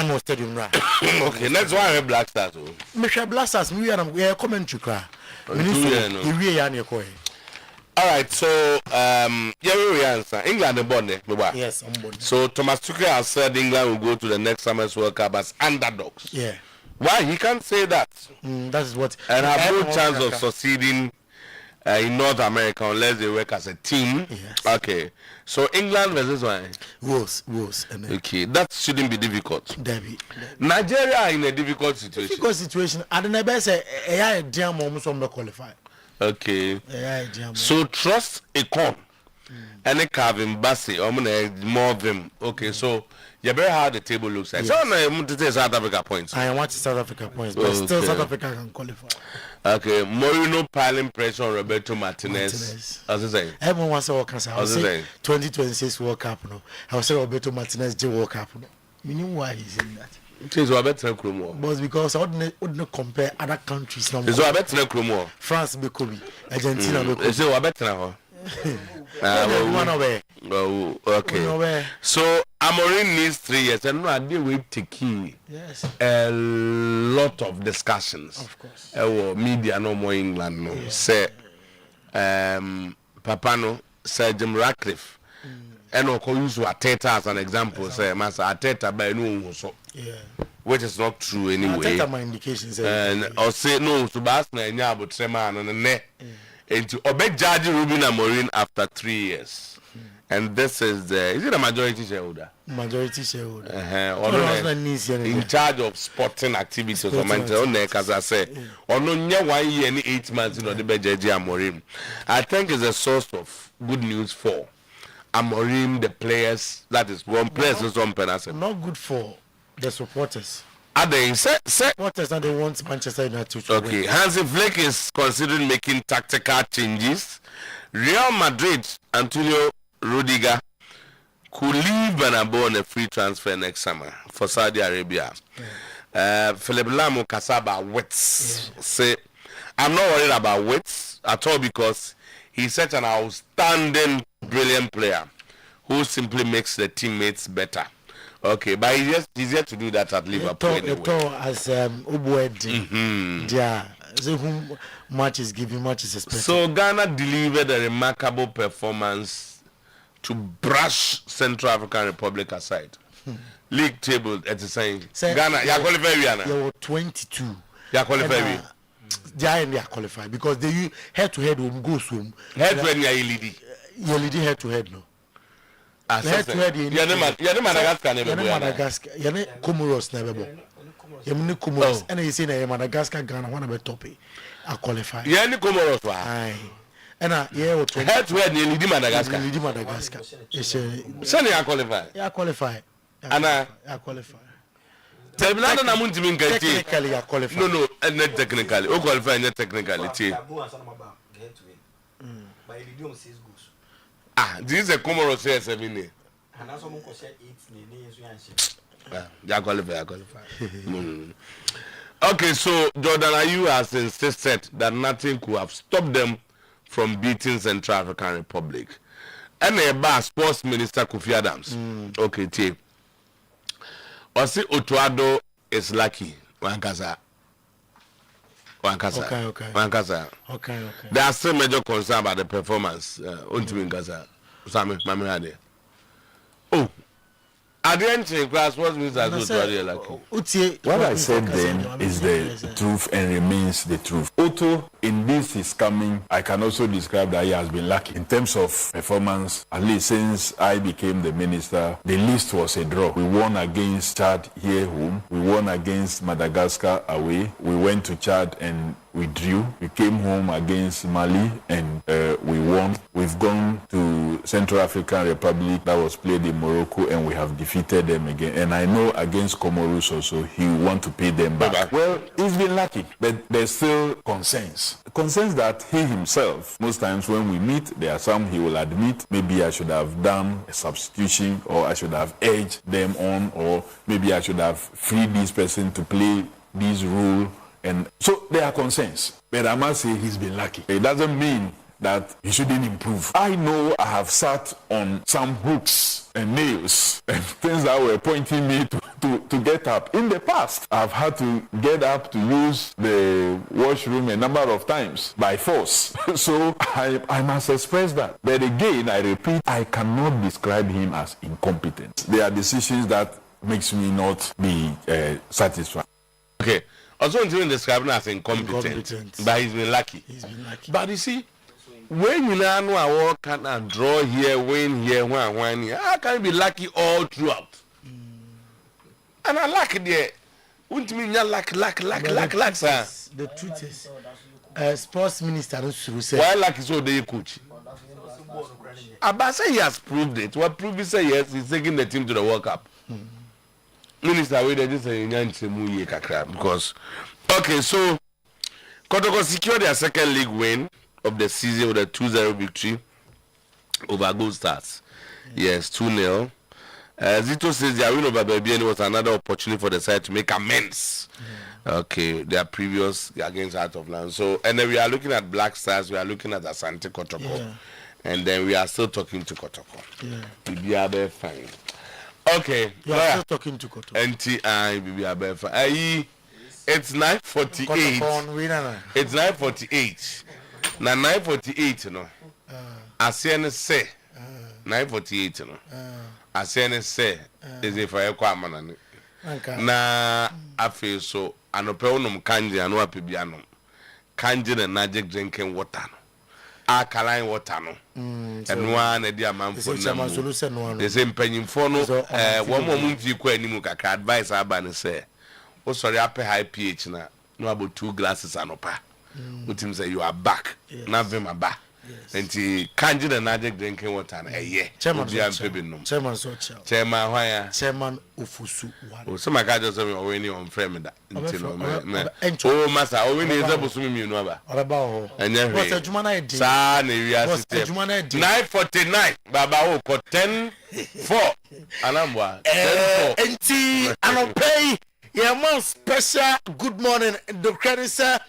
man was stadium right. Okay, next one I Black Stars. Michelle Black Stars, we are commentary cry. All right, so we answer England and Bonnet. Yes, I'm born. So Thomas Tuchel has said England will go to the next summer's World Cup as underdogs. Yeah. Why he can't say that? That is what. And have no chance of succeeding in North America unless they work as a team. Yes. Okay. So England versus one. Wales. Okay, that shouldn't be difficult. Derby. Nigeria are in a difficult situation. I don't know say a damn moment from the qualify. Okay. So trust a con. And a Calvin Bassey, more of them. Okay, so you better how the table looks like. Yes. So I want to take South Africa points. I want South Africa points, but still South Africa can qualify. Okay, Mourinho piling pressure on Roberto Martinez. How's it saying? Everyone wants to work as I was saying 2026 World Cup. No, I was saying Roberto Martinez did World Cup. No, meaning why he's in that. But because I wouldn't compare other countries. No, France be Kobe, Argentina be Kobe. Okay. So Amorim needs 3 years, and no idea we take a lot of discussions. Of course. Media no more England no. Yeah. Say Papano, Sir Jim Ratcliffe. And I use Arteta as an example. Say Master Arteta by no so. Yeah. Which is not true anyway. Arteta my indications. And or say no to Basna and Yabo Treman and ne. And to obey Judge Ruben Amorim after 3 years. And this is is it a majority shareholder? Majority shareholder. In charge of sporting activities or as I say. Or no 1 year and 8 months in the Judge Amorim. I think it's a source of good news for Amorim, the players. That is one players is one penalty. Not good for the supporters. Are they supporters and they want Manchester United to okay. Win. Hansi Flick is considering making tactical changes. Real Madrid, Antonio Rudiger could leave Bernabeu on a free transfer next summer for Saudi Arabia. Philip Lamu Kasaba Wits say, I'm not worried about Wits at all because he's such an outstanding, brilliant player who simply makes the teammates better. Okay, but he's easier to do that at Liverpool anyway. As Obuedi, yeah, whom much is given, much is expected. So Ghana delivered a remarkable performance to brush Central African Republic aside. League table at the same. Ghana, you are qualified. You were 22. You are qualified. They are qualified because they head to head will go soon. Head to head, you are leading. You are leading head to head now. Head to head, you are Madagascar. You are Madagascar. You are Comoros never. You are Comoros. And you see that Madagascar, Ghana, one of the top. Are qualified. You are Comoros. Aye. And head to head, you lead Madagascar. You lead Madagascar. So you are qualified. You are qualified. And I qualified. Technically, you are qualified. No, not technically. You qualify not technically. This is a Comoros here, 7 years. You qualify. Okay, so Jordan Ayew has insisted that nothing could have stopped them from beating Central African Republic. And a sports minister Kofi Adams. Okay, T. Osi Otuado is lucky. Wankasa. Okay. There are still major concerns about the performance. Oh. At the end of class, what means that what I said then is the truth and remains the truth. Otto, in this is coming, I can also describe that he has been lucky. In terms of performance, at least since I became the minister, the list was a draw. We won against Chad here home. We won against Madagascar away. We went to Chad and we drew. We came home against Mali and we won. We've gone to Central African Republic that was played in Morocco and we have defeated them again. And I know against Comoros also, he will want to pay them back. Well, he's been lucky, but there's still concerns. Concerns that he himself, most times when we meet, there are some he will admit, maybe I should have done a substitution or I should have edged them on or maybe I should have freed this person to play this role. And so there are concerns. But I must say he's been lucky. It doesn't mean that he shouldn't improve. I know I have sat on some hooks and nails and things that were pointing me to get up. In the past, I've had to get up to use the washroom a number of times by force. So I must express that. But again, I repeat, I cannot describe him as incompetent. There are decisions that makes me not be satisfied. Okay. Also, I'm describe him as incompetent, but he's been lucky. But you see, when you know I work and draw here, win here, one here, how can you be lucky all throughout? And I lack there. Wouldn't mean you lack, sir. The truth is, sports minister say why lucky so they coach? Abasa he has proved it. What proof he say yes, he's taking the team to the World Cup. Minister, we just say because okay, so Kotoko secured their second league win of the season with a 2-0 victory over Gold Stars. Yes, 2-0. Zito says their win over Babiani was another opportunity for the side to make amends. Okay, their previous against Heart of Land. So, and then we are looking at Black Stars, we are looking at Asante Kotoko, and then we are still talking to Kotoko. Yeah, be fine. Okay, you are still talking to Kotoko. NTI, be fine. It's 9:48. It's 9:48. Now 9:48, you know. Asiane say 9:48, you know. Asiane say is if I come na afi so anope unum kanji anu apibiano kanji na magic drinking water no alkaline water no enwa na di amanfo na they say mpanyimfo no wo mo mfi kwa animu kaka advice aba ne say o sorry ape high pH na no about 2 glasses anopa utim say you are back na vema ba enti kanji na magic drinking water na chairman hwaya chairman ofusu o so maka just say we ni on frame da enti no o masa o we ni zabu sumi mi no aba oraba ho enye hwe what's juma na e dey sa na wi assistant 9:49 baba o ko 10:4 anambwa 10:4 enti anopay your special good morning the credit sir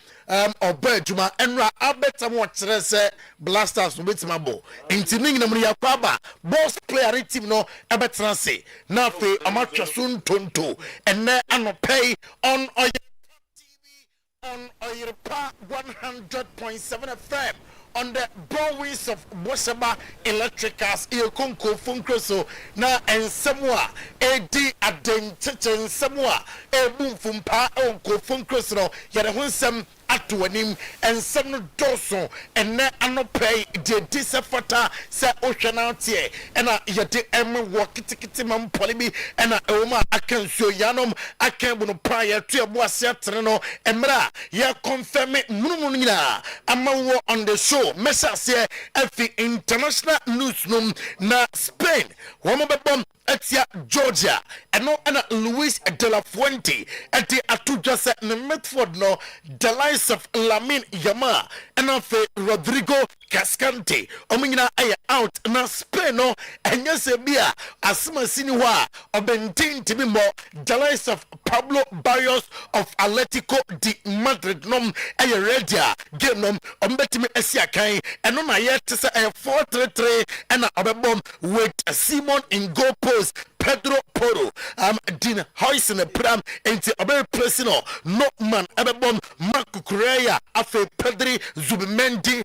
Obejuma enra abeta mo kire se Blasters no betima bo enti ningi na mu yakwaba boss player team no ebetena se na fe amatwa sun tonto enne anopay on Oyerepa TV on Oyerepa 100.7 FM on the Bowings of Boshaba Electricals Ekonko Funkroso na ensemwa edi adencheche ensemwa ebumfumpa onko Funkroso no yere hunsem atoanim ensem no doso enne anopay de disafata se ohwenatie ena yede em wokitikiti mampolibi ena ewoma akansuo yanom akanbu no pa ya tuabo ase atere no emra ya confirm mununu nyina amawo on the show mesase efi international news num na Spain womo bebom etia Georgia eno ena Luis de la Fuente eti atudwa se ne Medford no the likes of Lamine Yamal ena fe Rodrigo Cascante omunyina aye out na Spain no enye se bia asema sini wa obentin tibi mo the likes of Pablo Barrios of Atletico de Madrid nom aye redia game nom ombetimi asia kan eno na ye tese 4-3-3 ena obebom with Simon in goal post Pedro Porro Dean Hoysen Pram enti obe presino no man ebebom Marco Correa afe Pedri Zubimendi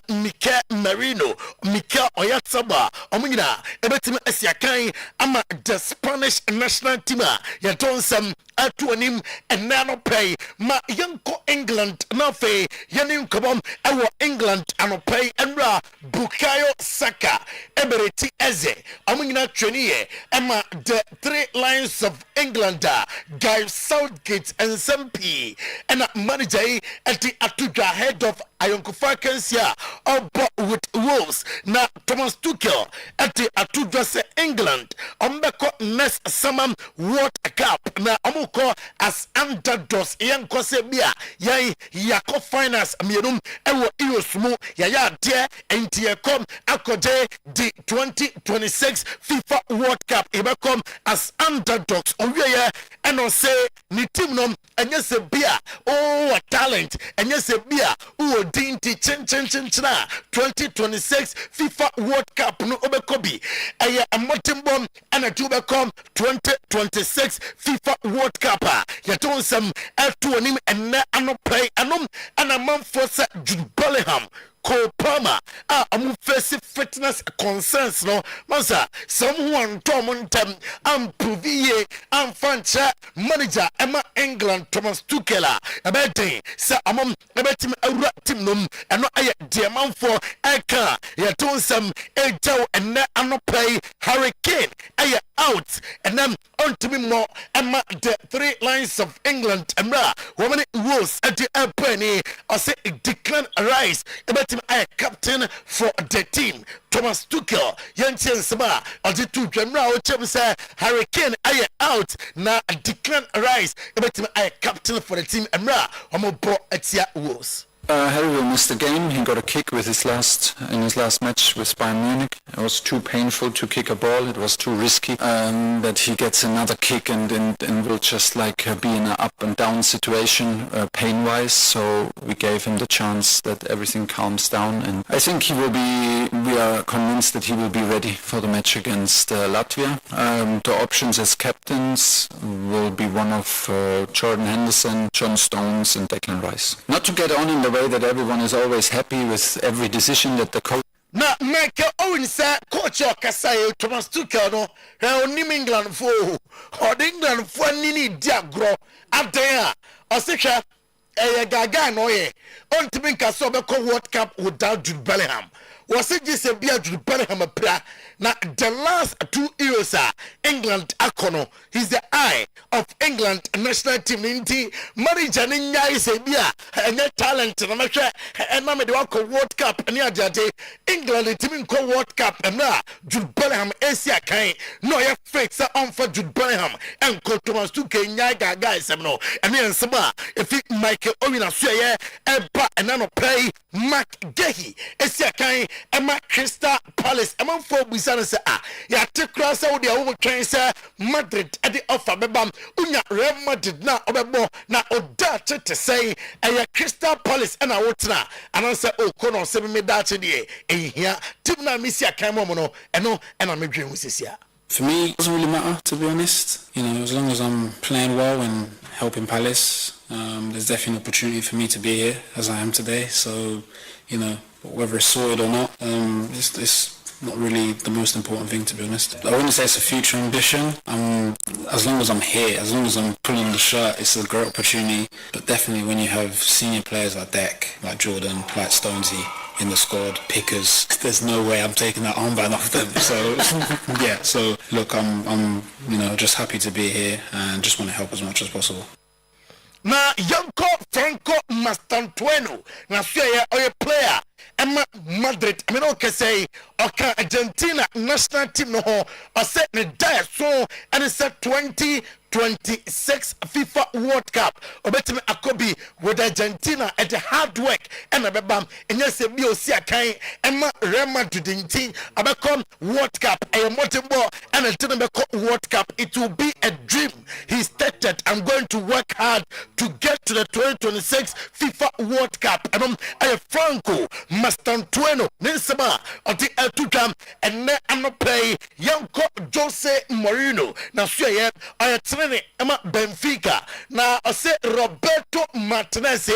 Mikel Merino Mikel Oyarzabal omunyina ebetimi asiakan ama the Spanish national team ya donsam atuanim enano pay ma yanko England na fe yanin kobom ewo England anopay enra Bukayo Saka ebereti eze omunyina tweniye ema the 3 Lions of England Guy Southgate and Sempi and manager at the Atuga head of Ayonkofa Kensia with Wolves na Thomas Tuchel at the Atuga England ombeko next summer World Cup na amuko as underdogs yanko sebia yan yako finals mienum ewo iosmu ya de entiyekom akode the 2026 FIFA World Cup come as underdogs owiye eno say ni team no enye se bia a talent enye se bia o dinti chen 2026 FIFA World Cup no obekobi eye amotimbom ana tubecom 2026 FIFA World Cup ya tonsam atu onim enne anopay anom ana manfo sa Jude Bellingham Kopama face fitness concerns no mansa someone tomontem ampuviye amfancha manager Emma England Thomas Tuchel abete sa amom abetim awura team nom eno aye diamond for eka ya tonsam ejaw enne anopay Hurricane aye out and then on to me more Emma the three lines of England Emra woman rules at the penny or say Declan Rice about him I captain for the team Thomas Tuchel Yanchen Saba or the two Emra or Hurricane I out now Declan Rice about him I captain for the team Emra Omobo Etia rules. Harry will miss the game. He got a kick with his last match with Bayern Munich. It was too painful to kick a ball. It was too risky that he gets another kick and will just like be in an up and down situation pain-wise. So we gave him the chance that everything calms down, and I think we are convinced that he will be ready for the match against Latvia. The options as captains will be one of Jordan Henderson, John Stones, and Declan Rice. Not to get on in the way that everyone is always happy with every decision that the coach. Na Michael Owen said, Coach Kasai Thomas Tuchel no, New England for England for Nini Diagro up there. Osika Gaga no ye. On to make a Sobeko World Cup without Jude Bellingham. Was it just a beer Jude Bellingham a prayer? Now the last 2 years England Akono, he's the eye of England national team inti manager ninya is a beer and talent and I'm the World Cup and the England team in World Cup and now Jude Bellingham Asia kind no ya fakes on for Jude Bellingham and Thomas Tuchel Nyaga guys no and then Saba if it Michael Owen Acheampong and then play Mark Gehi Asia kind Emma Crystal Palace among four say ya take cross out the over train say Madrid at the offer bebam unya Real Madrid na obebo na oda to say ya Crystal Palace and awotna and I say oh kono se me dache de here team na misia kan mo no eno and I'm dream with sia. For me, it doesn't really matter, to be honest. You know, as long as I'm playing well and helping Palace, there's definitely an opportunity for me to be here as I am today. So, you know, whether it's sorted or not, it's not really the most important thing, to be honest. I wouldn't say it's a future ambition. As long as I'm here, as long as I'm pulling the shirt, it's a great opportunity. But definitely when you have senior players like Deck, like Jordan, like Stonesy in the squad, pickers, there's no way I'm taking that armband off them. So yeah, so look, I'm you know, just happy to be here and just want to help as much as possible. Na Yanko Franco Mastantueno na suya oye player Emma Madrid I mean okay say okay Argentina national team no ho I said ne die so and it's a 2026 FIFA World Cup obetime akobi with Argentina at the hard work and abebam enya se bi osi akan Emma Real Madrid ntin abekom World Cup a motimbo and a World Cup. It will be a dream. He stated, I'm going to work hard to get to the 2026 FIFA World Cup. And I'm Franco Mastantueno Ninsaba of the Eltugam and I'm not play Yanko Jose Mourinho. Now, I am training Emma Benfica. Now, I say Roberto Martinez.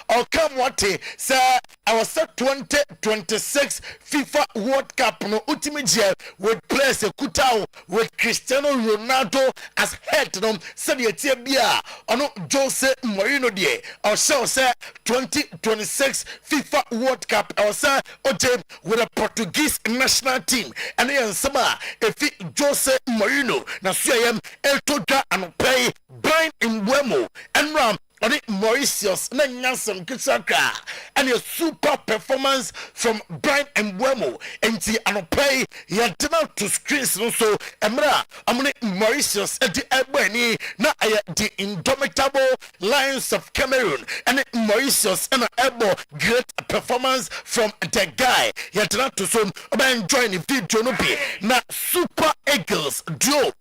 Or come what say I was at 2026 FIFA World Cup. No ultimate year with players Kutao with Cristiano Ronaldo as head. No, said the Bia or no Jose Mourinho de or so say 2026 FIFA World Cup or say OJ with a Portuguese national team and then sama if Jose Mourinho na suayem eltoda and play Brian Mbeumo and Ram on it Mauritius na nyansam kisaka and a super performance from Brian Mbeumo and the play ya dinner to screens so emra amune Mauritius at the ebony na the indomitable Lions of Cameroon and Mauritius and ebo great performance from the guy ya dinner to so enjoying the video no be na Super Eagles duo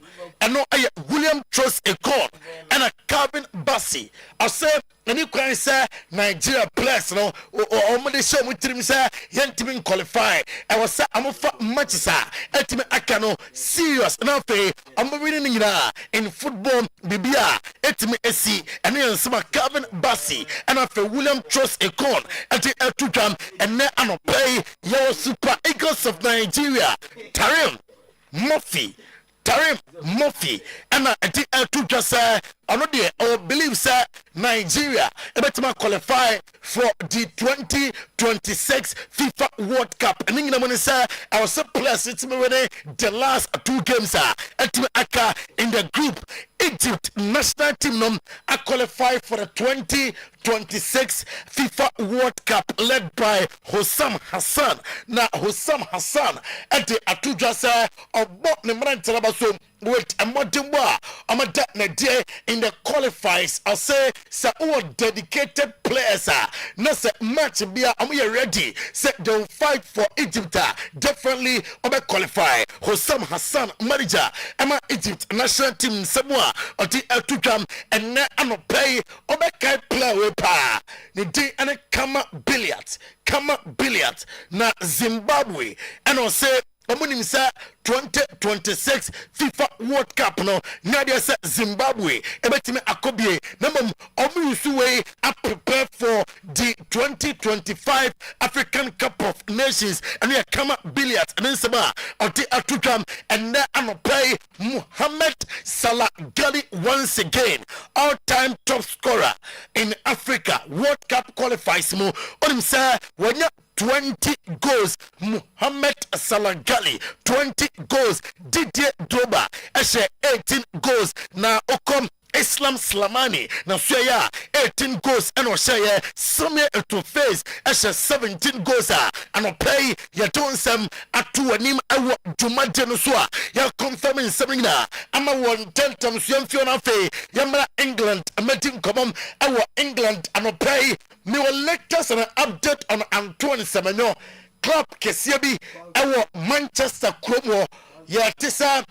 and no William Trust Ekon and a Calvin Bassey say any kwan say Nigeria players no o de show mutrim say yentimi qualify I was say amofa matches etimi aka no serious na fe amwini nyina in football bibia etimi esi ene nsema Calvin Bassey and afe William Trust Ekon eti etutwam ene anopay your Super Eagles of Nigeria Tarim Murphy and I to say another or believe say Nigeria better qualify for the 2026 FIFA World Cup. And in the say I was so pleased it's the last 2 games in the group. Egypt national team I qualify for the 2026 FIFA World Cup led by Hossam Hassan. Now Hossam Hassan at the Atuja say about the so with a modern war I'm a day in the qualifiers I say all dedicated players no say match be am ready say they'll fight for Egypt definitely obe qualify Hossam Hassan manager ama Egypt national team semua oti atutwam enne anopay obe kai play we pa ni di ane kama billiard na Zimbabwe and I say omunim say 2026 FIFA World Cup no nadia say Zimbabwe ebetime akobie na mom omusuwe prepare for the 2025 African Cup of Nations and we come billiards and then sama oti atutwam and na anopay Mohamed Salah Gali once again all-time top scorer in Africa World Cup qualifies mo onim say wanya 20 goals Mohamed Salah Gali 20 goals Didier Drogba 18 goals na okom Islam Slamani na suya 18 goals and Oshaya Samuel Eto'o-Face 17 goals and play ya don some atu anim awo dwumade no so ya confirming semina ama won tentam so yamfio na fe yamra England amatin komom awo England and play me will lectures and update on Antoine Semenyo club kesia bi awo Manchester Kromo ya tisa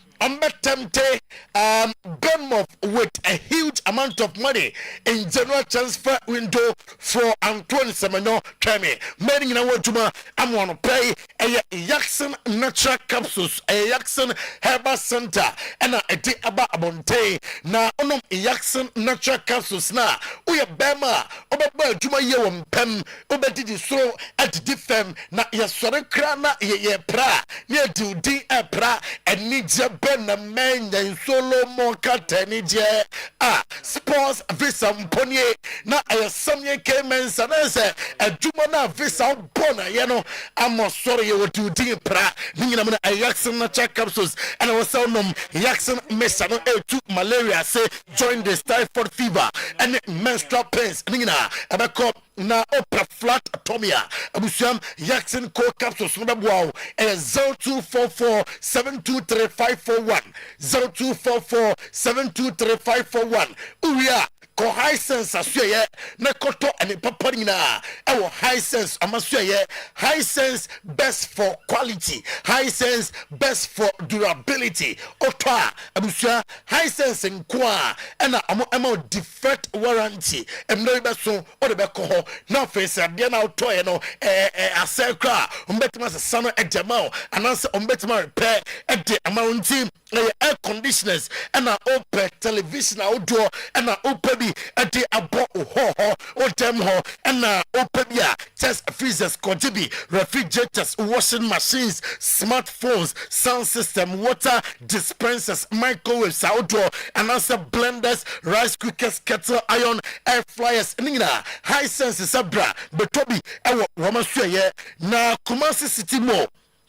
Tempted Bournemouth with a huge amount of money in general transfer window for Antoine Semenyo Kemi. Many in our Juma, I'm going to pay a Jackson Natural Capsules, a Jackson Herbal Center, and a day about Abonte. Now, on Jackson Natural Capsules now. We are Bema, Oba Juma Yewam Pem, Oba did so at the fem, na Yasore Krana, ye pra, near to D. Pra, and needs your na menya in solo moka tenije sports visa mponye na ayasamye kemen sanese adwuma na visa bona ye no amosoro ye wotu din pra nyina na Jackson Natural Capsules and I was so Jackson mesa no to malaria say join the typhoid fever and menstrual pains nyina abako na opera flat atomia abusiam Jackson co capsules no wow 0244 723541 0244-723-541 Uria ko high sense asye na koto ani papari na ewo high sense amasye high sense best for quality high sense best for durability otwa abusia high sense nkwa na amo defect warranty emno be so o de be ko ho na face ade na otoye no asekra umbetima sano ejama ananse umbetima repair ede amounting air conditioners and open television outdoor and open bi ade abo ho o dem ho and open bi test freezers kontibi refrigerators washing machines smartphones sound system water dispensers microwaves outdoor and also blenders rice cookers kettle iron air fryers nina high sense sabra betobi ewo womasue na Kumasi City Mall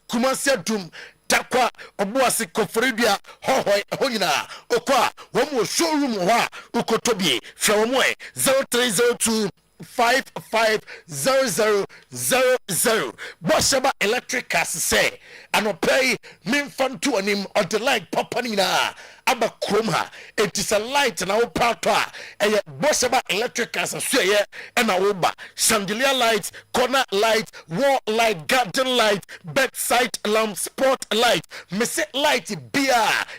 Kumasi Adum takwa obuasi kofredia hohoi honyina okwa womo showroom ho ukotobie fra womo 0302 550000 Boshaba Electric Cars say and pay min fan to anim or the like popanina aba krom ha it is a light na wo pato a eye Bossaba electric as so ye and a woba chandelier light, corner light, wall light, garden light, bedside lamp, spot light, mese light beer,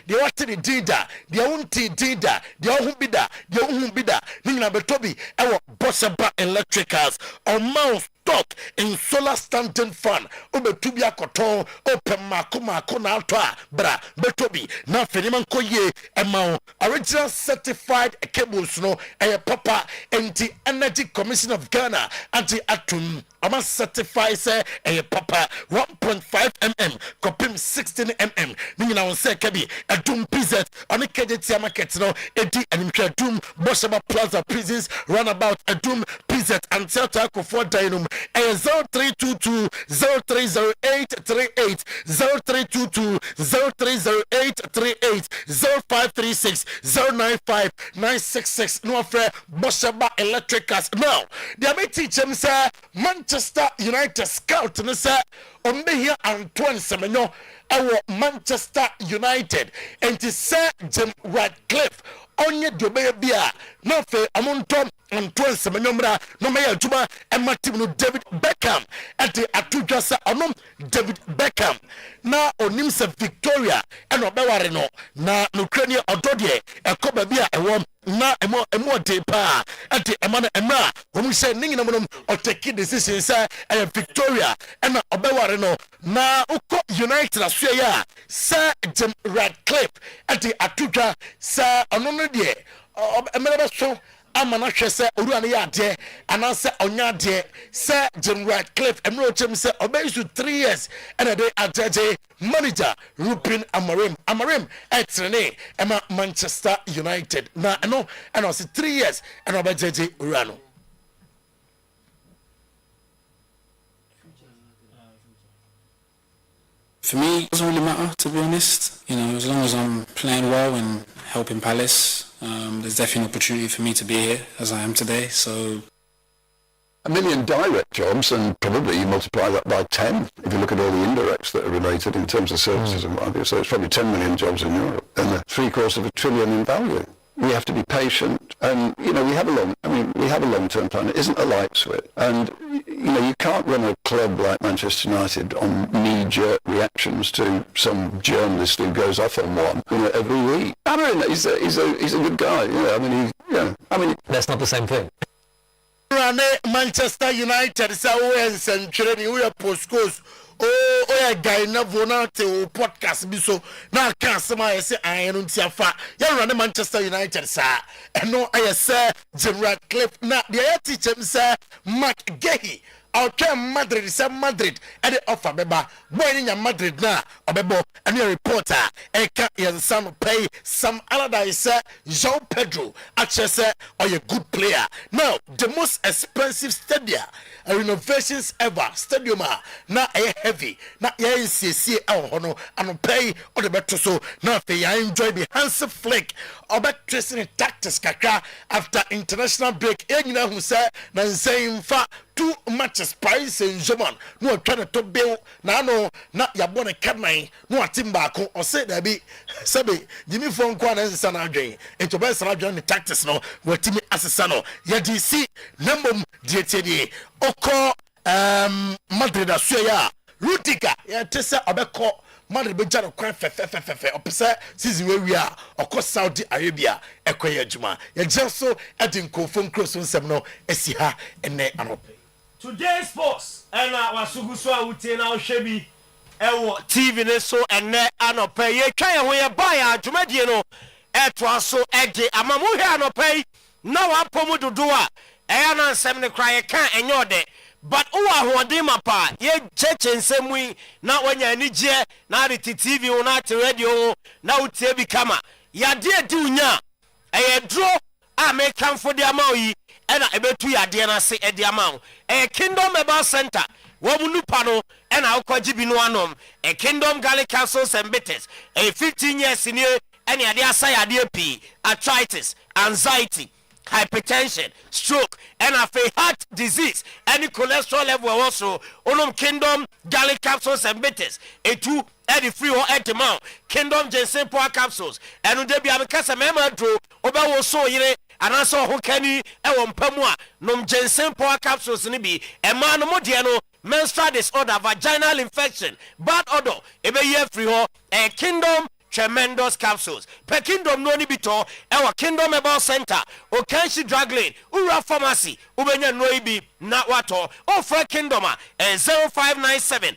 the water the dida, the unti dida, the ohubida, the ohubida, Nina Betobi, our Bossaba electricals, or mouse stock in solar standing fan, Obetubia Coton, open Makuma Konalta, Bra, Betobi, na Feniman Koye, Emma, original certified cables, no, a papa, anti energy commission of Ghana, anti atom, I must certify, say, a papa, 1.5 mm, copim 16 mm, meaning I will say, Kabi, a doom PZ, on the KDT market, no, Eddie and Doom, Boshaba Plaza prisons, runabout, a doom PZ, and Celta for Dynum. 0322 0308 38 0322 0308 38 0536 095 966 no affair Boshaba Electricals. Now the may teach him say Manchester United scout and say on here Antoine Semenyo our Manchester United and to say Jim Radcliffe onye dobe bia na fe amontom Antoine Semenyo no me aduma e team no David Beckham at the atudwa sa onom David Beckham na onim se Victoria e no beware no na no krani odode e ko ba bia e wom na emo de pa at the emana emra wo say ningina mo o take decision say e Victoria e na obeware no na uko United aso ya Sir Jim Radcliffe at the atudwa sa onono de emerebe so amana hwese oruane ya de ananse onya de Sir Jim Radcliffe emro chem se obeyisu 3 years and a day ajaje manager Rupin Amarim etrene ema Manchester United na no and also 3 years and obejeje oruano. For me, it doesn't really matter, to be honest. You know, as long as I'm playing well and helping Palace, there's definitely an opportunity for me to be here as I am today. So, 1 million direct jobs, and probably you multiply that by 10 if you look at all the indirects that are related in terms of services and what have you. So it's probably 10 million jobs in Europe and $750 billion in value. We have to be patient, and we have a long-term plan. It isn't a light switch, and you can't run a club like Manchester United on knee-jerk reactions to some journalist who goes off on one every week. He's a good guy. That's not the same thing. Manchester United we are postcodes. Oh, guy na vonate podcast bi so na kan sema yese ayenu ntiafa ya run Manchester United sa eno ayese Jim Radcliffe na the teacher say Mark Gehi okay Madrid say Madrid and the offer beba boy in Madrid na obebo and your reporter eka yensan pay some Allardyce João Pedro actually say a good player. Now the most expensive stadium renovations ever stadium na heavy na CC hono and pay or the better so now I enjoy the Hansi Flick about tracing tactics kakra after international break who say na saying fa 2 matches Paris Saint-Germain no trying to bill na no na yabone kanai no atimba ko o say that be sabe Jimmy phone kwa na nsa na adwen e to be sana adwen ni tactics no watimi asesa no ya DC nambom dietedi oko Madrid aso ya Rudiger ya tese obeko Madrid be jaro kwan fe opese season we a oko Saudi Arabia ekoye adwuma ya jeso edin kofon cross nsem no esi ha ene anope. Today sports and wasuguso awutie na ohwebi ewo TV ne so ene anope ye twa ye ho ye buy adwumadie no eto aso ege amamu hwe anope na wapomu dodo a eya na nsem ne kra ye kan enyode but uwa hoɔden mapa ye cheche nsɛmui na wanya anigye na de TV wo na te radio na utie bi kama yade adi unya dro a me kamfo de ama yi ɛna ebetu yade na se edi ama wo Kingdom Mobile Center wo munupa no ɛna akɔgye bi no anom Kingdom Garlic Capsules and Bitters 15 years ni ɛna yade asa yade pi arthritis, anxiety, hypertension, stroke, and heart disease, any cholesterol level also. Onum Kingdom garlic capsules and bitters. Etu Eddie free or at the mount. Kingdom ginseng power capsules. And ude be amekasa mema dro. Oba wo so yire. Anaso hokani ewo mpamwa. Nom ginseng power capsules ni bi. Ema no modiano. Menstrual disorder, vaginal infection, bad odor. Ebe ye free ho. Kingdom tremendous capsules. Per Kingdom no ni bito. Ewa Kingdom Herbal Center. Okanshi Drug Lane. Ura Pharmacy. Ubenya no ibi. Na wato. Offer Kingdom 0597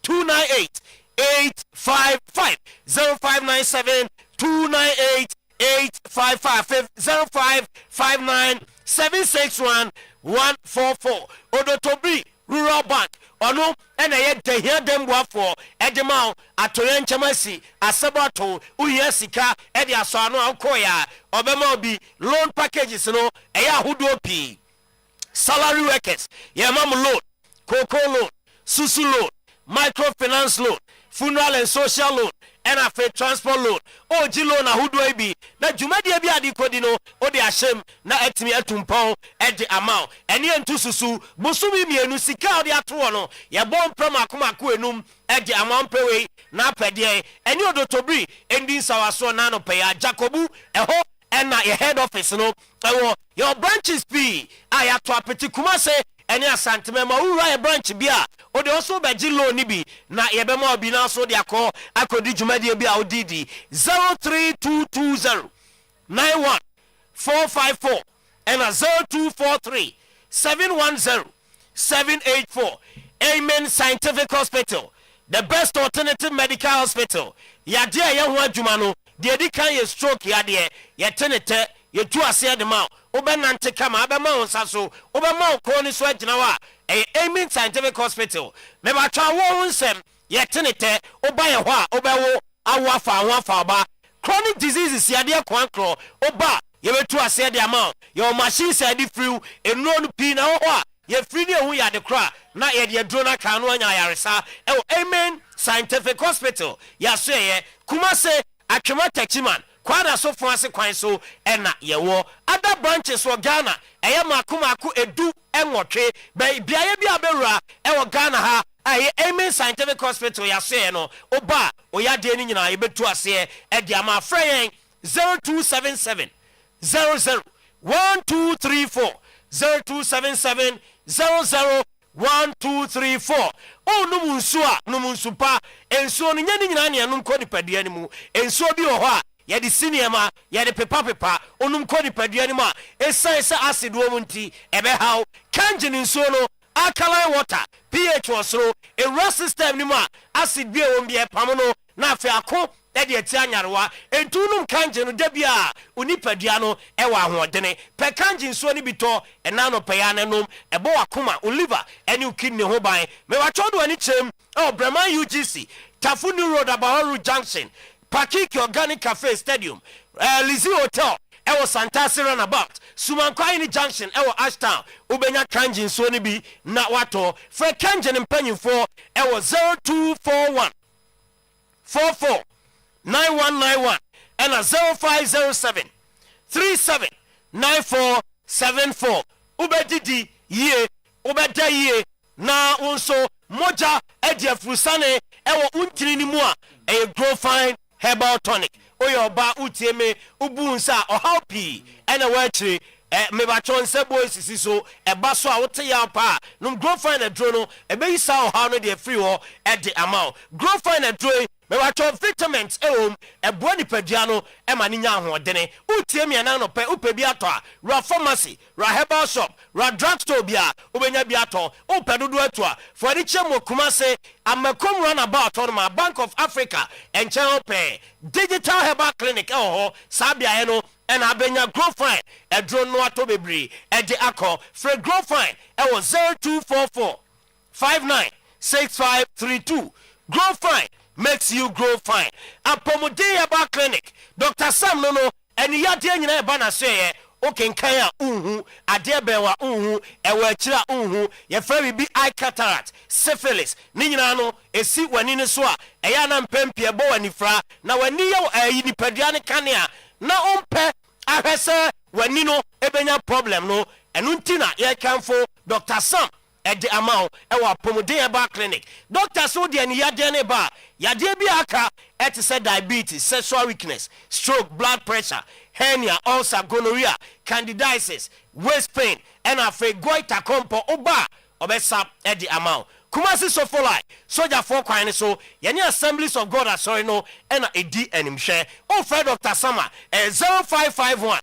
298 855 0597 298 855 0559 761 144 Odotobri Rural Bank ono ena ye de here dem for edema atoye nchemasi asabato uye sika ede aso ano akoya obema obi loan packages no eya hudo pi salary workers ye mam loan cocoa loan susu loan microfinance loan funeral and social loan and a fair transport loan o ji loan ahudo ebi na dwumade bi ade kodi no o de ahyem na etimi atumpon e de amount ene entu susu busumi mienu sika o de ato no ye bon prama akomako enum e de amount pewe na pede ene odotobri endin sawaso na no pe ya Jacobu eho and na your head office no your branches be aya to apeti Kumase ene asanteme ma ura e branch bia o de also be gi loan ni bi na ye be ma obi na so de akodi dwumade bi a odidi 03220 91 454 and 0243 710 784 Amen Scientific Hospital, the best alternative medical hospital. Yade ye ho adwuma no de di kan ye stroke yade ye tenete ye tu ase de ma obenante kama abema onsa so obema okro ni so agina wa Amen Scientific Hospital me ba twa wo nsem ye tenete oba ye ho a obewo awo afa ba chronic diseases yade kwankro oba ye betu ase de ama your machine side free enro no pi na ho a ye free ne hu ya de kra na ye de drona kan no anya yaresa Amen Scientific Hospital ya so ye Kumase Acheampong kwada so fo ase kwan so ena ye wo other branches wo Ghana eye makomako edu enwotwe biaye bia bewura e wo Ghana ha aye Amen Scientific Hospital ya so ye no oba oyade ni nyina ye betu ase e dia ma frɛ 0277 00 1234 0277 00 1234 oh numunsu pa enso no nyani nyina ne anum kodi padua ni mu enso bi wo ho a ye de sinema ye de pepa onum kodi padua ni mu a esa acid wo munti ebe haw kanjin enso no alkaline water pH osoro a system ni mu a acid bi wo mbi pam no na afi ako edi eti anyarewa entunum kanje no da bia onipadua no e wa hoodene pe kanje nso ni bito ena no pe ya nanom ebo wakoma oliver eni ukidne ho ban me wa chodo ani chem Breman UGC Tafuni Road Abahoru Junction Pakiki Organic Cafe Stadium Lizzie Hotel ewo Santasi Runabout Sumankwaini Junction ewo Ashtown ubenya kanje nso ni bi na wato fe kanje ni mpanyimfo ewo 0241 44 9191 and 0507 379474 ubedidi ye ubeda ye na unso moja edia frusane ewo untiri ni mu a e grow fine herbal tonic oyoba utieme ubunsa ohapi ena wachiri me ba chonse boy sisi so e baso a wote ya pa no grow fine adro no e be isa o ha no de free ho e de amount grow fine adro me wa cho vitamins e bo ni padua no e ma ni nya hoodene utie me na no pe upe bi ato a ra pharmacy ra herbal shop ra drugstore bia ubenya bi ato upe dodo ato a for the chemo Kumase amakom Runabout on my Bank of Africa and channel pe digital herbal clinic sabia no and abenya grow fine e drone no ato bebre e de akọ free grow fine e was 0244 596532 grow fine makes you grow fine. Apomodey Herbal Clinic. Dr. Sam no eni yade nyina e ba na so ye okenkan a ade bewa ewa chira ye fa bi eye cataract syphilis ni nyina no esi wani ne so a eya na mpempie bo wani fra na wani ye ayi ni padua ne kane a na ompe ahwese wani no ebenya problem no enu ntina ye kanfo Dr. Sam edi amount ewa Pomodin Eba Clinic. Doctor so de ni yade ne ba yade bi aka eti say diabetes, sexual weakness, stroke, blood pressure, hernia, ulcer, gonorrhea, candidiasis, waist pain, and afe goiter compo oba obesa edi amount. Kumasi so for like soldier for kwan so yeni Assemblies of God sorry no and edi enimhwe o Fred Dr. Sama 0551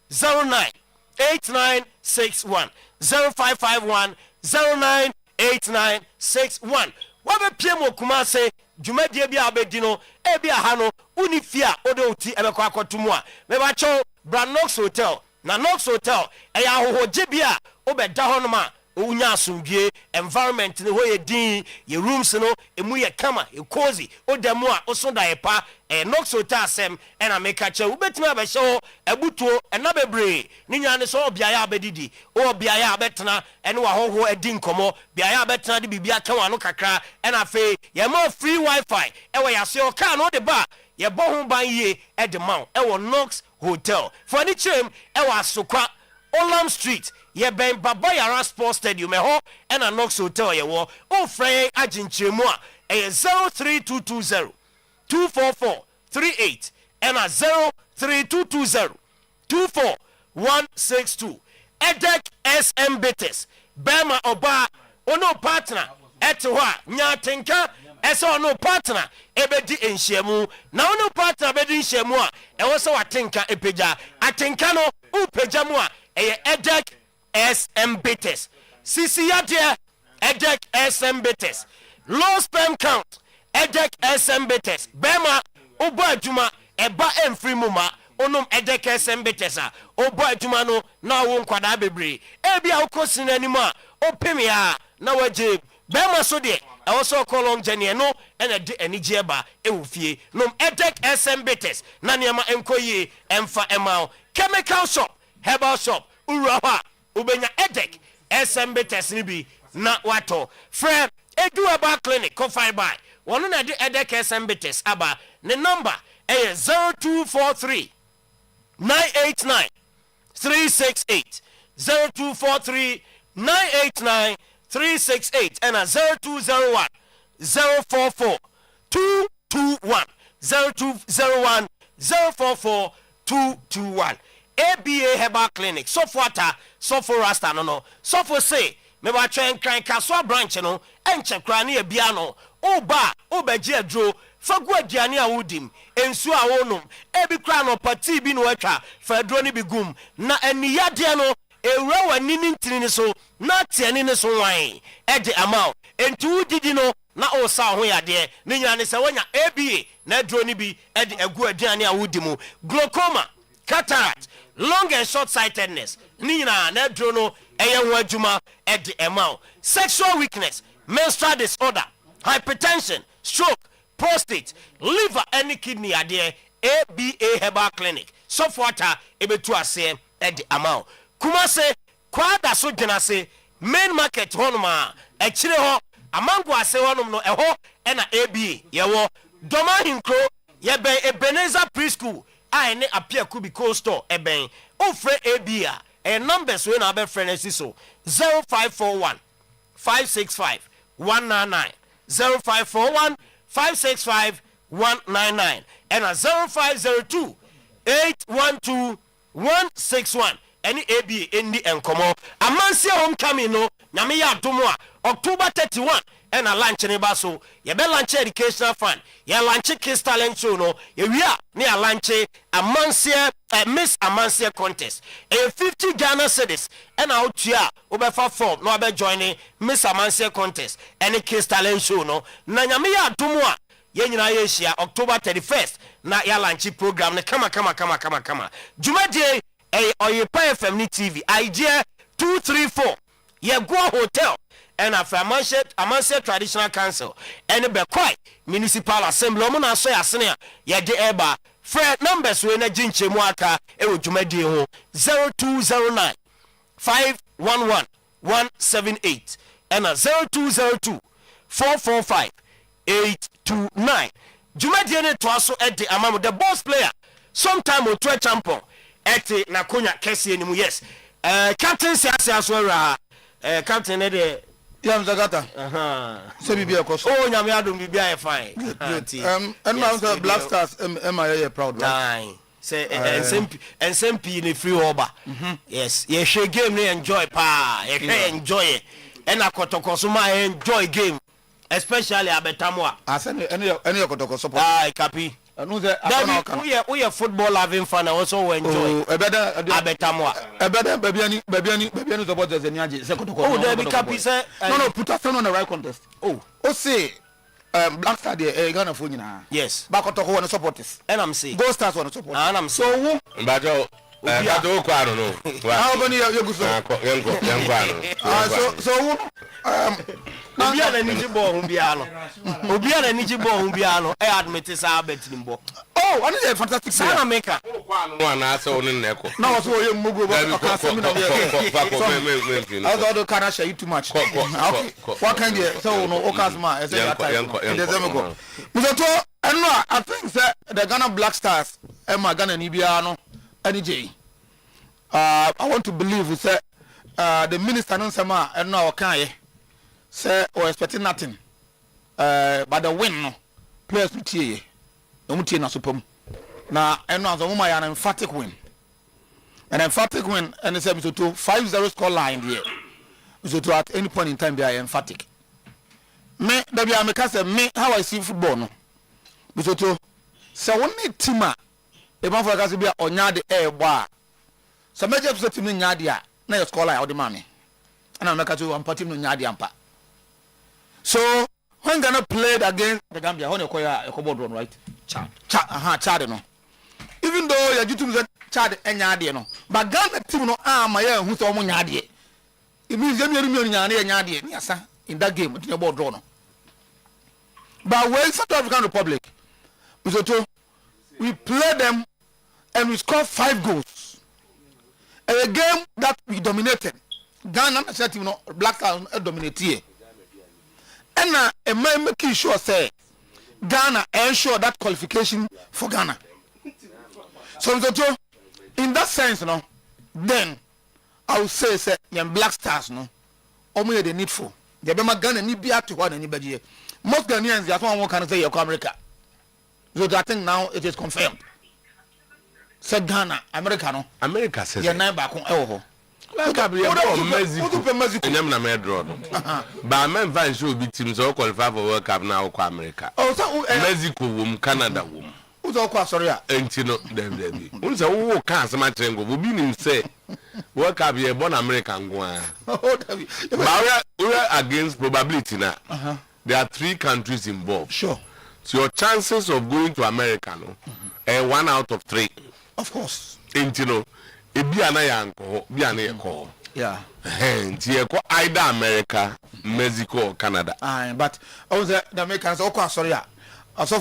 098961 0551 098961 wabe piemo Kumase dwumadie bia abedi no e bia ha no unifia odo uti ebekọ akotumu a meba cho Branox Hotel na Nox Hotel eya hohoje bia obeda ho no ma unya asumdie environment ne ho ye din ye rooms no emu ye kama ye cozy odemu a osonda ye pa Nox Hotel asem ena meka che ubetima be hye ebutuo ena bebre ni nya ne so obia ya abedidi obia ya abetena ene wa hoho edi nkomo bia ya abetena de bibia kan no kakra ena fe ye mo free wifi ewe ya se o ka no de ba ye bo ho ban ye e de ma ewo Nox Hotel for ni chem ewo asokwa Olam Street ye ben Baba Yara Sports Stadium ho and a Nox Hotel ye wo o frey aginchiremu a 03220 244 38 and a 03220 24162 Edek SM Bites Bema Oba ono partner etwa nyatenka eso no partner ebedi enhyiemu na ono partner bedi enhyiemu a ewo so watenka epeja atenka no upeja mu a Edek SM Bites Sisi Yade Edek SM Bites low sperm count Edek SM Bites Bema obo adwuma eba emfiri muma onum Edek SM Bites a obo adwuma no na wo nkwada bebre ebia ukosi n'animu a opemi a na waje Bema so de also kolong jenie no ena de anigye ba ewufie nom Edek SM Bites na niama enkoyi emfa emao chemical shop herbal shop urawa ubenya Edek SM Bites ni bi na wato friend Edu Eba Clinic confine by one na de Edek SM Bites aba ne number 0243 989 368 0243 989 368 and 0201 044 221 0201 044 221 ABA Herbal Clinic so water so for rasta no so for say me ba twen kan kaso branch no enche kra na bia no oba obaji adro fagu aduane a wodim ensu a wonum ebi kra no party bi no atwa fadro ni bigum na aniyade no ewura wani ni ntini so na tiani ne so wan e de amount entu didi no na o sa ho yade ne nya ne se wonya ABA na adro ni bi e de agu aduane a wodimu glaucoma cataract long and short sightedness ni nyina na adro no eye ho adwuma e de amount sexual weakness menstrual disorder hypertension stroke prostate liver and kidney ade ABA Herbal Clinic so water ebetu ase e de amount Kumase kwada so dwenase main market honoma e kire ho amango ase honom no eho e na ABA yewo doma hinkro ye ben Ebenezer preschool a ene apia kubi cold store e ben ofre ABA e numbers we na be friend so 0541 565 199 0541 565 199 and 0502 812 161 any ABA indi enkomo amansia homecoming no nyame ya adomo a October 31 and a lunch ne ba so ye be lunch educational fund ye lunch kids talent show no ye wia ne a lunch amansia Miss Amansia contest 50 Ghana cedis and out here obefa form no be joining Miss Amansia contest any kids talent show no na nyame ya adomo a ye nyina ye hia October 31st na ya lunch program ne kama jumadie Oyerepa FM ni TV idea 234 ye go hotel and after Amansia Traditional Council and be quite municipal assembly omo na so yasene ye de eba Fred numbers we na ginche mu aka e wodwumadie ho 0209 511 178 and 0202 445 829 dwumadie ne to aso e de amam the boss player Sometymer Otuo-Acheampong ete na konya kese ni mu yes captain siasa so ra captain ne de yam zagata se bibia ko so oh nyame adom bibia e fine and man Black Stars am I proud right say SMP ni free over yes ye share game ni enjoy pa ye enjoy and akotoko so ma enjoy game especially abetamwa asane any akotoko support kapi no say we are football loving fan also enjoy abetamwa baby support the niaje say kotoko oh there be kapi say no put us on the right contest say Black Star there Ghana for nyina yes ba kotoko won supporters and I'm say Gold Stars won support and I'm so who mbajo kato kwa no how many you go so so who obia na niji ball humbia no admit say bet ni mbo and it's a fantastic sana maker no na say onin neko no so you mugo ba ka say me no I don't can share you too much okay what kind there so no okasma I say that time I think say the Ghana Black Stars and my Ghana ni bia no NJ I want to believe say the minister no sama and no kan say or expecting nothing but the win no players to tie omutie na sopam na eno azo mama ya an emphatic win and say to 5-0 score line there so to at any point in time be emphatic me da bia me ka say me how I see football no so to say one team a e ban for ka say bia onya de gbo a so major team no nya de a na score line o de ma me and I make to am team no nya de ampa. So when Ghana played against the Gambia, when you call a board run, right? Chad, no. Even though you do to Chad and Yadi, no. But Ghana team no my who's almost Yadi. It means you're Yadi, yes, sir, in that game with your board run. But when South African Republic, we played them and we scored 5 goals. And a game that we dominated. Ghana said, Black Stars dominated. And a man making sure say Ghana ensure that qualification for Ghana. So in that sense, no, then I would say young Black Stars, no, only the needful. The Bema Ghana need be to one anybody. Most Ghanaians, that's one can say America. So I think now it is confirmed. Said Ghana, America says you're not back on Mexico. Na me draw. But men van show be teams all qualify for World Cup now for America. Mexico Canada who's all sorry entino dem. Unse wo kan se ma trengo wo bi nim say World Cup here born American go an. But we are against probability now. There are 3 countries involved. Sure. So your chances of going to America no 1 out of 3. Of course. Entino ebi anayanko bi anayeko. Yeah. Ko either America, Mexico or Canada. But the Americans all sorry. I so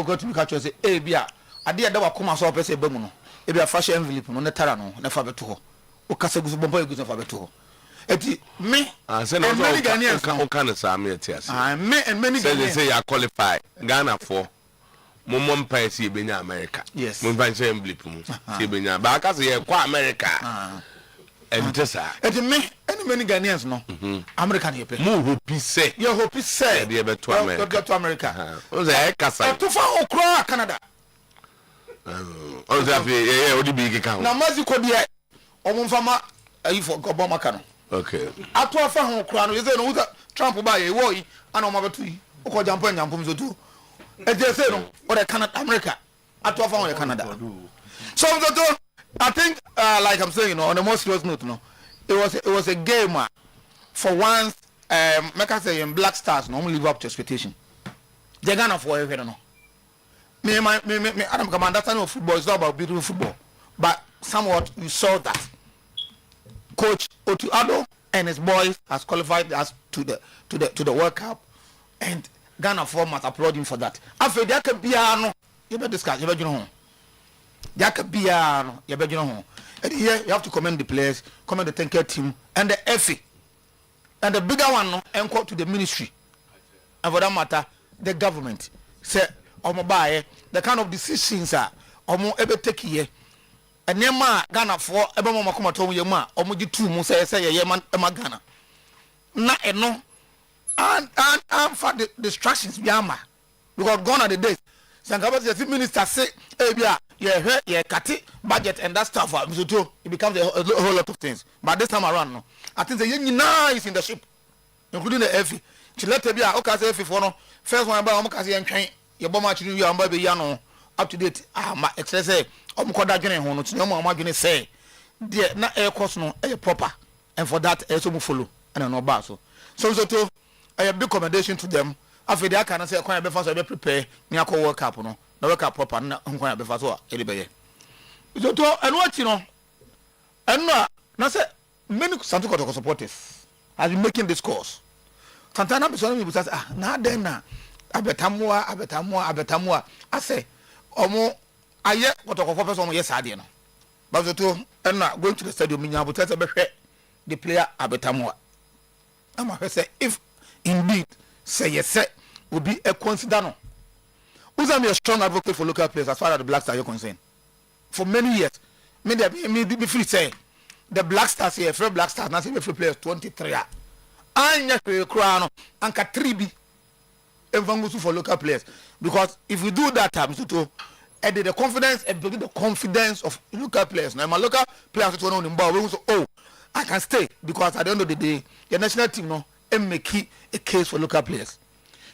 go to catch say bia ade da wakoma so pese bamu no e bia fashion envelope no ne tara no ne fa beto ho o kasa gusu bomba gusu fa beto ho eti me say no kan sa me etias me and many Ghanaians say you qualify Ghana for mom pay si benya America. Yes. Mom fashion envelope mu si benya ba ka say you kwa America. And just eti me any many Ghanaians no American here mu hopi say you hopi say dey be to America. Go to America. O say kasa to fa okra Canada. O say odi big ka. Na Mexico dey omumfama ayi for Obama ka no. Okay. Ato afa ho okra no you say no Trump ba ye wo yi ana o ma betu yi. O ko jampom so tu. E dey say no o dey Canada America. Ato afa ho Canada. So I think, like I'm saying, on the most serious note, it was a game for once. Make I say in Black Stars, no, only live up to expectation. They're gonna for everything, no. Me, Adam, come understanding of football is not about beautiful football, but somewhat you saw that Coach Otuo-Acheampong and his boys has qualified us to the World Cup, and Ghana must applaud him for that. After that, can be you better discuss, you better know. And here you have to commend the players, commend the tanker team, and the FA. And the bigger one, encore to the ministry. And for that matter, the government. Say, the kind of decisions are able take here. enema Ghana for ebe mo makoma to mu a omogi tu mu say ye man Ghana na eno and for the distractions biama because gone are the days sankaba the minister say bia ye kati budget and that stuff it becomes a whole lot of things but this time around no I think the nyina is in the ship including the FE chilete bia o ka say FE for no first one ba o ka say entwen ye bom a chiri wi amba be ya no up to date ma excess say o mo koda dwene ho no tini o mo adwene say there na air course no e proper and for that e so mo follow and no ba so to a big commendation to them after they can say kwan be fa so be prepare ni akọ world cup no na world cup proper na kwan be fa so e be ye so to eno achi no eno na say many Santo supporters has been making this course Santana be so me say na den na abetamwa I say omo aye Kotoko person omo yes ade no but so to eno going to the stadium nya but say be hwe the player abetamwa ama say if indeed say yes will be a consider no Uzami a strong advocate for local players as far as the Black Stars are concerned for many years me free say the Black Stars here free Black Stars now say free players 23 anya crown and ka 3B evangusu for local players because if we do that time to add the confidence and build the confidence of local players now my local players to know in ball we so oh I can stay because at the end of the day the national team no and make a case for local players.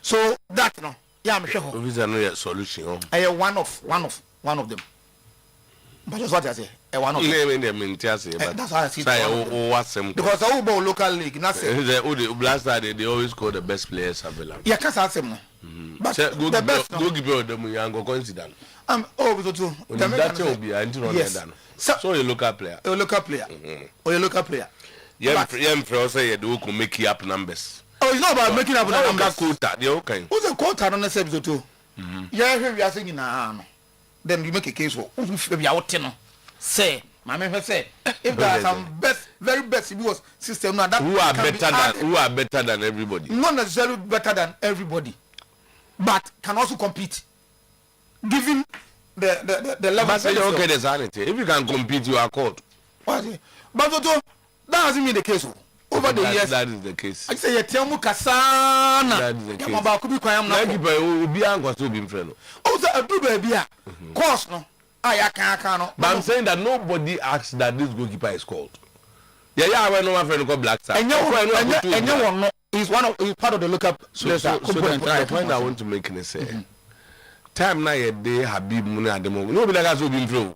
So that no, yeah, I'm sure. Is no solution. I one of them. But that's what I say. One of them. That's how I see it. What's them? Because I about local league. That's the Black Stars they always call the best players available. Yeah, can't ask them. But the best. Go give them you go consider. So too. That will be until done. So a local player. A local player. Or a local player. Yeah, say you can make up numbers. Oh, it's not about making up numbers. Quota, okay. Who's a quota on the episode too? Yeah, we are saying now. Then you make a case for who's out say, my man say, if there are some very best CBO's system now that who are better than everybody. Not necessarily better than everybody, but can also compete. Given the level. But say okay, there's sanity. If you can compete, you are called. What? But that hasn't been the case over the years. That is the case. I say Yetiamu Kasana. That is the case. Yamaba could be quiet now. Obiang was to be friend. Also a do baby. Course no. I can't. But I'm saying that nobody asks that this goalkeeper is called. Yeah, I know my friend called Black Star. And you one is part of the local players. So the point I want to make is say time now a day Habib Muna at the moment. Nobody has been through.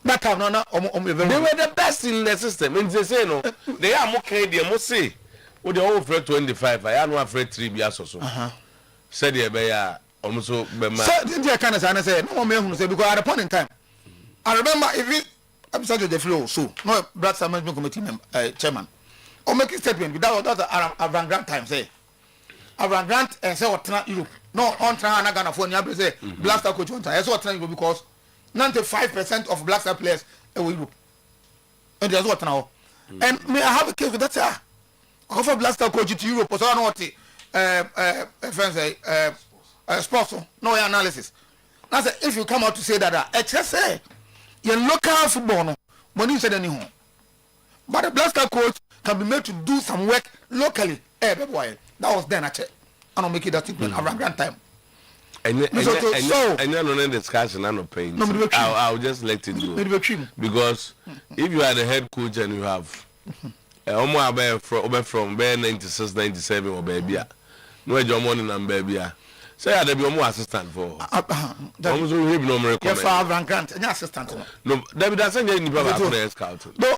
That time, no, they were the best in the system. And they say no, they are okay. They must say, "Oh, they all afraid 25. I am not afraid 3 years or so." Said they be almost so. So India can say no more say because at a point in time, I remember even episode of the flow. So no, Black Stars Management Committee chairman, or make a statement without that. Around Grant time say, around Grant and say what Europe. No, on trying Ghana for you say Black Stars coach on time. I saw trying because 95% of Black Star players in Europe. And there's what now? And may I have a case with that? I offer Black Star coach to Europe, so I know what sports, no analysis. I said, if you come out to say that, HSA, your local football, when you said anything. But the Black Star coach can be made to do some work locally. That was then, I don't make it that around Grand time. And you're not discussing, I'm not paying. I'll just let it go. Because if you are the head coach and you have from 96, 97 or baby, no your money and baby. Say I have more assistant for. Almost no assistant. No, David doesn't get any problem scouting. The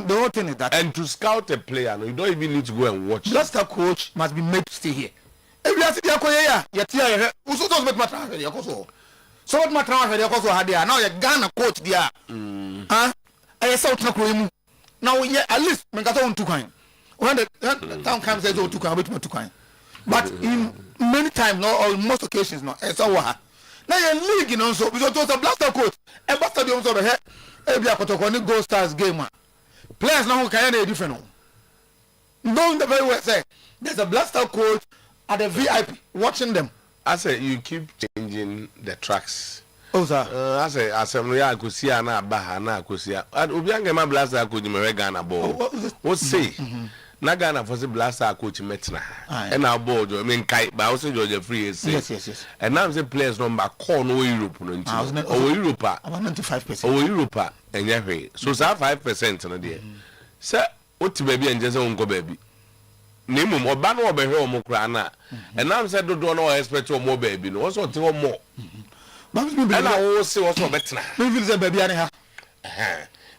whole thing is that. And to scout a player, you don't even need to go and watch. Just a coach must be made to stay here. If you are sitting here, you also don't make my transfer. So what my transfer also had there. Now you Ghana coach there. I saw Trakuimu. Now at least make us own 2 kind. When the town comes says 2 kind, which 2 kind. But in many times, no, or most occasions, no, it's all what. Now you're league, you know, so because it was a blaster coach, and blaster the also the head. Every Akotokoni Gold Stars game. Players now can be different. Knowing the very well say there's a blaster coach at the VIP watching them. I say you keep changing the tracks. Oh sir. I say asem ya akosia na aba na akosia. Obi angema blaster coach me Ghana ball. What say? Na Ghana for say blaster coach metina. And our board I mean kai but also Georgia free say. Yes. And now say players number call no Europe no nti. O Europe. About 95%. O Europe enya hwe. So say 5% no there. Say oti baby and just won go baby. Nemu oba no obehwe o mo kra na. And now say do no expect o mo baby no. Also te o mo. And I will say what's for better. Maybe the baby and her.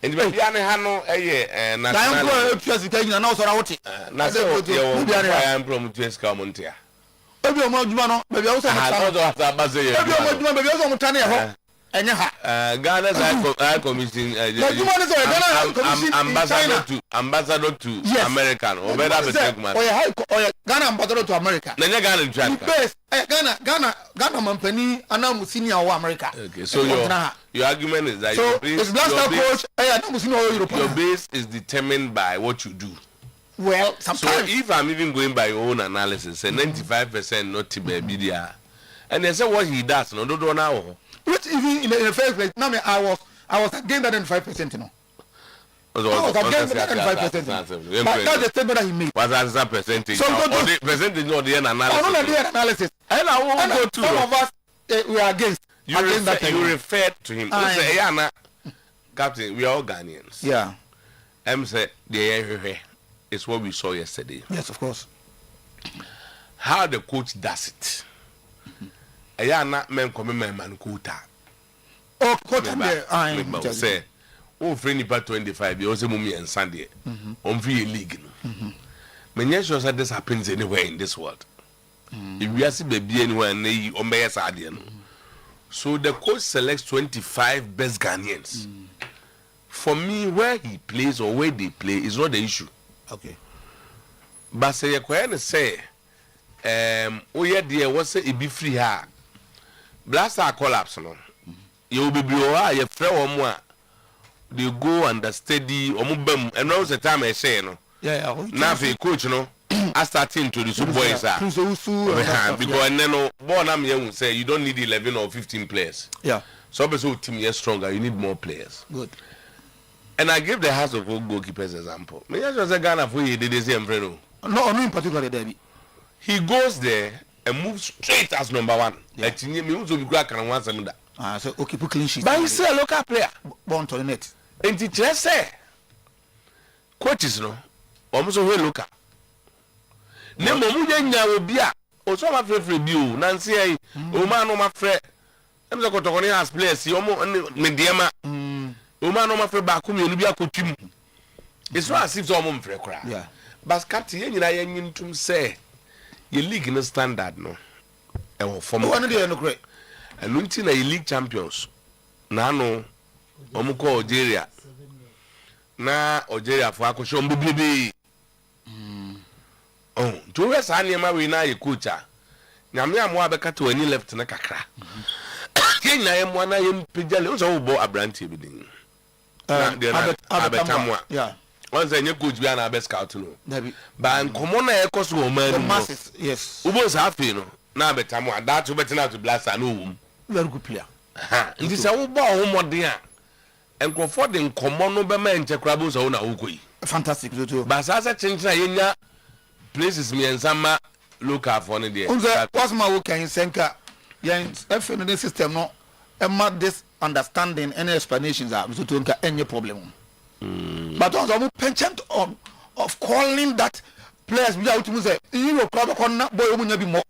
And the baby and her no, national. I am just getting an answer out. I am from Montia. Maybe a more Jumano, maybe also Ghana's High Commission ambassador to American or better Ghana ambassador to America. Ghana Mampani and now Musini or America. Okay, so your argument is that your base is determined by what you do. Well, sometimes. So if I'm even going by your own analysis, say 95% not to be media, and they say what he does, no, don't know. Which even in the first place, now I was against that 95%, you know. I was against that 95%. But that's the statement that he made. What's that percentage? So the percentage not the analysis. Not the analysis. And I won't go to some of us we are against. You refer to him. You say, yeah, Captain, we are all Ghanaians. Yeah. Say the it's what we saw yesterday. Yes, of course. How the coach does it. Ayana men come man quota. Oh, quota there. Say, oh, friend, about 25 years, mummy and Sunday. On free league. Many sure that this happens anywhere in this world. If we are see baby anywhere, nay, or may so the coach selects 25 best Ghanaians. For me, where he plays or where they play is not the issue. Okay. But say you can say, oh yeah, dear, what's it be free ha? Blaster collapse no. You will be blue, you throw or more. They go under steady or move them, and all the time I say no. Yeah. Now for coach no, I starting to the super boys because then born I'm young say you don't need 11 or 15 players. Yeah. So obviously team is stronger, you need more players. Good. And I give the House of goalkeepers example. Me just say Ghana for you did the same friend. No, in particular, Debbie. He goes there and moves straight as number one. Yeah. So okay, put clean sheet. But he's still a local player. Born to the net. And the just say coaches no, almost always local. Nemo munya will be a also my favorite view. Nancy, Oma no my friend. I'm the Cotoni has players. Yomo and Mediama. Oma no my friend Bakum, you'll be a coach. It's not as if someone for a cry. Yeah. But Captain, you know, to say your league in a standard no. And for me, no great. And until a league champions. Nano, Omuko Oyerepa. Na Oyerepa for Akosho Mbubibi. Oh, two years I near my na coacha. Namia Moabeka to any left na kakra. Kenya am one I am Pijali was all bought a brand TV. Abetamwa. Yeah. Once a new coach be an abe scout no. But common air cost woman masses, yes. Ubos happy no. Na Abetamwa that to better now to blast and no. Very good player. It is a uba home dear. And Crawford in common no be man check crabbles on a ukui. Fantastic too. But as a change na places me and some look out for the day. What's my work in Senka? Yeah, the system no. And this understanding any explanations are to any problem. But also penchant on of calling that players without to say you crowd on boy will be more.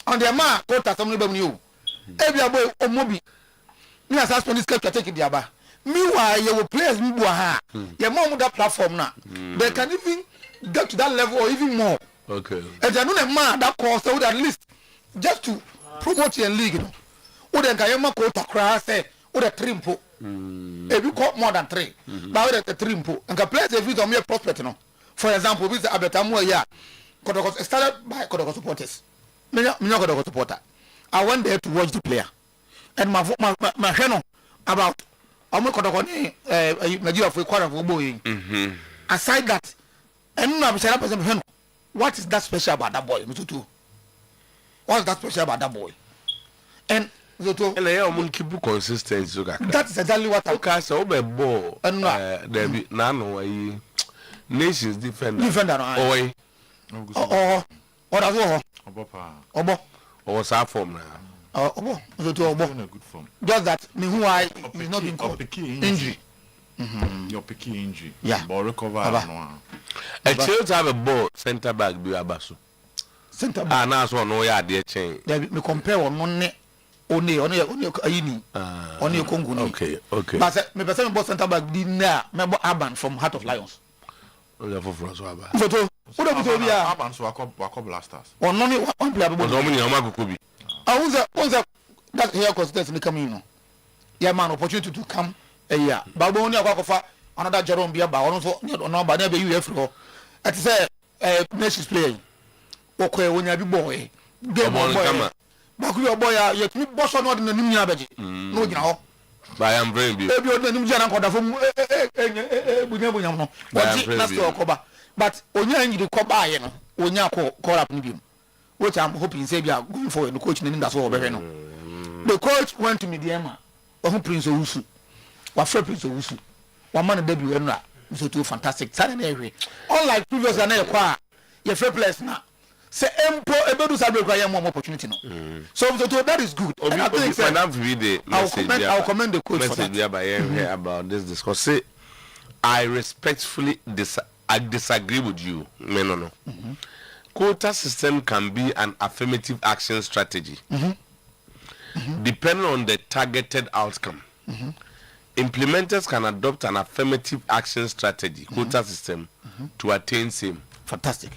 And the man got at some new. Every boy or mobi. Me as ask this to take the aba. Meanwhile, you will players me boha. Your mom that platform now. They can even get to that level or even more. Okay. And they know a man that costs so at least just to promote your league. Or then Kayama go to cross or a trimpo. If you caught more than 3, but with a trimpo and can play the video on your prospect. For example, with the Abetamwa, yeah, Kodokos started by Kodokos supporters. Me not Kodokos supporter. I went there to watch the player, and my channel about Kodokoni Nigeria for quarter for boy. Aside that, and now I'm what is that special about that boy? What is that special about that boy? And and I am keep consistent. That is exactly what I can say. Ball, there be none. Nations defender. Oi. Oh, what are you? Or some form now. Oh, so to Obo. Good form. Just that, me who I is not been called injury. Your picky injury. Yeah. But recover. A child have a ball center back be abasu. Center back. And that's one way I did change. Me compare on money. Only ayini. Only Congo. Okay. But me person ball center back di na me Aban from Heart of Lions. Only for François. So to what do you here? Aban so wako blasters. On only one player. But how many amago could be? Who's that here consistency coming in? Yeah, man, opportunity to come a year. But only a walk of another Jerome Bia, but also no, but never you have at say Messi playing. Okay, when you be boy, game boy. But your boy, yet me boss or not in the new average. No, you know. But I am very good. If you're the new Jana from but when you're in the Koba, you know, when you're call up medium. Which I'm hoping say we are going forward. The coach in that's all very no. The coach went to Mediama. Who Prince Owusu? What Fred Prince Owusu? One man debut and so too fantastic. Suddenly, unlike previous and your fair place now. Say Empo Ebedu Sabre require more opportunity now. So that is good. And I think I'll commend the coach for that. About this discourse. Say, I respectfully disagree with you. No. Quota system can be an affirmative action strategy, depending on the targeted outcome. Implementers can adopt an affirmative action strategy, quota system, to attain same. Fantastic.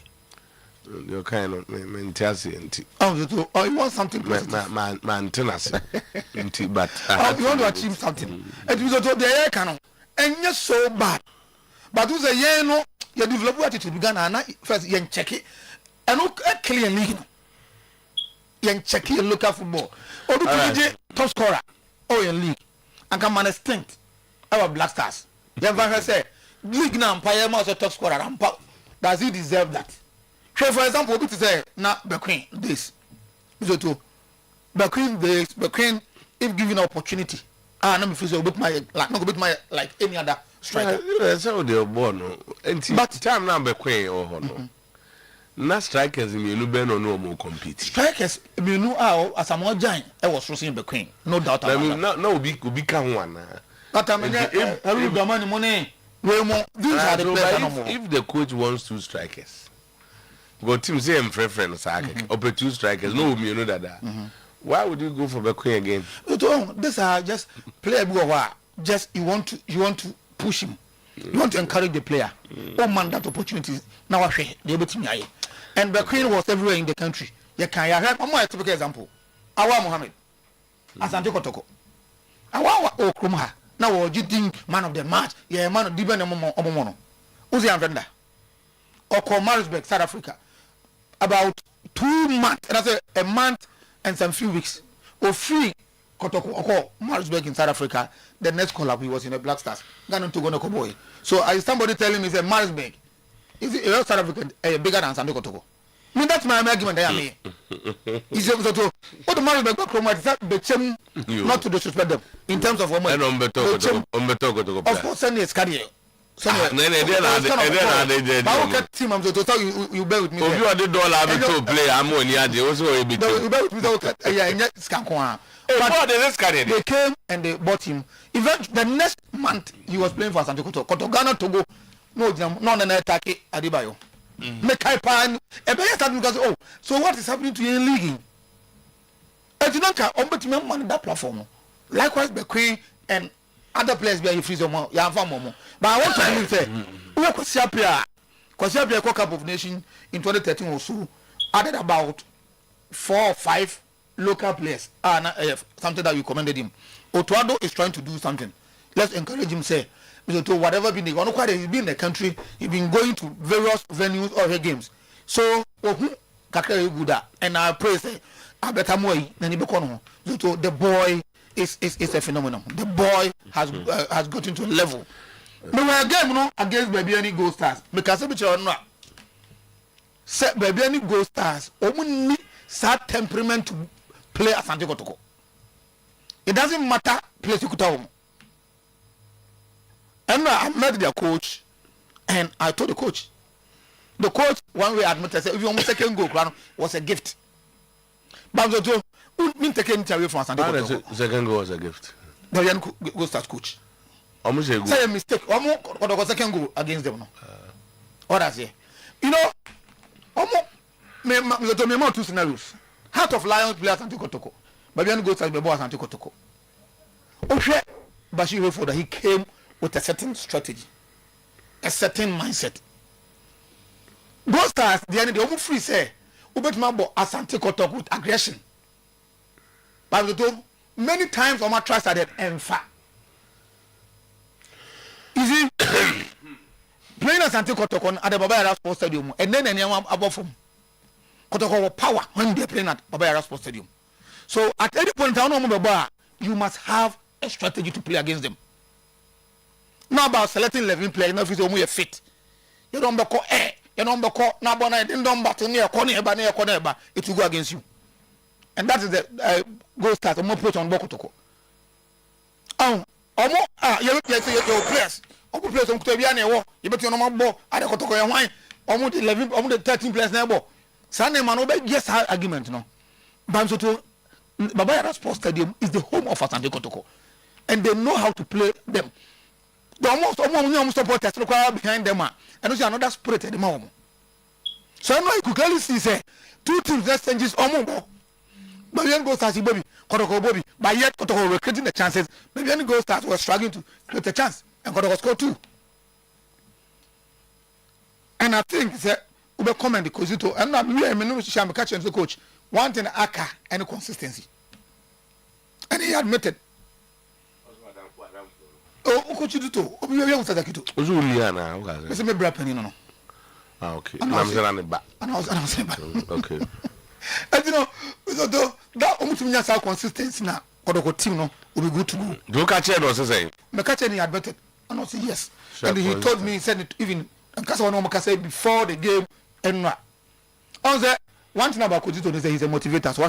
You're kind of mentality. Oh, you want something? Maintenance. But you want to achieve something. And you go to the air cannon, and you're so bad. But you say, no, you develop attitude began and first you check it. And look clear league. You check your local football. Or the top scorer. Oh, in league. And come on a stint. Our Black Stars. You ever say league now umpire must top scorer. Does he deserve that? So for example, we say now Bequeen this. So to Bequeen this, Bequeen if given opportunity. Let me feel with my like any other striker. That's how they are born. But time now Bequeen or no. Na strikers in you no more compete. Strikers you know how as I'm giant I was receiving the queen. No doubt about that. No be can one. But I mean if money these are the players. If the coach wants two strikers, go team say preference or two strikers, no me know that. Why would you go for the queen again? These are just player just you want to push him. You want to encourage the player. Oh man, that opportunity now I share the able to. And the queen was everywhere in the country. You can have one more typical example. Awa Mohammed, Asante Kotoko. Awa Okrumha. Now what you think man of the match? Yeah, man of Diben Omomono. Who's the Amvenda? Oko Marisburg, South Africa. About 2 months, and that's a month and some few weeks. Or free Kotoko Oko Marisburg in South Africa. The next call up he was in the Black Stars. Ghana to go boy. So somebody telling me say Marisburg. Is it South African bigger than Asante Kotoko? I mean that's my argument. I mean, is it so? What the Marisburg promote that became not to disrespect them in terms of women. Of course, send his career. You bear with me. If you are the dollar to play, I'm on the also a bit. You bear with me. Yeah, they came and they bought him. Even the next month he was playing for Asante Kotoko. Ghana Togo. No, no, attack Adibayo. Make pan. Because so what is happening to you in league? And you don't care on that platform. Likewise, the Queen and other players be free some more. But I want to believe say we are Kwasiapia Cup of Nations in 2013 or so added about 4 or 5 local players. Something that you commended him. Otuo is trying to do something. Let's encourage him. Say. To whatever he's been in the country, he's been going to various venues or games. So, and I pray say, I better more than the boy is a phenomenon. The boy has gotten to a level. No, we're again against baby any gold stars because I'm not. Set baby any gold stars. Only sad temperament to play Asante Kotoko. It doesn't matter place you could tell. And I met their coach, and I told the coach one way admitted, said, if you want second goal, was a gift. But the mean taking away from Santiago. Second goal was a gift. The young go start coach. Almost say a mistake. Almost second goal against them. What I say, you know, almost me two scenarios. Heart of Lions players Santiago Toko, but then go start the ball Santiago Toko. Okay, Bashir for that he came with a certain strategy, a certain mindset. Those stars, the end, the almost free say, Ubetmabo Asante Kotok with aggression. But many times on my trust I did empha. You see, playing Asante Kotok at the Babaya Sports Stadium, and then anyone above him. Kotok power when they're playing at Babaya Sports Stadium. So at any point in time, you must have a strategy to play against them. Not about selecting 11 players, not if it's fit. You don't call air. You know, it will go against you. And that is the goal start. I'm approach on Bokotoko. You players. Players on Kutebiane, you bet your normal ball at the Kotoko and wine. Almost 11, almost 13 players now. Sunday Manobe, yes, argument, no. Bamsoto, Babaya Sports Stadium is the home of Asante Kotoko. And they know how to play them. The almost supporters behind them, and also another spirit at the moment. So I know you could clearly see, say, two teams that changes almost. But then goes as Bobby, Kotoko Bobby, but yet Kotoko were creating the chances. Maybe then goes start was struggling to create a chance, and Kotoko scored 2. And I think that Ube comment the Cosito, and I'm really catching the coach. One thing, Aka and consistency. And he admitted. Oh, coach, you do. Oh, you have said that. Uzuliana, okay. It's a me penny, no. Ah, okay. I'm saying it back. And I was saying back. Okay. And you know, that almost means our consistency now. Kodoko team no will be good to go. Do you catch it or say? Me catch it, he admitted. And I said yes. And he told me, he said it even because I know say before the game and I said one thing about Kojito is that he's a motivator. So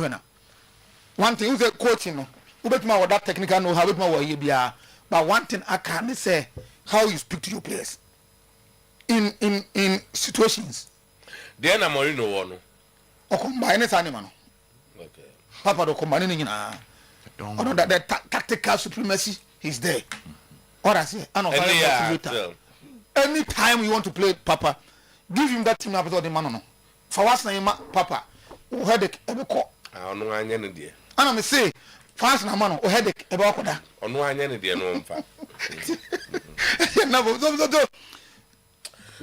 one thing, he's a coaching, no. Ubetma that technical know how Ubetma but one thing I can say how you speak to your players in situations. Then I'm already no one. Or combine it animal. Okay. Papa do combine in that the tactical supremacy is there. Or I say, any time you want to play Papa, give him that team episode the man no. For what's name Papa, who headache every call. I know I need it. And I say, fast na man, who headache every call. I know I need it, no one.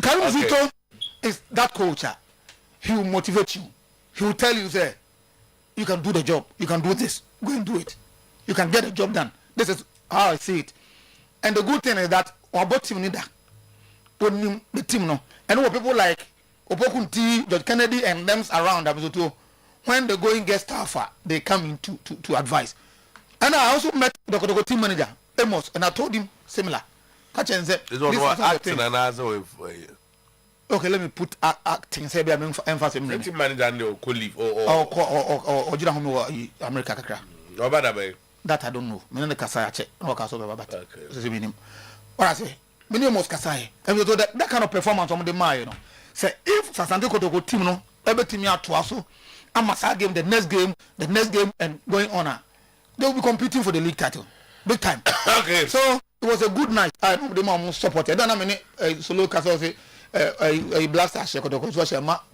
Karim Zito is that culture. He will motivate you. He will tell you, say, you can do the job. You can do this. Go and do it. You can get the job done. This is how I see it. And the good thing is that our team need that. The team no. And what people like Opokunti, George Kennedy, and them around when the going gets tougher, they come in to advise. And I also met the team manager, Amos, and I told him similar. Catch and say, this was acting and answer for you. Okay, let me put acting. Say, I'm emphasis. Team manager no co-leave or America kakra. No bad way. That I don't know. Me no kasaya check. No kaso be baba. So meaning. What I say? Me no must kasaya. And so that kind of performance on the man, you know. Say if Asante Kotoko team no, every team ya to aso, Amasa game, the next game, and going on. They will be competing for the league title, big time. Okay. So it was a good night. I know the man supported. I don't know many solo kaso say. A blaster shake or the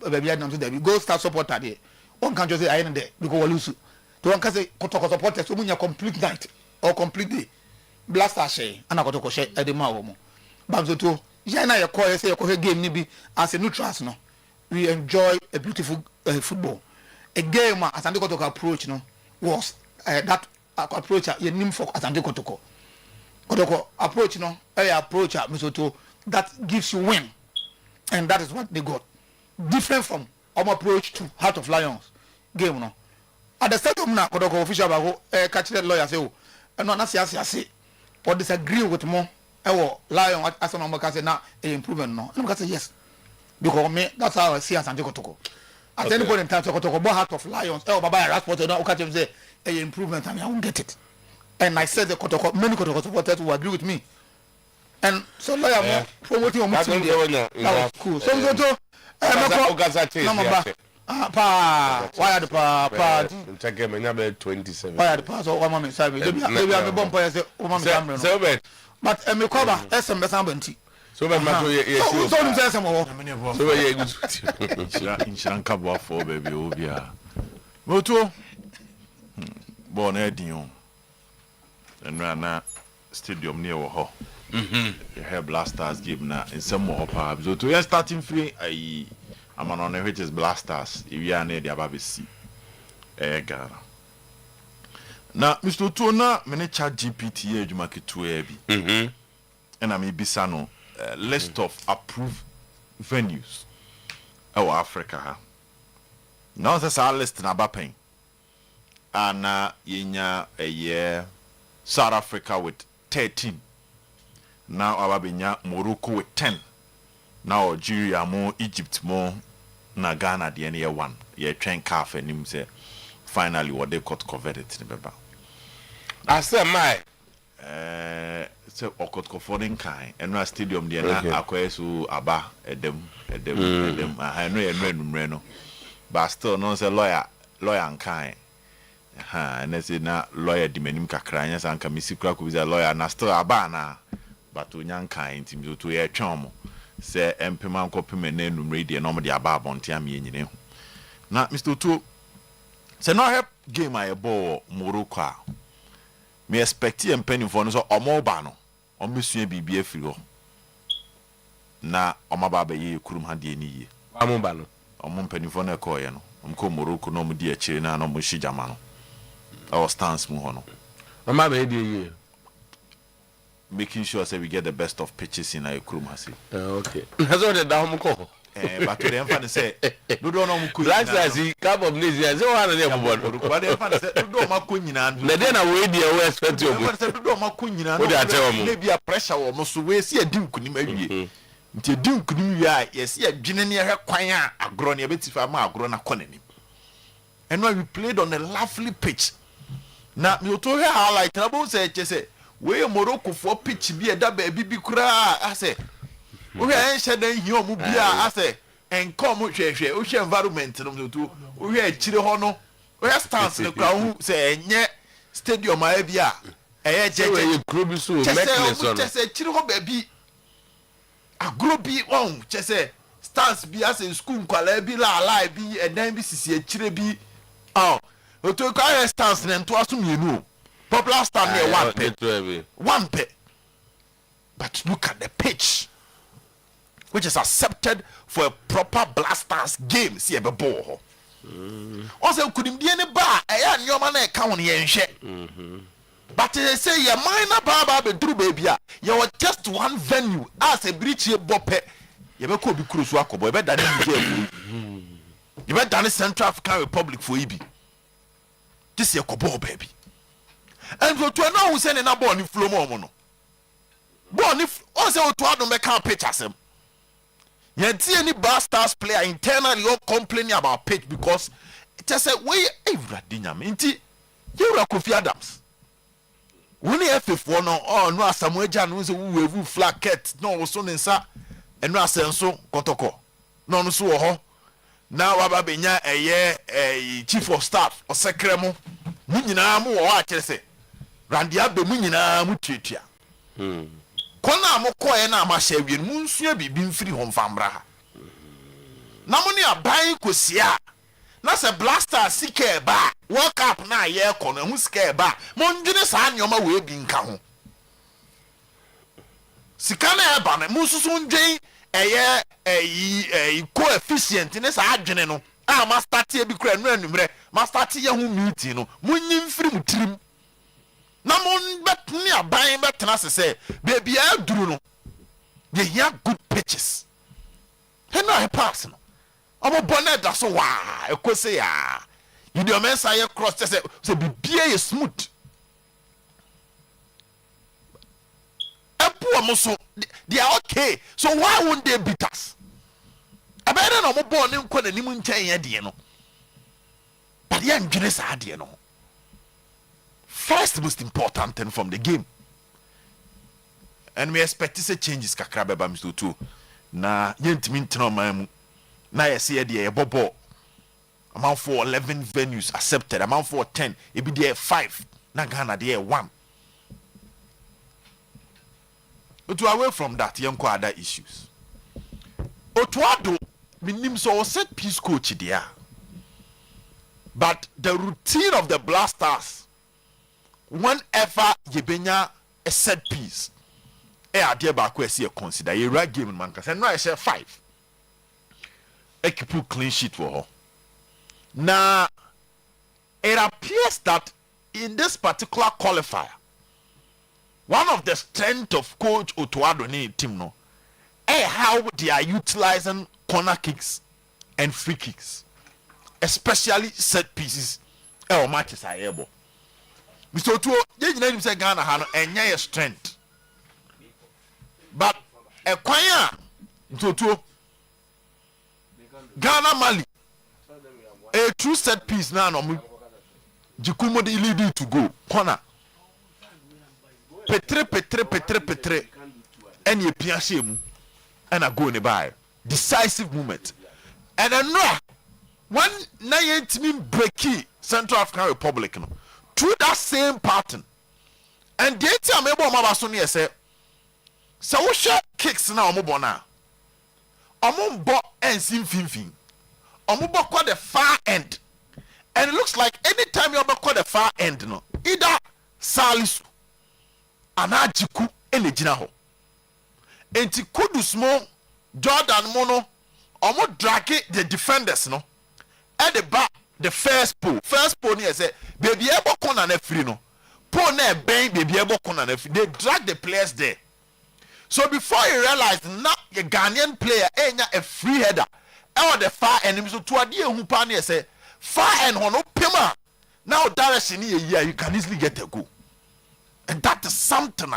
baby had to the go start supporter there. One can just say I ain't there because we lose. To one can say Kotoko supporters so a complete night or complete day. Blaster shake and I got to share at the Maomo. Bamzo Jana your call say a game nibi as a neutrals no. We enjoy a beautiful football. A game as Andy Kotoko approach no was that approach a name for as Andy Kotoko. Kotoko approach no approach Misoto that gives you win. And that is what they got. Different from our approach to Heart of Lions game. No. At the stadium now, Kodoko official catch that lawyer say, and not say, or disagree with more. Lion as an Omaka say now improvement. No, and I say yes. Because me, that's how I see as Kotoko. At any point in time, Kotoko, Heart of Lions, Babaya Rasport, and catch him say improvement, and I won't get it. and I said many Kotoko supporters will agree with me. And so lawyer promoting on meeting there. That was cool. So why are the pa 27. why are the pa so one say maybe I'm a bomb player say camera. But me cover SMS ambanti. So so Inshanka bo for baby obia. Moto born Edion. And na stadium near ho. You have Blasters game now in some more power. So to starting free I'm on which is Blasters. If you are near the Ababisi. Ghana. Now, Mr. Tona, many chat GPT, you make it to Ebi. And I may be sano list of approved venues. Oh, Africa. Now, that's our list in Abapen. And a year South Africa with 13. Now, Ababinya Morocco with 10. Now Algeria more, Egypt more, na Ghana the year 1. Ye train calf and him say finally what they got covered it in the I said my so okot kofodin kind and no stadium there na akwa so aba edem I know no but still no say lawyer kind and they say na lawyer di menim kakra nya sanka misikura ko be lawyer na still aba na but onyan kind tim to ye twom say empema nkopem na enumre die no mo de aba abonte am ye nyine na Mr. Otuo say no help game I ball Morocco me expect you penny for no so omoba no omesua bibia firi ho na omaba ba ye kurum ha de ni ye amoba no omom penny for na ko ye no omko Morocco no mo di akire na no mo shijama no our stance mu ho no omaba ba de ye making sure say we get the best of pitches in our kurum ha say okay that's what the down ko but to them fan say do no mo ku like say cup of nations say one na bobo but them fan say do ma ko nyina na dey na we dey we expect you go say do ma ko nyina no na bia pressure wo mo so we see adi nkunim awie nti adi nkunim wi a yes ya dwene ne hwe kwan a agro ne betifa ma agro na konani and when we played on a lovely pitch na me to hear highlight na bo say che we Morocco for pitch bi e da ba bi kura a say we are shedding here mu bia ase enkom hwehwe o hwe environment no to we are chire ho no we stance ne kwa hu say enye stadium a bia eye jeje grobi so necklace on say chire ho ba bi agrobi on say stance bi ase school nkwala bi la bi edan bi sisi chire bi oh o to kwa stance ne to aso mienu popular stand near one pay but look at the pitch which is accepted for a proper Blasters game. See a ball. Also, couldn't be any bar. I am your man. Count yen but they say your minor baba be true baby. You are just one venue as a bridge bope. You be could be cruise wako boy. Better than you better than Central African Republic for EB. This is your kobo baby. And for to know who's sending a born in flow mono. Born if also to add no can't pitch us him. You see any Blasters player internally all complaining about pitch because it just said we Dinyam inti you are Kofi Adams. When you have one no Samuel Jan who's a flag cat no so nsa and no senso kotoko no so ho now ababenya a chief of staff or secretary mu nyina mu o a kire se randia be mu nyina mu tuatua kona mo koye na ma hye wie mu nsua bibi mfiri ho mfambra na mo ne aban kosia na se Blaster sike ba World Cup na ye kono hu sike ba mo ndwene sa anyoma we bi nka ho sika na e ba na mu susu ndwen coefficient ne sa adwene no a ma start e bi kura no anumre ma start ye ho meeting no mo nyim mfiri mu tirim na mon betni aban betna se baby a duru no they hear good pitches he no he pass no omo bonnet da so wa ekose ya you do men say cross say bibia is smooth epu omo so they are okay so why won't they beat us abere no omo ball ni nko na nim nchen ye de no but ye ndwene sa de no first the most important thing from the game. And we expect to see changes kakra beba Mr. Otuo. Na yentimi ntena man na yesi e de bobo. Amount for 11 venues accepted, amount for 10, it be there 5. Na Ghana there 1. But away from that, you have other issues. Otuado, minim so set piece coach there. But the routine of the Blasters, whenever you benya a set piece, idea back where see a consider a right game in Manchester. And now I say 5. I keep clean sheet for her. Now, it appears that in this particular qualifier, one of the strengths of Coach Otuado team no, how they are utilizing corner kicks and free kicks, especially set pieces. Matches are able. Mr. Otuo, you know say Ghana have a strength, but a choir, Mr. Otuo, Ghana Mali, a true set piece now. No, Jikumo de lead to go corner. Petre, and you piache mu, and I go in the by decisive moment. And then no, one 19 breaky Central African Republic no, through that same pattern. And the time able mabasoni say, so we share kicks now omobona. Omombo and fin. Omobo kwa the far end. And it looks like anytime you about the far end, no, either Salisu, Anajiku, and Ejinaho. And to Kudusmo, Jordan Mono, almost drag the defenders, no, at the back, the first pole near say, baby, able corner and free, no, poor near bang, baby, able corner and free. They drag the players there. So before you realize, now a Ghanaian player ain't a free header, or the far enemy, so to a dear who pioneer say, far and hono pima. Now direction here you can easily get a goal. And that is something.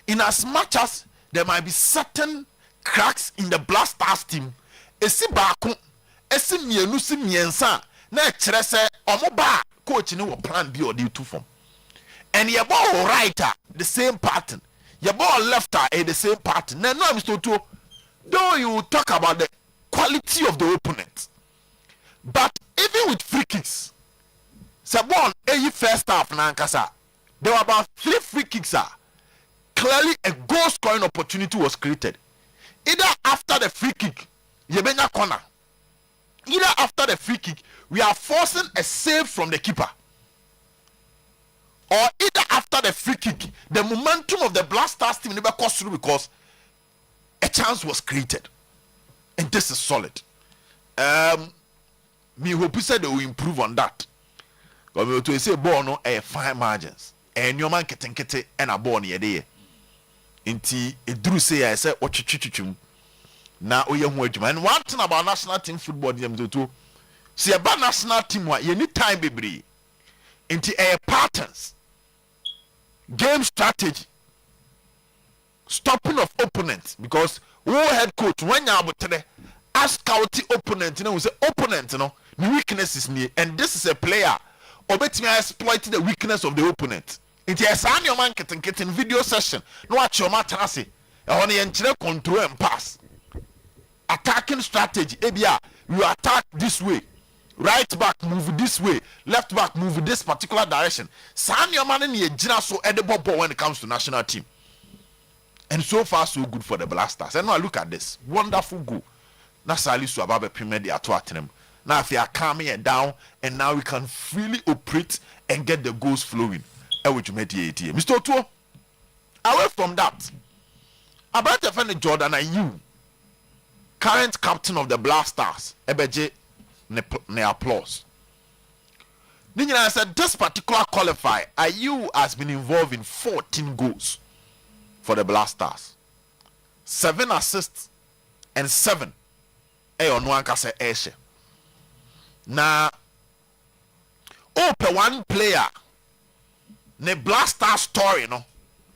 In as much as there might be certain cracks in the Blasters team, esi baako, esi mienu si miensa, na chere se omo ba coach ni wo plan B or D2 form. And your ball righter, the same pattern. Your ball lefter, the same pattern. Now Mr. Otuo, though you talk about the quality of the opponent, but even with free kicks, Sabon, first half nankasa, there were about 3 free kicks. Clearly, a goal scoring opportunity was created. Either after the free kick, Yebenya corner. Either after the free kick, we are forcing a save from the keeper. Or either after the free kick, the momentum of the Blasters team never goes through because a chance was created. And this is solid. Me hope said they will improve on that. But we to say ball no fine margins. And your man kete and a ball near there. Inti Drew say I said what chichichum. Now we young word. And one thing about national team football too. See about national team what you need time baby. Inti patterns. Game strategy. Stopping of opponents. Because who head coach when you're about today ask out the opponent, we say opponent, the weakness is near, and this is a player or bet me exploit the weakness of the opponent. It is an your man getting video session. No watch your matasi. On the entire control and pass. Attacking strategy. Ebia, you attack this way. Right back move this way. Left back move this particular direction. San your man in the general so edible ball when it comes to national team. And so far so good for the Blasters. And now look at this. Wonderful goal. Now Salisu Ababe premier the Ato-Acheampong. Now if you are calming it down and now we can freely operate and get the goals flowing. Mr. Otuo, away from that, about the friend Jordan Ayew, current captain of the Blasters, Ebeje ne applause. Nina said this particular qualifier, Ayew has been involved in 14 goals for the Blasters, 7 assists and 7. Now, one player. Ne Blaster story no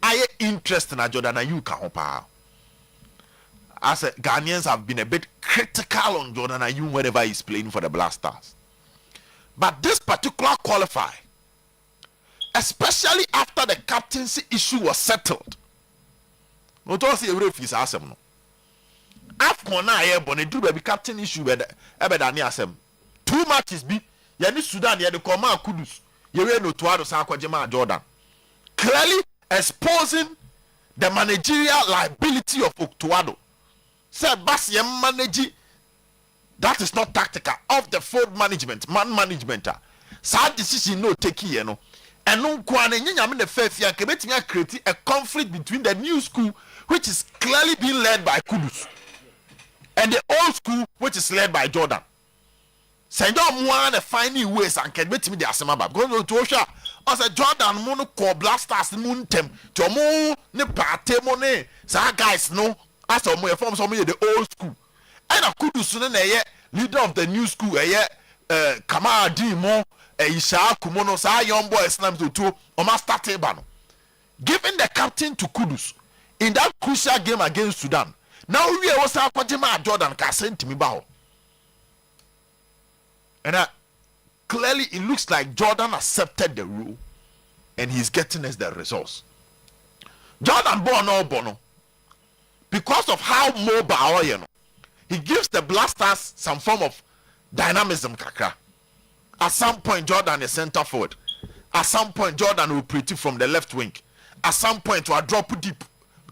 I interest in Jordan Ayew ka as Ghanaians have been a bit critical on Jordan Ayew whenever he's playing for the Blasters, but this particular qualifier especially after the captaincy issue was settled. What was the refuse asem no? AFCON na aye bone do baby captain issue be da ne asem. 2 matches bi ye ni Sudan ye de koma Kudus. Ye we no Otuo sa akwagema Jordan. Clearly exposing the managerial liability of Otuo. Said Bas ye manage, that is not tactical. Of the field management, man management. Sad decision no take here no. And no kwane nyame the faith ya kebetimi create a conflict between the new school, which is clearly being led by Kudus, and the old school, which is led by Jordan. Say don't want to find new ways and can bet me the asema ba because to sha as a Jordan mono ko blasters moon tem to mo ne party mo ne sa guys no as o mo form some the old school and a Kudus no na ye leader of the new school Kamara di mo Isha Kumono sa young boy Islam to o ma start ba no giving the captain to Kudus in that crucial game against Sudan. Now we was akwajema Jordan ka sent me ba ho. And clearly it looks like Jordan accepted the rule and he's getting us the results. Jordan Bono because of how mobile you know, he gives the Blasters some form of dynamism kakra. At some point Jordan is center forward. At some point Jordan will pretty from the left wing. At some point will drop deep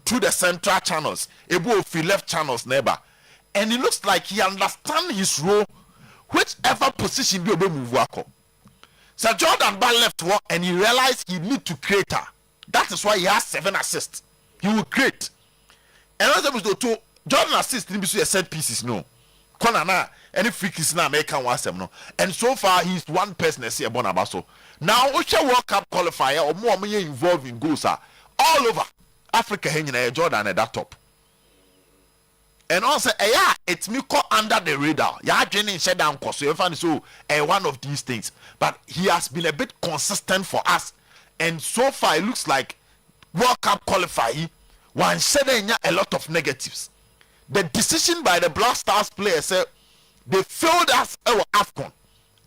through the central channels. Able to left channels neighbor. And it looks like he understands his role. Whichever position you be move wako. So Jordan Ball left work and he realized he need to create her. That is why he has 7 assists. He will create. And as was to Jordan assist in be set pieces no. Kona na any free kicks na American wasem no. And so far he's one person I see a bonabaso. Now Osha World Cup qualifier or more involved in goals are all over Africa hanging Jordan at that top. And also, it's me caught under the radar. Yeah, Jenny said down course. So one of these things. But he has been a bit consistent for us. And so far, it looks like World Cup qualifying. One said a lot of negatives. The decision by the Black Stars players said they failed us our AFCON.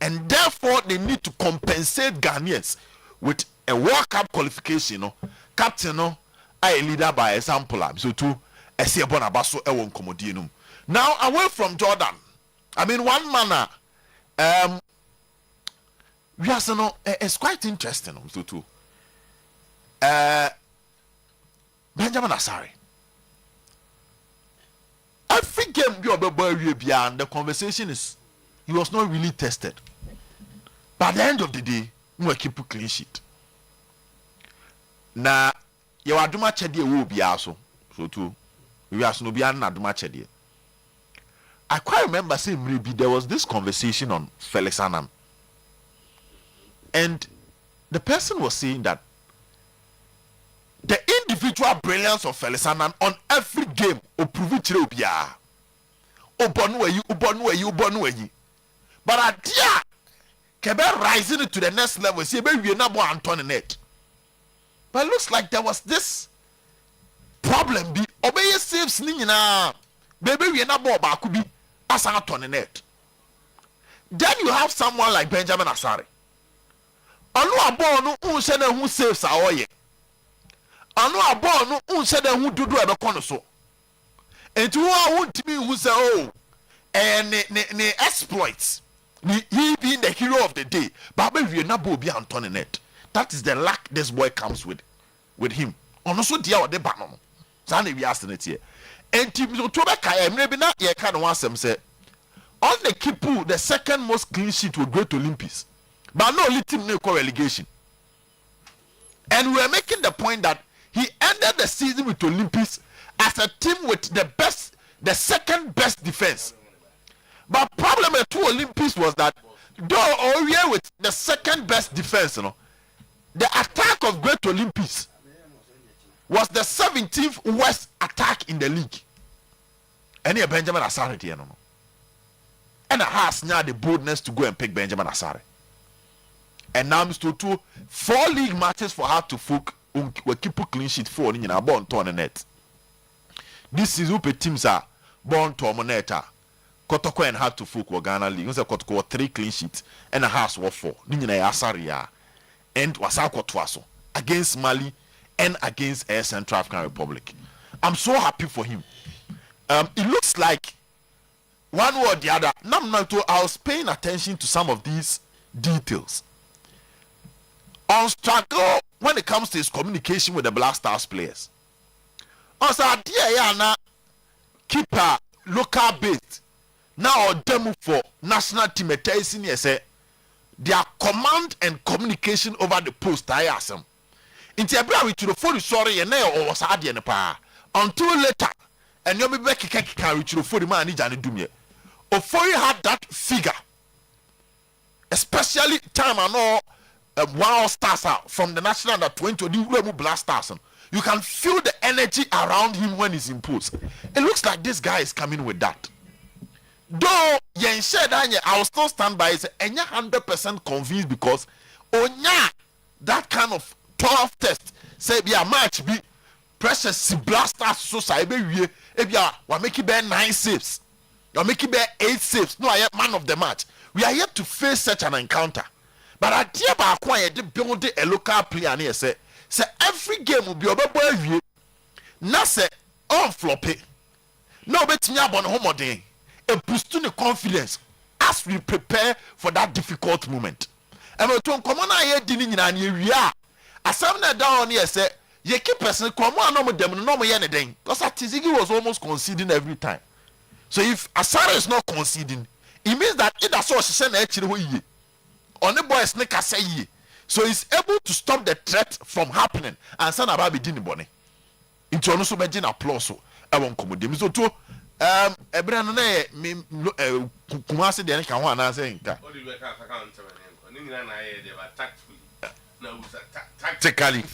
And therefore, they need to compensate Ghanaians with a World Cup qualification. You know, captain, no, I leader by example. So too. Now away from Jordan, I mean one manner, we have no. It's quite interesting. Too. Benjamin Asare. Every game you are beyond the conversation is he was not really tested. But at the end of the day, we keep a clean sheet. Now you are doing much will be also so too. We are no beyond not much idea. I quite remember saying maybe there was this conversation on Felix Annan. And the person was saying that the individual brilliance of Felix Annan on every game will prove it to be but idea Kebe rising to the next level. See, we are not more Antoinette. But it looks like there was this problem be obey saves ni nyina baby we na ball ba ku bi asa to net. Then you have someone like Benjamin Asare. Onu abon no unse na hu saves awoye. Onu abon no unse na hu dudu e be kono so. Enti wo wontimi hu say oh ne exploits. He being the hero of the day. But baby we na ball bi Antoinette. That is the luck this boy comes with him. Ono so dia ode ba no. Zane we asked it here. And Team Otuo-Acheampong, maybe not yet kind of one say on the Kipu, the second most clean sheet will go to Olympics. But no only team no relegation. And we are making the point that he ended the season with Olympics as a team with the second best defense. But problem at 2 Olympics was that though Oye with the second best defense, you know, the attack of Great Olympics was the 17th worst attack in the league. And here Benjamin Asare here, no. And has now the boldness to go and pick Benjamin Asare. And now Mr. 2 4 league matches for her to folk we keep a clean sheet for in a born to net. This is who teams are born to moneta. Kotoko and had to folk Ghana league. You say Kotoko 3 clean sheets and a house war 4. Nina Asare. and Wasako Twaso against Mali and against Central African Republic. I'm so happy for him. It looks like one way or the other. I was paying attention to some of these details. On struggle when it comes to his communication with the Black Stars players. Also, dear keeper local based now demo for national team say their command and communication over the post I ask them. Into a brave to the phone sorry and or was hard in pa until later and you'll be back carry to the phone man and do me. Ofori had that figure, especially time I know. Wow stars out from the national under 20 the Black Stars. You can feel the energy around him when he's in post. It looks like this guy is coming with that. Though I will still stand by it and 100% convinced because that kind of tough test say be a match be precious Black Stars so say be we make it bear 9 saves. You make it bear 8 saves. No, I am man of the match. We are yet to face such an encounter. But I dear by acquire the build a local player and say every game will be over boy. Now say on floppy. No bet me up on home day. A boost to the confidence as we prepare for that difficult moment. And we don't come on here dinning in we are. As some down here say ye keep person come on no them no more anything. Because Atizigi was almost conceding every time. So if Asara is not conceding, it means that it does so she send actually on the boy snake say so he's able to stop the threat from happening and send about be dini bone into no so be applause so e won komodem so to ebra no na kuma se de kan ho ana se nka tactically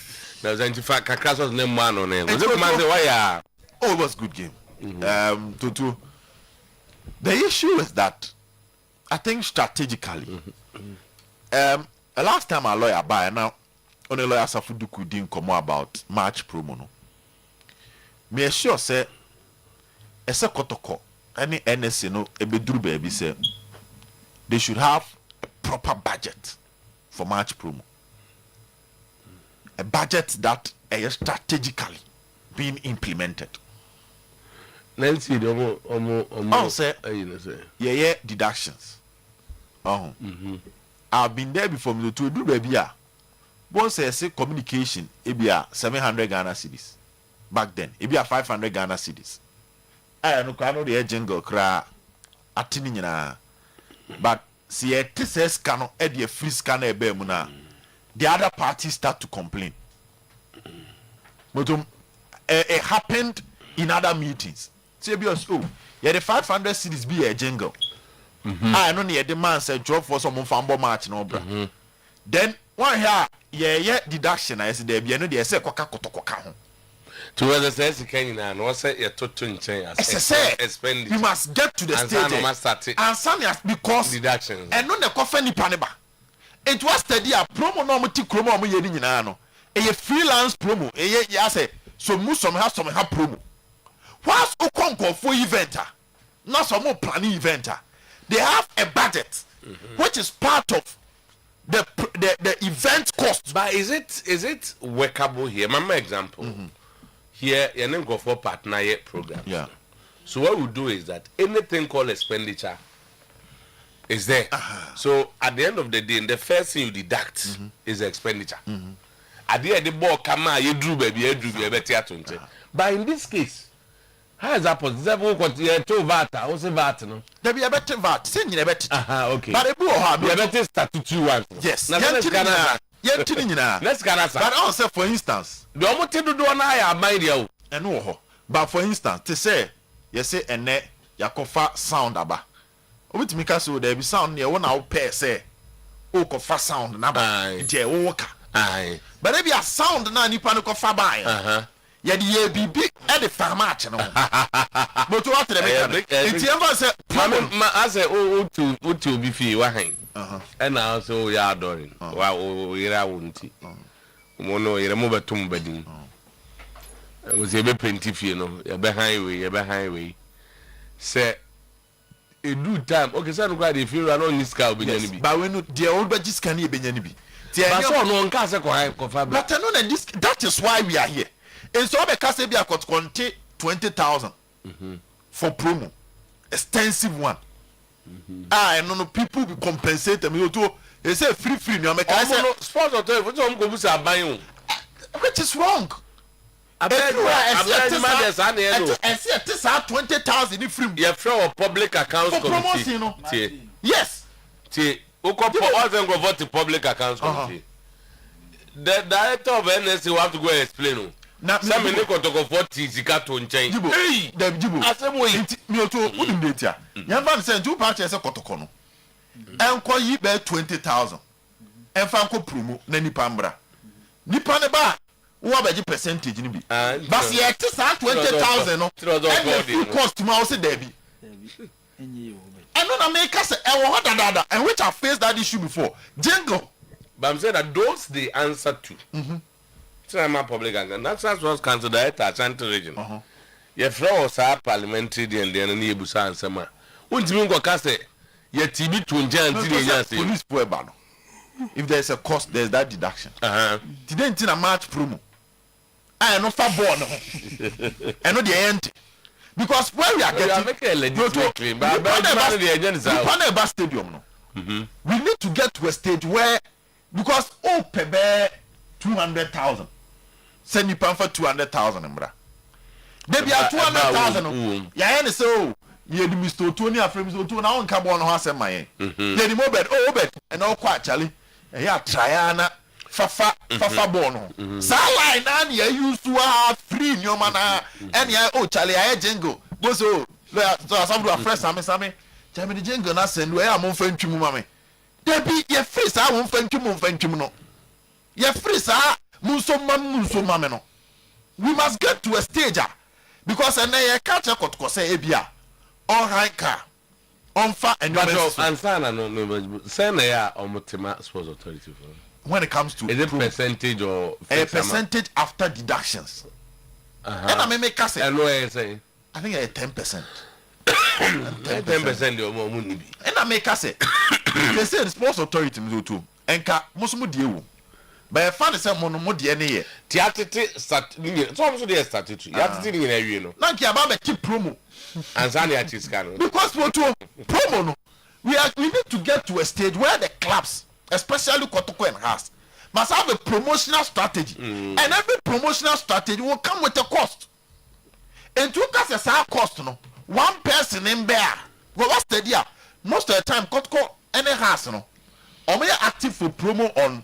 now identify kakaso name man on name so kuma say why it was good game. To the issue is that I think strategically the last time a lawyer buy now on a lawyer Safuduku didn't come about match promo no. Me sure say ese kotoko any NSC no ebeduru baby say they should have a proper budget for match promo. A budget that is strategically being implemented. Nancy I'll say yeah deductions. I've been there before me to do baby. One says communication, it be 700 Ghana cedis. Back then, it be 500 Ghana cedis. I know the jingle cry at but see a TSS cano at the free scanner bemuna. The other parties start to complain. But it happened in other meetings. See, yeah, the 500 cedis be a jingle. I know the man said job for some fambo match no bra. Then one here yeah deduction I said there be no dey say koka ho. To whether says can na no say you to nchen as you must get to the stage and some because deductions and no the coffee nipa ne ba. It was steady a promo no mo ti kromo mo ye ni nyina no. E freelance promo e ya say so mu some have promo. What's ukonko for eventer? Not some more planning eventer. They have a budget, which is part of the event cost. But is it workable here? My example here, you name go for partner program. Yeah. So what we do is that anything called expenditure is there. So at the end of the day, the first thing you deduct is the expenditure. At the end of the ball, come on, you drew baby, better. But in this case. How is that possible? Several continue to VAT. I was a VAT, no. There be a better VAT. Send you a better. Okay. But a boy have a better statutory one. Yes. Let's But also, for instance, the almost to do an eye mind you. And no, but for instance, to say, you say, and net Yakofa sound aba. Which make us so there be sound near 1 hour pair say, oh, kofa sound number. Dear Walker. Aye. But there be a sound now, Nipanokofa by. Yeah, the BB at the farm match, no. But what the it's ever said, I say, oh, to be free, and also we are doing. Wow, we are won't. Mono, you're a mobile tomb bedding. It was a bit plenty, you know, a highway. Say, a good time. Okay, son, if you run on this car, be but when the old badges can be any. But I know that is why we are here. And so I can be a conte 20,000 for promo, extensive one. I know people will compensate them. You too. They say free. No, sports authority, which is wrong. I see 20,000 in free. You throw public accounts committee. Yes. What's the public accounts committee? The director of NSC will have to go and explain. Some in the Kotoko 40 Zikato change. Hey, I said, wait, me to wouldn't be here. Young man sent 2 patches of Kotokono. And call ye bear 20,000. And Franco Promo, Nani Pambra. Nipaneba, what about your percentage? But ye 20,000, and the cost to Mouse Debbie. And then I make us and which I faced that issue before. Jingle. But I'm saying that those the answer to. Sometymer public and that's was council director at Ashanti region. Your flow was our parliamentary and then any busa and summer. Won't you go cast it? Your TV to enjoy police poor. If there's a cost, there's that deduction. Didn't in a March promo. I am not far born. I know the end. Because where we are getting a legitimate claim, but the bus stadium. We need to get to a stage where, because Pebe 200,000, send you for 200,000, Mbra. They be at 200,000. Yeah, and so you do Mr. Tony from Mr. Now on Carbon has a my. Then you bed, and all quite Charlie. Yeah, Triana, Fafa Bono. Saline, and you used to have free in your manner. And yeah, Charlie, I jingle. Go so, some to a fresh Sammy. Tell me the jingle, and I send where I'm on French Mummy. There be your face, I won't thank you, no. Your face, Muso Mameno. We must get to a stage because I catch a Kotko Ebia or Hanka on fat and Ansana no send a Sometymer Sports Authority when it comes to is it percentage or a percentage after deductions. And I may make us say I think 10%. 10% your money. And I make us say they say the Sports Authority too. And Musmu deal. But I found some more DNA. Theatre so also they statutory. You have to think in a you know. Nanki about keep promo. And Zania Chiscano. Because what to promo we need to get to a stage where the clubs, especially Kotoko and Haas, must have a promotional strategy. And every promotional strategy will come with a cost. And to us a cost, no. One person in there. Well, what's the idea? Most of the time, Kotoko and Haas, no. Or may active for promo on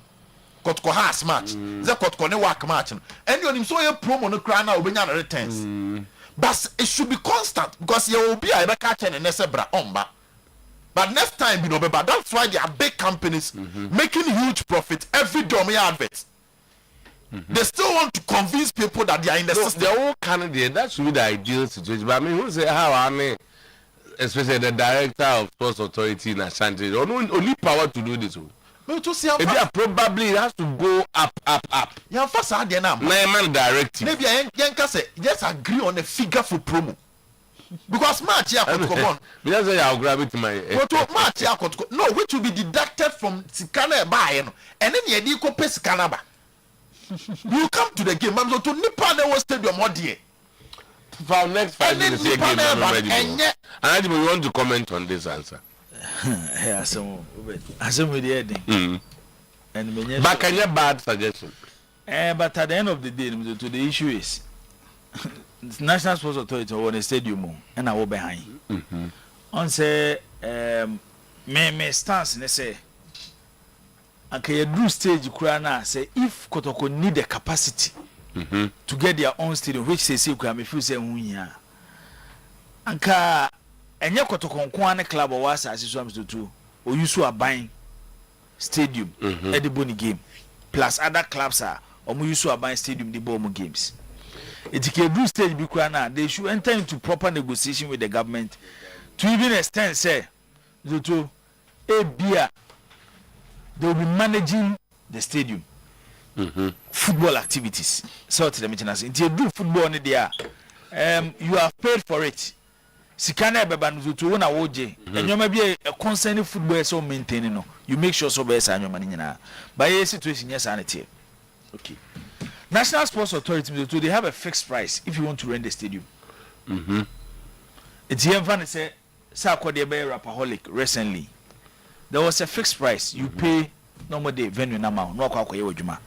Kotoko Haas match. The Kotoko ne work match. And you so your promo no cry now when you returns. But it should be constant because you will be a catch and Nesebra omba. But next time, you know, but that's why there are big companies making huge profit every dummy advert. They still want to convince people that they are in the system. The whole candidate, that should be the ideal situation. But I mean, who say how I mean, especially the director of Sports Authority in Ashanti, only power to do this. Probably it has to go up. Yeah, first I did now. Man directive. Maybe I say just agree on a figure for promo. Because match here could come on. Because I'll grab it to my. Match here could no, which will be deducted from Sikana buy, and then you go pay Sikana ba. You come to the game, I'm to Nipa Newo Stadium or dear. For next 5 minutes, game and we want to comment on this answer. Yeah, some with the heading. But can you bad suggestion? But at the end of the day, the issue is National Sports Authority or the stadium, and I will behind. On say, me stance, and say, okay, you do stage Kurana say if Kotoko need the capacity to get their own stadium, which they say, if you say, Anka. And you Kotoko Kwane club or was as you do, or you saw a buying stadium at the Bonnie game, plus other clubs are, or you saw a buying stadium the Bomo games. It can do stage Bukrana, they should enter into proper negotiation with the government to even extend, say, to a beer, they will be managing the stadium, football activities. So to the maintenance, if you do football in there, you have paid for it. sikana beba no to na woje enyoma bi e concern football so maintain no you make sure so be sa enyoma ni nyina by a situation yes anete okay National Sports Authority they have a fixed price if you want to rent the stadium it's here van say akode be rapaholic recently there was a fixed price you pay normal day venue na ma no akwa akoye wadwuma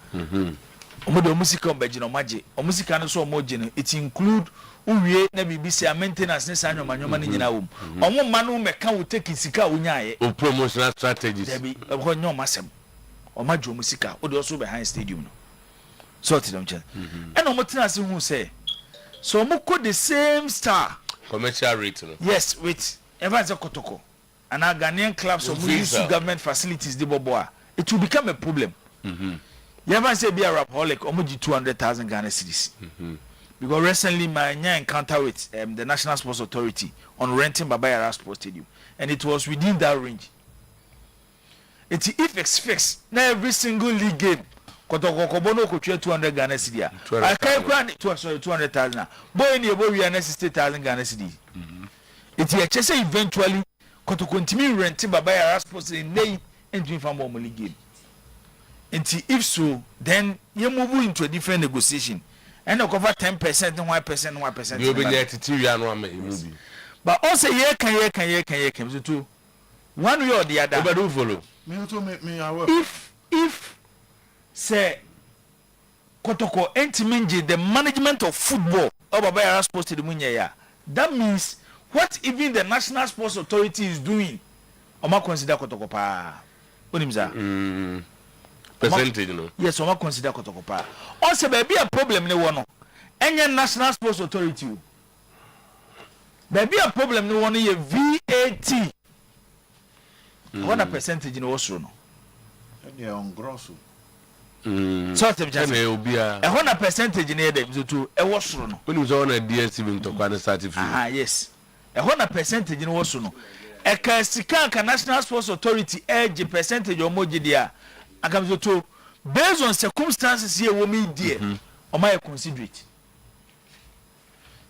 omodo musika ombeji no maje omusika no so omoje no it include uwie na bibisi maintenance ne sanyo manyoma ne nyina wom omo ma no meka wo take sika unyaaye o promotional strategies debi ho nyoma sem o majo musika o de also behind stadium no so ti dem chen and omo tina se hu say so omo ko the same star commercial rate no yes with evans kotoko and our Ghanaian clubs of use government facilities the boboa it will become a problem you ever say be a rapaholic omoji 200,000 Ghana cedis because recently my encounter with the National Sports Authority on renting Babayara Sports Stadium and it was within that range. It's if it's fixed now every single league game Kotokobono could 200 Ghana cedi. I can't grant 200,000. Boy in the boy we are 60,000 Ghana cedi. It's a chase eventually Koto continue renting Babayara Sports in Nay entering from one league game. And if so, then you move into a different negotiation. And I cover 10%, 1%. You'll be there to TV. But also, can so too. One way or the other. But who follow? If say Kotoko entiminji the management of football or Babayara Sports to the Munya, that means what even the National Sports Authority is doing, Oma consider Kotoko pa. Unimza. Percentage, you know. Yes, Oma consider Kotoko pa. Also, there be a problem in one. Any National Sports Authority. There be a problem in one VAT. What a percentage in Oslo? Yeah, on gross. So what a percentage in them to a Oslo? When was on a DSC to Kwana certificate? Ah, yes. What a percentage in Oslo? A Kasika National Sports Authority edge a percentage or more dia. I come to based on circumstances here, woman dear, or my consider it.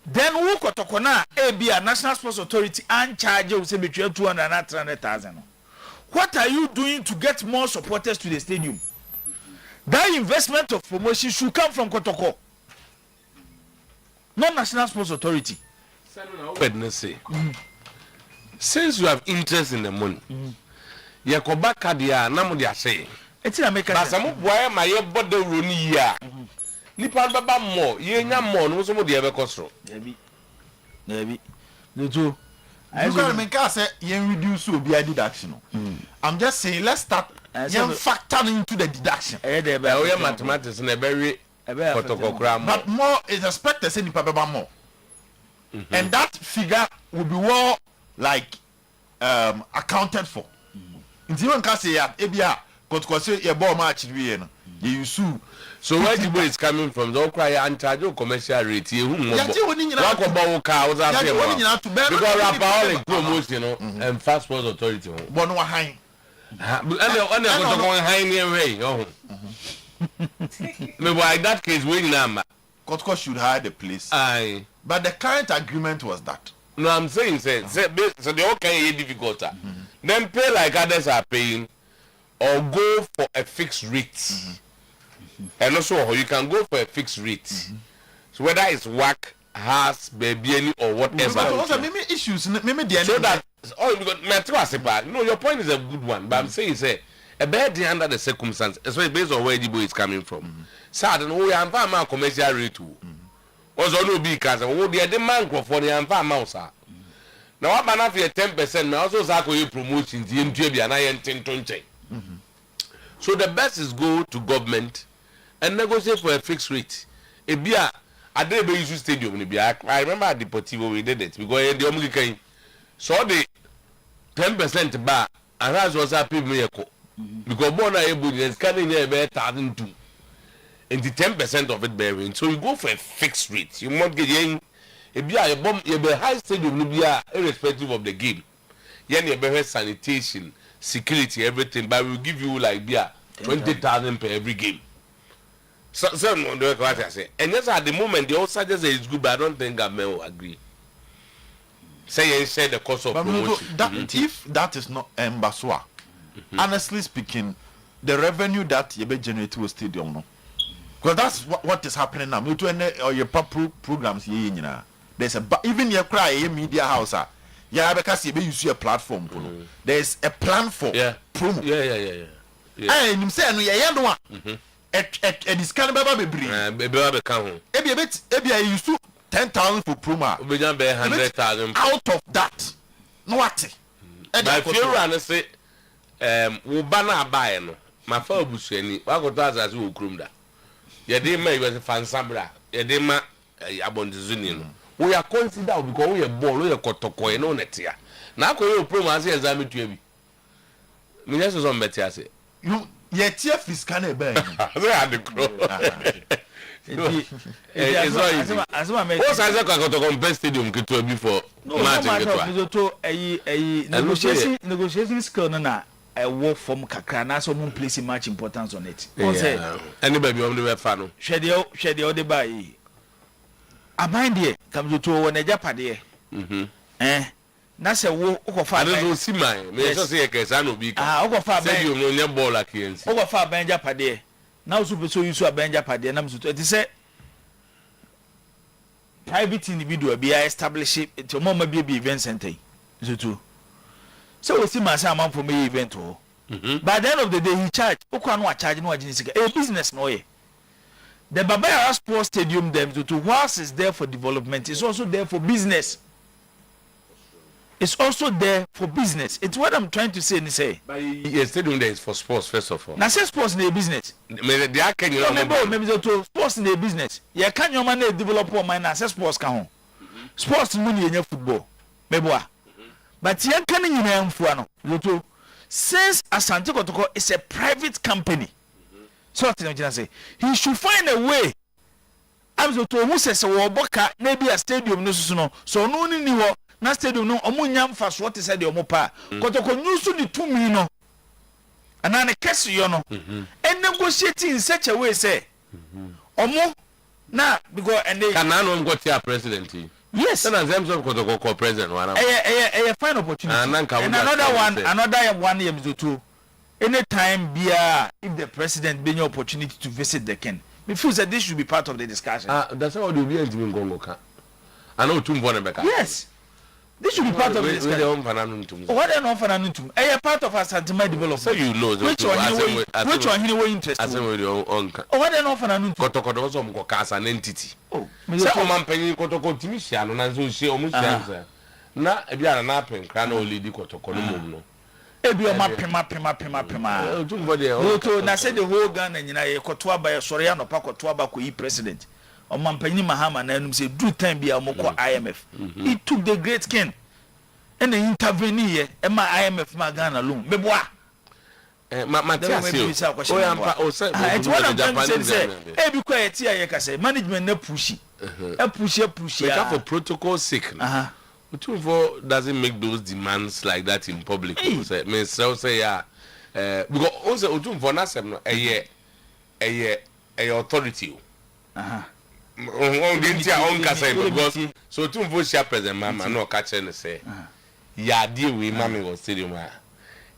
Then who Kotokona be a National Sports Authority and charge you say between 200 and 300,000. What are you doing to get more supporters to the stadium? That investment of promotion should come from Kotoko, not National Sports Authority. Since you have interest in the money, you go back at the namu they are saying. It's in America. But some boy my body runi ya. Nipa baba more, ye nya more no so mo dey be kosro. Maybe. The two. You can't make us say you reduce obi deduction. I'm just saying let's start factor into the deduction. We mathematics na very protocol. But more is expected say nipa baba more. And that figure will be well like accounted for. Until one can say ebia kotoko say your ball match we no. You sue. So where the boy is coming from? Don't cry and charge you commercial rate. You who more? Because rapaholic promotion, you know, and fast sports authority. But no high. And in that case, we number. Kotoko should hire the place. Aye. But the current agreement was that. No, I'm saying, so they all can difficult. Then pay like others are paying, or go for a fixed rate. And also, you can go for a fixed rate. So whether it's WAC, has, baby, or whatever. Also, maybe issues, maybe the so that no, your point is a good one. But I'm saying, say, a bad under the circumstance, especially based on where the boy is coming from. Sad and we have a commercial rate too. Also, no big because the demand for the mouse. Now, what man after 10%, I also say promotions, the MTB and I intend. So the best is go to government and negotiate for a fixed rate. I did a stadium. I remember at the Deportivo we did it because the Omega came. So the 10% bar and that's what's happening miracle. Because Bona able to scanning there about 1,002. And the 10% of it bearing. So you go for a fixed rate. You won't get in a bomb you be high stadium irrespective of the game. You be sanitation, security, everything, but we'll give you like 20,000 per every game. So no, what I say. And yes, at the moment, they all suggest it's good, but I don't think I will agree. say you share the cost of promotion. If that is not Mbaswa, honestly speaking, the revenue that you be generate with stadium, no, because that's what is happening now. You or your programs here, you know, there's even your cry media house, because you use your platform. There's a plan for promo. Yeah. And you say no, no one. And this kind of baby I used to 10,000 for promo. 100,000 out of that. No what? My fear say wo bana buy no. My father busuani. Wa go to as wo krum da. Ye dey ma you fansabra. Ye dey ma abondizuni no. We are consider because we are ball, we are kotoko no netia. Na ko yo promo as exam tu bi. Me just so better say. You yet fiscal e be. We are the crow. As what I kotoko stadium keto before match keto. Negotiation skill na a work from kakra na so mo place much importance on it. Anybody on the fan no. Share the other buy. Aban de come to wona japade na se wo ukofa aban no si man me so say ke sa no bi ka ukofa aban say you no nya ball like yensi ukofa aban japade na so pe so use aban japade na so it say private individual be establish it mo ma be event center so too so we see man say am for me event o by the end of the day he charge ukwa no charge no agini sika a business no ye. The Babaya Sports Stadium, whilst is there for development, it's also there for business. It's also there for business. It's what I'm trying to say. But the stadium there is for sports, first of all. Now, say sports in the business. Maybe sports in the business. You can't your man develop one man and say sports can. Sports money in your football. Maybe. But you can't even since Asante Kotoko is a private company. So he should find a way. I'm so to who says Woboka maybe a stadium no so no ni wo na stadium no omunyam fast what is the omopa kotoko nyusu ni 2 million and an kesi yo no and negotiating in such a way say omo na because and they can no go to president. Yes, and them so kotoko president one a fine opportunity and another one year to anytime if the president be your opportunity to visit the king, we feel that this should be part of the discussion. That's how we be in Gongo. I know two Bonabeka. Yes, this should be part of the discussion. What an offer and a part of our Sometymer development. So you know which one you were interested in. What an offer and Kotoko as an entity. Oh, some man paying Kotoko Timisian and so she almost answer. Na if you are an app and can only do Kotoko no. Ebi o mapema. Oto na say the whole Ghana nyina ye kotoa ba ye sori anopa kotoa ba ko yi president. O mampani Mahama na enum say do time bia omoko IMF. He took the great king and they intervene here e ma IMF ma Ghana loan. Meboa. Matias. O yampa o say Japanese ebi kwa ye ti aye ka say management na pushi. Push. Because for protocol sake. Otuo doesn't make those demands like that in public. Me say yeah, because also Otuo na sem no a authority. On because so Otuo share president mama no catch and say yeah deal with mama was stadium.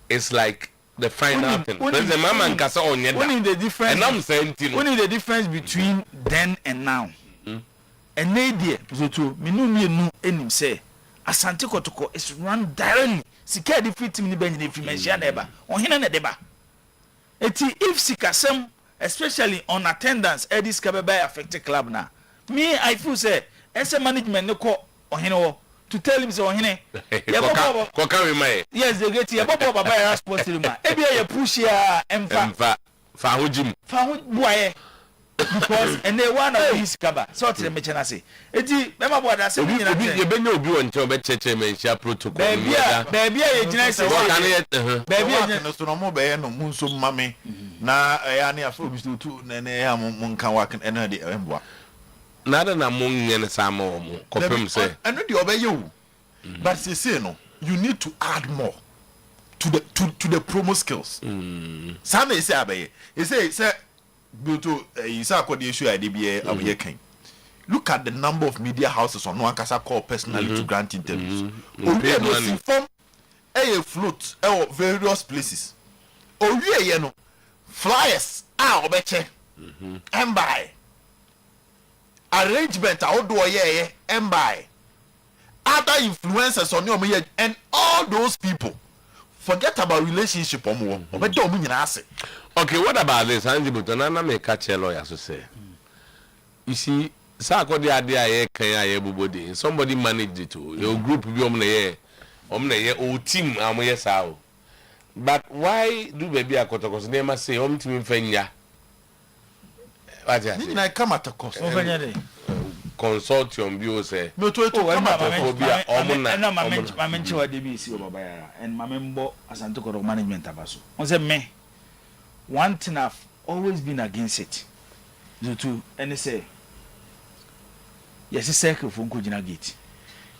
It's like the final thing. President mama and kasa on the difference. And I'm saying the difference between then and now. And idea so me no enim say Asante Kotoko is run directly. Sika defeat me bench if you mention neighbor. On hina na deba. If sikasem, especially on attendance, this can be affected club na. Me, I feel say, as a management no call on hina to tell him so on hina. Yes, they get here. Baba Baba sports team. Ebia you push ya emfa. Fahujim. Boy. Because and they one of his kaba so to me chana say eti mema boy da say me na you be no obi won tell be cheche mentia protocol baby e gina say baby no so no mo be no munso mame na ya na afro bi tu na ya mo nkan waken ena de emboa na na mo nye ne sama o mo kopem say eno de obeye wo but say no you need to add more to the promo skills some say abeye say go to you say akodi issue ide be am here kan look at the number of media houses on one casa call personally to grant interviews. Oyerepa from a float various places. Oyerepa flyers obeche and buy arrangement do and buy other influencers on your media and all those people. Forget about relationship okay, what about this? Andy Butonana may catch a lawyer to say. You see, Sako the idea can somebody managed it too. Your group be or team how. But why do baby a cotocos never say to me fenya? I come at a cost. Consortium view say no to and my member as Antoko management abaso. On say me one thing I've always been against it. You two and say yes, a circle from Kujina Gate.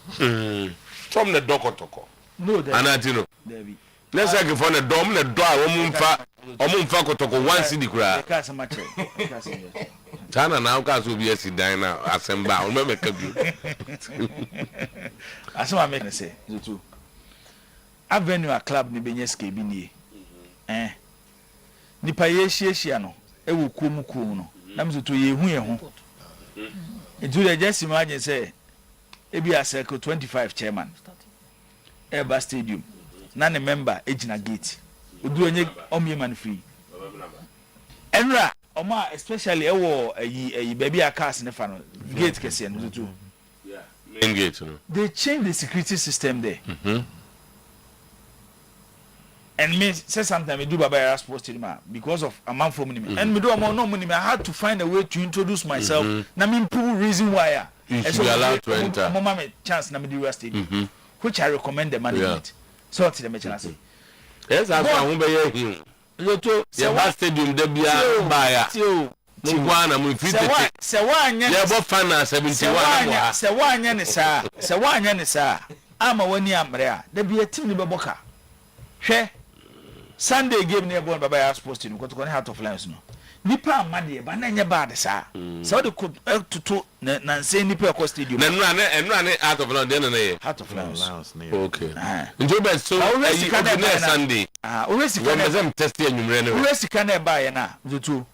From the Dokotoko. No, Anatino. Let's say from the dome, the door, Omumfa Kotoko, one city cry. China now will be a Sidina, assemble, remember, as I make say, you two. I've been to a club, Nibeneski Bini. Nipaye, e will come kuno. Nam's to ye who. It would just imagine, say, it be a circle 25 chairman. Airbus Stadium. None member, Ejina Gate. We do any omniman free. Enra, Oma, especially a baby a cast in the funnel. Gate Cassian, too. Main gate. They changed the security system there. And me say sometimes I do Baba sports team because of a man from me. And me do no money. I had to find a way to introduce myself. Na me improve reason why. You should be allowed to enter. Mama me chance na me do stadium, which I recommend the management. So to the mention. Yes, I want to be here. You to the stadium de bia buyer. Mugwana mu fit. Se wanya. Ya bo fan 71. Se wanya ne sa. Se wanya ne sa. Ama wani amre a. De bia team ni beboka. Hwe Sunday game near born Baba sports team because on Heart of Lions no. Nipa amade ba na nya bad sa. So they could to na say nipa across stadium. Na nrane Heart of Lions na Heart of Lions. Okay. Njo be so Sunday. Always can test enyumre na. Always can e ba ye na. Njo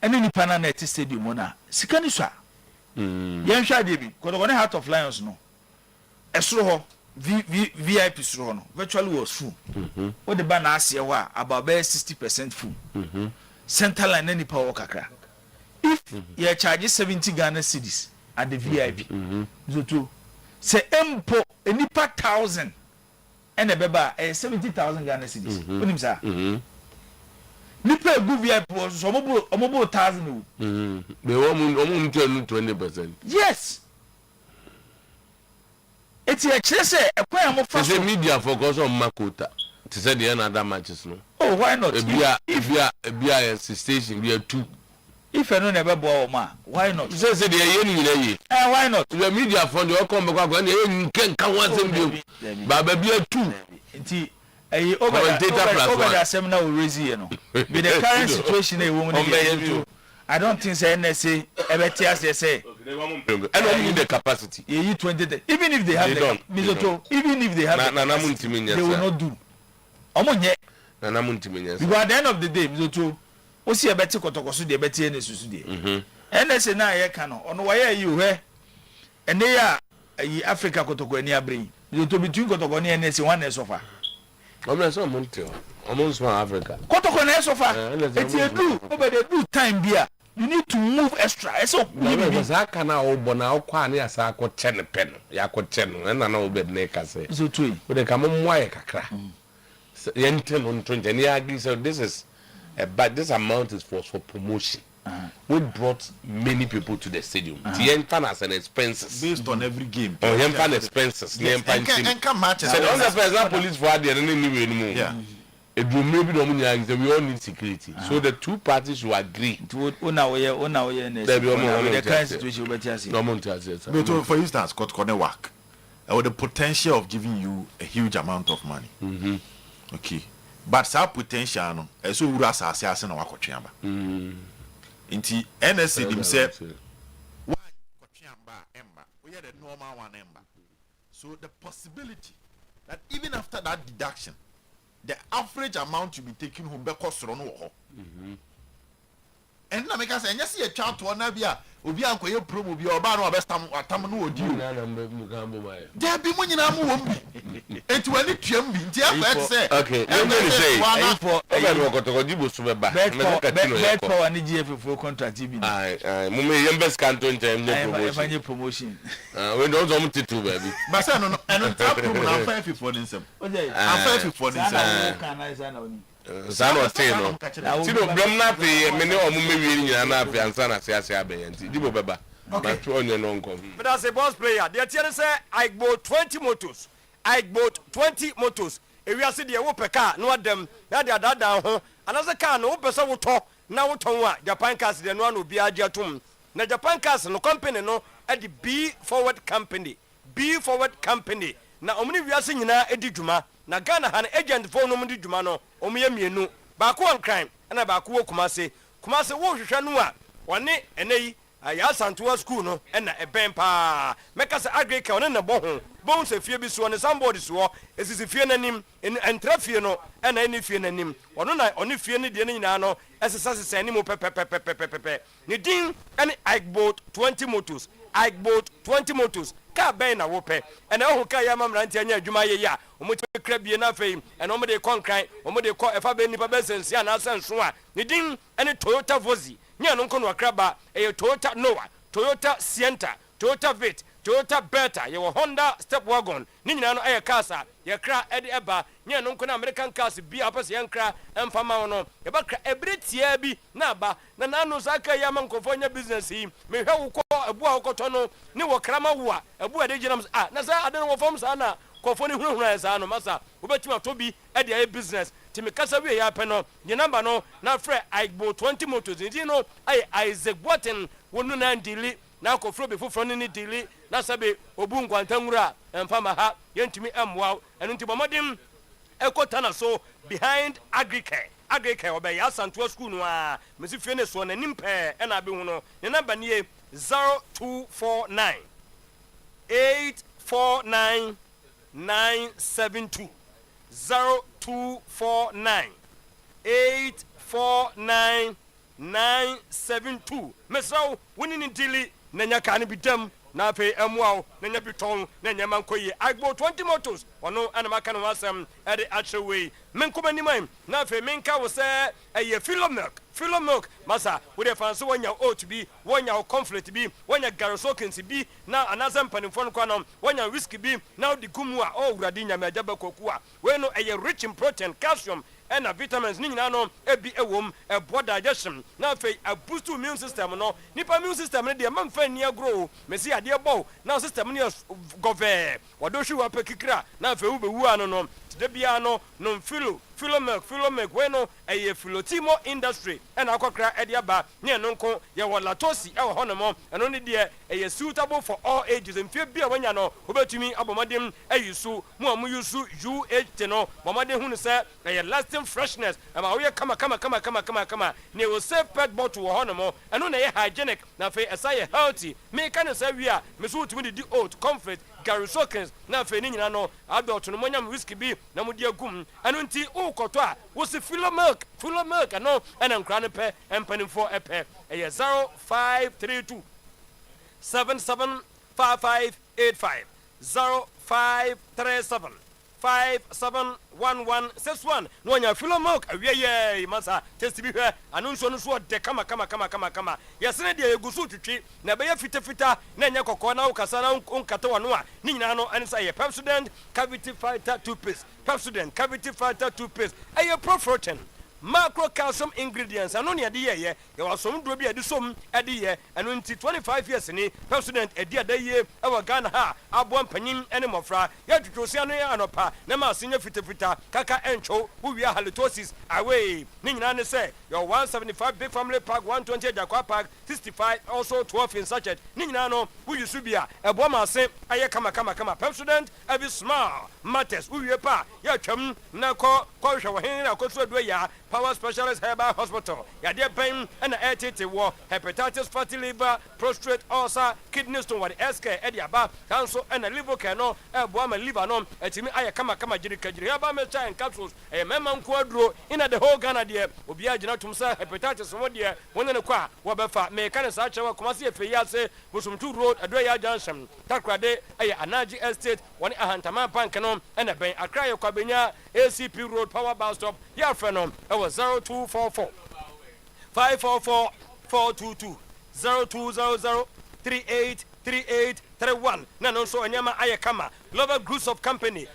ene nipa na net stadium na. Sika ni so a. Yen hwa de bi because on Heart of Lions no. Esro ho VIP suro no virtually was full. What the ban as here about 60% full. Center line any power kakra. If you charge 70 Ghana cedis at the VIP, so to say empo any per 1,000 and a beba 70,000 Ghana cedis. What him say? Nipa go VIP was omobo 1,000. They want 20%. Yes. It's a chase a quite more fast media focus on Makota to say the other matches. No, oh, why not? If you are station, we are 2. If I don't ever bow, why not? Say the why not? The media fund your come back when you can come once and do. But baby, 2. Over the seminar will raise you know. With the current situation, a woman. I don't think say NSA ever tears they say. I don't need the capacity. You 20. Even if they have even if they have they will not do. Omonye. Because at the end of the day, Mizoto, we see a better kotokosu de better NSA de. NSA na ye kano. Ono why you here? And they are Africa kotoko any abring. Mizoto between kotoko ni NSA one sofa. Omo Montreal. Almost Africa. Kotoko na sofa. It's a do over the do time beer. You need to move extra. So because I can now bona kwa na asa ko chen pen. Ya ko chen na na obed na ka say. So tui. We dey come mwa kakra. Yenten on 20 and agree so this is but this amount is for promotion. We brought many people to the stadium. The enter as an expenses based on every game. Oh, enter expenses. And come matches. So on the first police for the anyway. Yeah. It will maybe we all need security. So the two parties will agree. The current situation but for instance, Kotkone work with the potential of giving you a huge amount of money. Okay. But that potential no so wura asase na wakotweaba. Nti NSC himself why emba. We had a normal one emba. So the possibility that even after that deduction, the average amount you be taking home because and na make us and just see a child to anabia obi ankoye promo bi oba no abestam atam no odi o there be mo nyina mo wom bi etu ani tuam bi nti afa say okay let me say for ebe okotoko dibo so beba bet for ani gf for contract bi mo me yembes canton time no promotion we don't want title baby but say no tap promo na 5 for nsem am 5 for nsem can na oni Zano Tino. Tino Bramnapi, many or maybe Yanapi and Sana Sia Bayanti. Dibo Baba. But as a boss player, the Tiana say I bought 20 motors. I bought 20 motors. If we are sitting here, whoop a car, no them, that they are that down home. Another car, no person will talk. Now, Tonwa, Japan cars, the one will be a Jatum. Now, Japan cars, no company, no, at the B Forward Company. B Forward Company. Now, only we are singing Eddie Juma. Na Ghana han agent for no mundi dwuma no omiye mienu ba ko crime na ba ko kumase wo hwehwe no a wone eneyi aya santoa school no na eben pa meka se agrika one na bo ho bon se fie bi so ne somebody so esisi fie nanim entra fie no na eni fie nanim ono na oni fie ne de nyina no esesa sesa anim pepepepepepepe ni din ene I bought 20 motors I bought 20 motors ka ben na wo pe ene ho ka ya mamranti anya adwuma ye ya omuti kra bie na fei ene omo de konkran omo de ko efa be nipa be sense ana senso a ni din ene Toyota Vozi nya no nkono akraba Toyota Noah Toyota Sienta Toyota Vit Toyota Beta ye Honda Step Wagon ni nyina no kasa ye kra ede eba nya no nkono American cars bi apese ye nkra emfama no ye ba kra ebretia bi na ba na nanu saka ya mankofo nya business yi me hwe wo ko ebu a wokoto no ni wo krama wo a ebu ade ginam na sa ade no wo fam sa na kofo ni hunu esa no masa obetima to bi e dey business timi kasa we ya pe no ye number no na frɛ Igbo 20 motors ndi no Isaac Botten wonu na ndili na kofro be foforo ni dili na sabe obu nkwantanwura emfama ha yentimi emwa enu nti bomodem ekota na so behind agricare obey asanto school no a mesi fie ne so na nimpe na be hu no ne number nie 0249 849 972 0249 849 972 mesraw woni dili na nya ka ne bidam na fe emwa na nya biton na nya mankoyi Igbo 20 motors ono ana maka no asem e de achewei menkoma nimam na fe menka wo se eye filo milk masa we dey fancy wonya oat bi wonya conflict bi wonya garosokins bi na anazem panimfo no kwanom wonya whiskey bi na di gumu a o wurade nya majaba koku a we no eye rich in protein calcium and vitamins ni nyina no ebi ewom ebo digestion na fe a boost immune system no nipa immune system ne de mamfa ni agro mesi ade bo na system ni gove wadohwi wa pekikra na fe ubewu ano no de bia no no filo milk we no eye filotimo industry and akokra ede aba ne no nko ye wolatosi e wo honomo eno ne de eye suitable for all ages mfie bia wanya no obetumi abomodem ayisu mu amu yusu UH no bomodem hu ne se eye lasting freshness ama we kama ne wo safe pet bottle wo honomo eno na ye hygienic na fe esaye healthy me kan se wi a me so utumi di oat comfort garusokins na fe ni nyina no adult no monyam whiskey bi na mudi agum eno nti ukoto a wo se filo milk no ena nkra ne pe empanimfo epe eye 0532 775585 0537 571161 no nya filo milk awieye masa test bi hwe anunso no so de kama yesene de egusu twitwi na be ya fitafita na nya kokko na ukasa na unkata wano a ni nyina no ensa ye Pepsodent cavity fighter toothpaste Pepsodent cavity fighter toothpaste aye protein macro calcium ingredients ano ne ade ye wasom duro bi ade som ade ye eno nti 25 years ni Pepsodent ade adaye e wa Ghana ha abo mpanyin ene mofra ya twitwosia no ya anopa na ma senya fitafita kaka encho wuwia halitosis away ni nyina ne say your 175 big family pack 120 Jakwa pack 65 also 12 in sachet ni nyina no wuyu bia ebo ma se aye kama Pepsodent every small matters wuwie pa ya twam na ko hwe wo hen na ko so do ya Power Specialist Herbal Hospital. Yadia pain and ATT war, hepatitis, fatty liver, prostate ulcer, kidney stone, what SK, Ediaba, council and a liver cano, a Buama liver no, a Timmy Ayakama Jirikajiriaba mecha and capsules, a Memam Quadro, in the whole Ghana dear, Ubia Janatumsa, hepatitis, one dear, one in a qua, Wabafa, Mekana Sacha, Kumasi Fayase, Busum 2 Road, Adria Junction, Takrade, Anaji Estate, one Ahantama Pancanom, and a Bay, Akrayo Cabina, ACP Road, Power Bus Stop, Yarfrenom, I was 0244 544 422 0200 383831. Nano so anyama ayakama. Lover Groups of Company.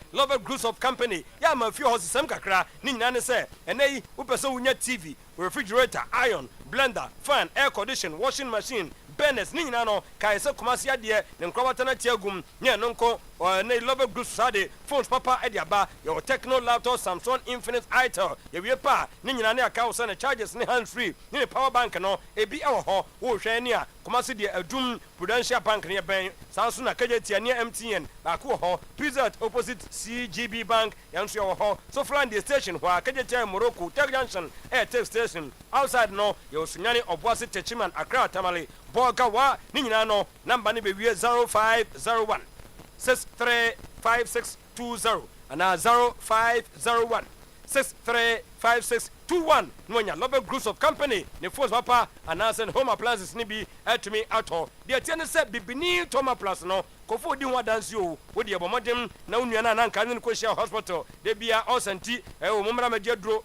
Ya ma few horses sem kakra. Ni nyane se. Enei upeso unya TV, refrigerator, iron, blender, fan, air condition, washing machine, burners ni nyina no kai se Kumasi ade ne nkrobata na tiagum nye no nko ne Lover Groups sade phones papa ade aba your Techno laptop Samsung Infinite Itel ye wie pa ni nyina ne aka wo se ne charges ne hands free ni power bank no ebi ewo ho wo hwe ne a Kumasi de adum Prudential Bank ne ben sanso na kajetia ne MTN ba ko ho Pizza opposite CGB Bank yanso wo ho so fland the station ho kajetia Morocco Tech Junction Tech Station outside no ye osunyane oboase Techiman Accra Tamale Boga wa ni nyina no number ne be wie 0501 635620 and 0501 635621 Nwanya Lover Groups of Company ne force papa and answer home appliances ni bi to me at all the tiene se bibini Toma Plus no kofo di ho dance yo wo de bomodem na unua na nanka ne ko share hospital de bia osanti wo momra magedro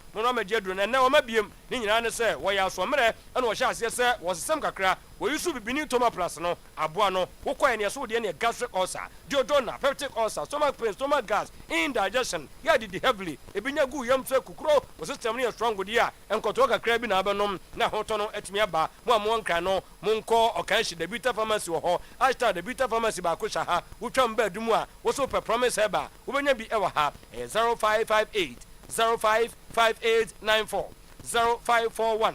na na wo mabiem ni nyina ne se wo ya so mre na wo hye ase se wo sesem kakra wo yusu bibini Toma Plus no aboa no wo koye ne so de ne gastric ulcer duodenal peptic ulcer stomach pain stomach gas indigestion ya di heavily ebinya gu yam se kukuro wo system ne strong go dia enkoto kakra bi na abenom na hoto no etumi aba mo amon kan no monko okanshi the Bita Pharmacy wo ho hashtag the Bita Pharmacy ba ko ha wotwam ba dumu a wo so promise heba wo benya bi ewa ha 0558 055894 0541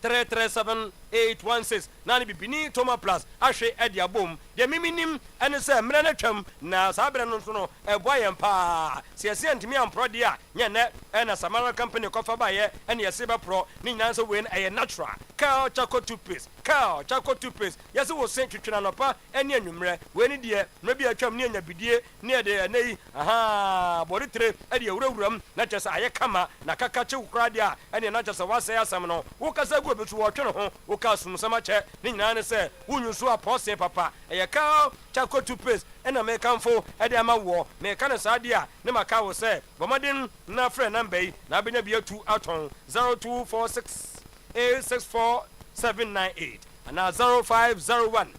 337816 nani bibini Toma Plus ahwe edia bom de miminim ene se mre na twam na sabre no so no eboyem pa se ntimi ampro de a nye ne na Samara company kofa ba ye ene yeseba pro ni nyanso we na natural cow choco toothpaste yes wo sen twetwena no pa ene anwumre we ni de mre bi atwam ni anya bidie ni de nei aha body tre ede awurawuram na kyesa aye kama na kakache ukra de a ene na kyesa wase asam no wo kasa gu obetu wo twene ho wo ka sumsama che ni nyina ne se wunyu a pose papa eye ka choco toothpaste ena me kanfo ede ama wo me ka ne saade a ne maka wo se bomodin na frɛ number yi na benya bi atu aton 0246 864798 and 0501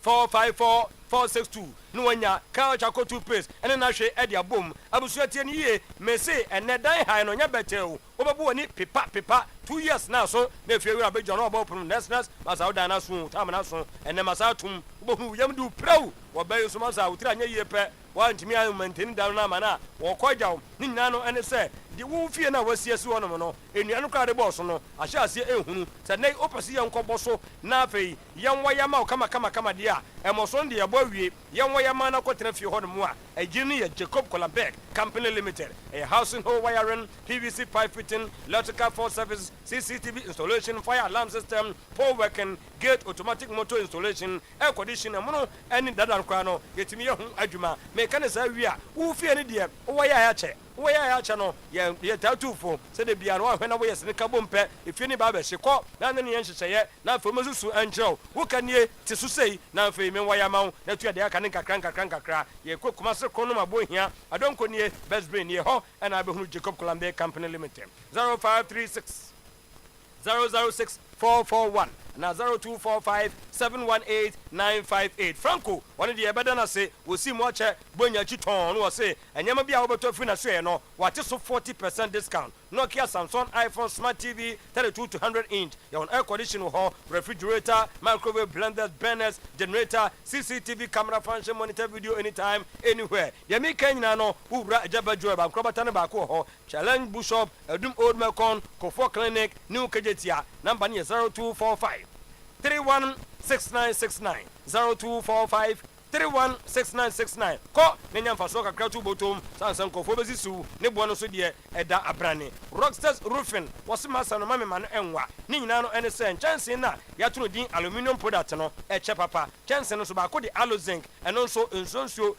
454 462 no wanya ka choco toothpaste ene na hwe ede abom abusuatie ni ye me se ene dan hai no nya betel obabu oni pepa 2 years now so na fie wura be jono obo prum next masa odan na so tam na so ene masa tum obo yam du praw wo be so masa utira nya ye pe wa ntimi ayu maintain down na mana wo kwajaw ni nyina no ene se di wo fie na wasiesi wo no no enua no kwa de boss no ahye ase ehunu se nei opasi ye nkobɔ so na afei yan wayama o kama de a emoso de ye bɔ wie yan wayama na kɔtena fie hɔ no mu a agini ye Jacob Colabek Company Limited a housing hole wiring PVC pipe fitting electrical for service CCTV installation fire alarm system pole working gate automatic motor installation air conditioner mono any dadan kwa no yetimi ye hu adwuma me ka ne sa wi a wo fie ne de wo ya che no ye tatufo se de bia no ahwe na wo yesene ka bompe efie ni ba ba hye na ne ye nhyehyeye na afo mazusu ankyerɛw wo ka nie te so sei na afo me waya mawo na tu de aka ne kakra ye kokuma se kono ma bohia adonko nie best brain ye ho na abehunu Jacob Colabek Company Limited 0536 006 441 na 0245 718 958 Franco one de ebeda na se wosi mo ache bonya chiton no se enyama bia wo beto fi na so e no wate so 40% discount Nokia Samsung iPhone Smart TV 32 to 100 inch your air conditioner ho refrigerator microwave blenders burners generator CCTV camera function monitor video anytime anywhere ya me kan nyina no wura ajabajo ba krobata ne ba ko ho challenge bushop Edum Old Melcon Kofo Clinic New Kejetia number 0245 316969 0245 316969 ko nenya mfaso kakra to botom sansan kofo bezisu ne bo no so de eda abrane Rockstars Roofing wasima sano mame ma no enwa ni nyina no ene se chance na ya turo din aluminium product no eche papa chance no so ba ko de alo zinc eno so nsonsuo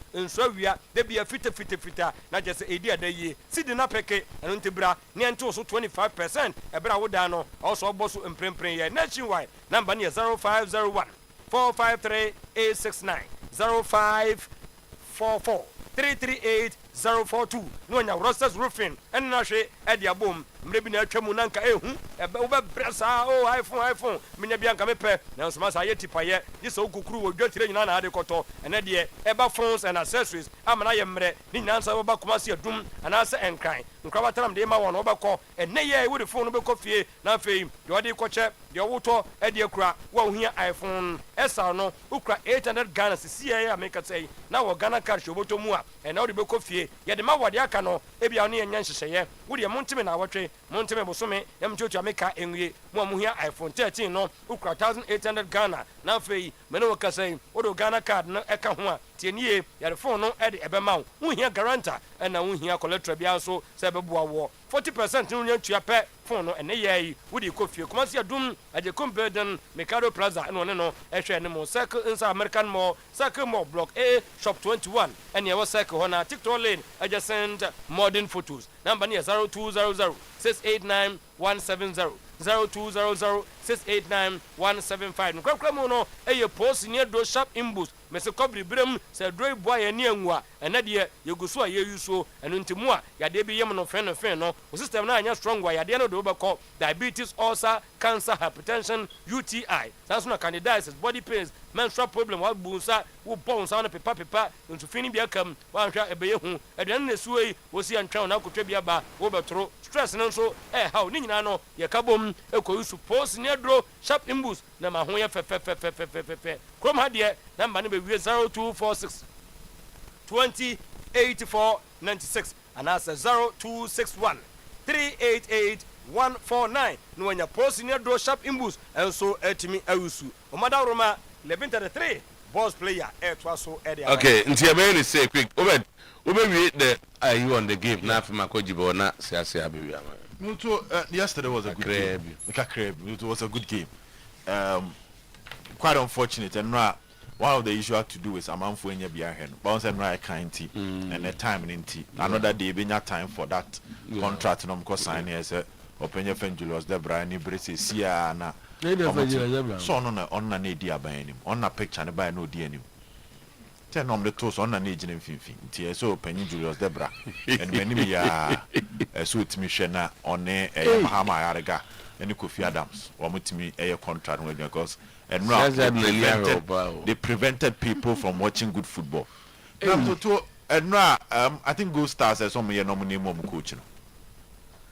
wia de bia fita na jese edi adaye sidi na peke eno ntebra ne ento so 25% ebra woda no also boso emprempren ye nationwide number ne 0501 453 869 0544 338042 no nya Rockstars Roofing en na hwe e dia bom mrebi na atwa mu nanka ehu ebe wo bebresa o iPhone menya bia nka mepe na nsoma sa yeti paye gisa okukuru wo dwatire nyina na ade koto ene de eba phones and accessories amana ye mre ni nyina nsa wo ba komase adum ana se enkran nkra bataram de ma won wo bekọ ene ye wo de phone bekọ fie na fei de ode koche de woto e de kura wo hia iPhone esa no ukra 800 Ghana sisi ye America say na wo Ghana cash oboto mu a ene wo de bekọ fie ye de ma wode aka no ebia no ye nya nhyehyeye wo de montime na wotwe montime bosome emchotu ameka enwie mu amuhia iPhone 13 no ukra 1800 Ghana na fei mene wo kasai wo Ghana card no eka ho a tienie ya de phone no e de ebema wo hia guarantor na wo hia collateral bia so se beboa wo 40% no nya tua pe phone no ene yai wo de kofie kuma se adum aje Compeden Mercado Plaza no ne no ehwe ne mo circle inside American Mall circle mall block A shop 21 ene wo circle ho na TikTok lane adjacent modern photos number ne 0200 689 170 0200 689 175 nkrakra mu no eye post ne do sharp imbus mese kobri brem se do boy ya ni anwa ena de yeguso a yeyuso eno ntimu a ya de bi yem no fen no o system na anya strong wa ya de no do bekọ diabetes, ulcer, cancer, hypertension, UTI sanso na candidiasis, body pains, menstrual problem wa bunsa wo bon sa na pepa ntu fini bia kam wa hwa ebeye hu aduan na suoi wo si antwa na akotwa bia ba wo betoro stress no so how ni nyina no ye kabom ekoyusu post ne dro sharp imbus na ma ho ye fe krom ha de number ne be 0246 208496 and that's 0261 388 149 no nya post ne dro sharp imbus enso etimi awusu o madaroma 1133 boss player to so area. Okay, nti e say quick obed we the you on the game na afima ko jibo na siase abewi ama. Yesterday was a good game. It was a good game. Quite unfortunate and one of the issues I had to do is amanfo enya bia he no bounce and right kind tea and the time in tea another day be time for that contract no because sign here say open your friend Julius Debra ni brese sia na so no na on na di aban anim on na picture ne by no di anim ten on the toes on na age ne mfimfi nti so open Julius Debra and many me ya so timi hwe na on Mahama Yarega and Kofi Adams or mutimi contract no because and they prevented people from watching good football. I think Gold Stars as some nominee mom coach.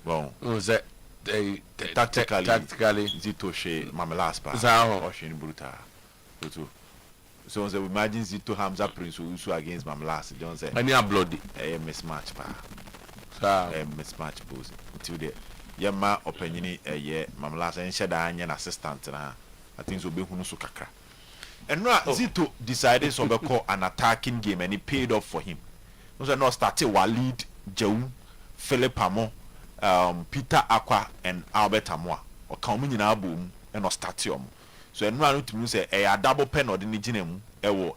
Well, that tactically Zito She Mamalas pass or Shin Bruta. So imagine Zito Hamza Prince who against Mamalas. Don't say any bloody a mismatch pa. A mismatch pose until the Yama opinion a year Mamalas and Shada an assistant. I think so be hunu so kakra. And now Zito decided to call an attacking game and it paid off for him. No no started Walid, Jeun, Philip Amo, Peter Aqua and Albert Amoa or coming in our boom and Ostatium. So and now to say a double pen or the Nijinem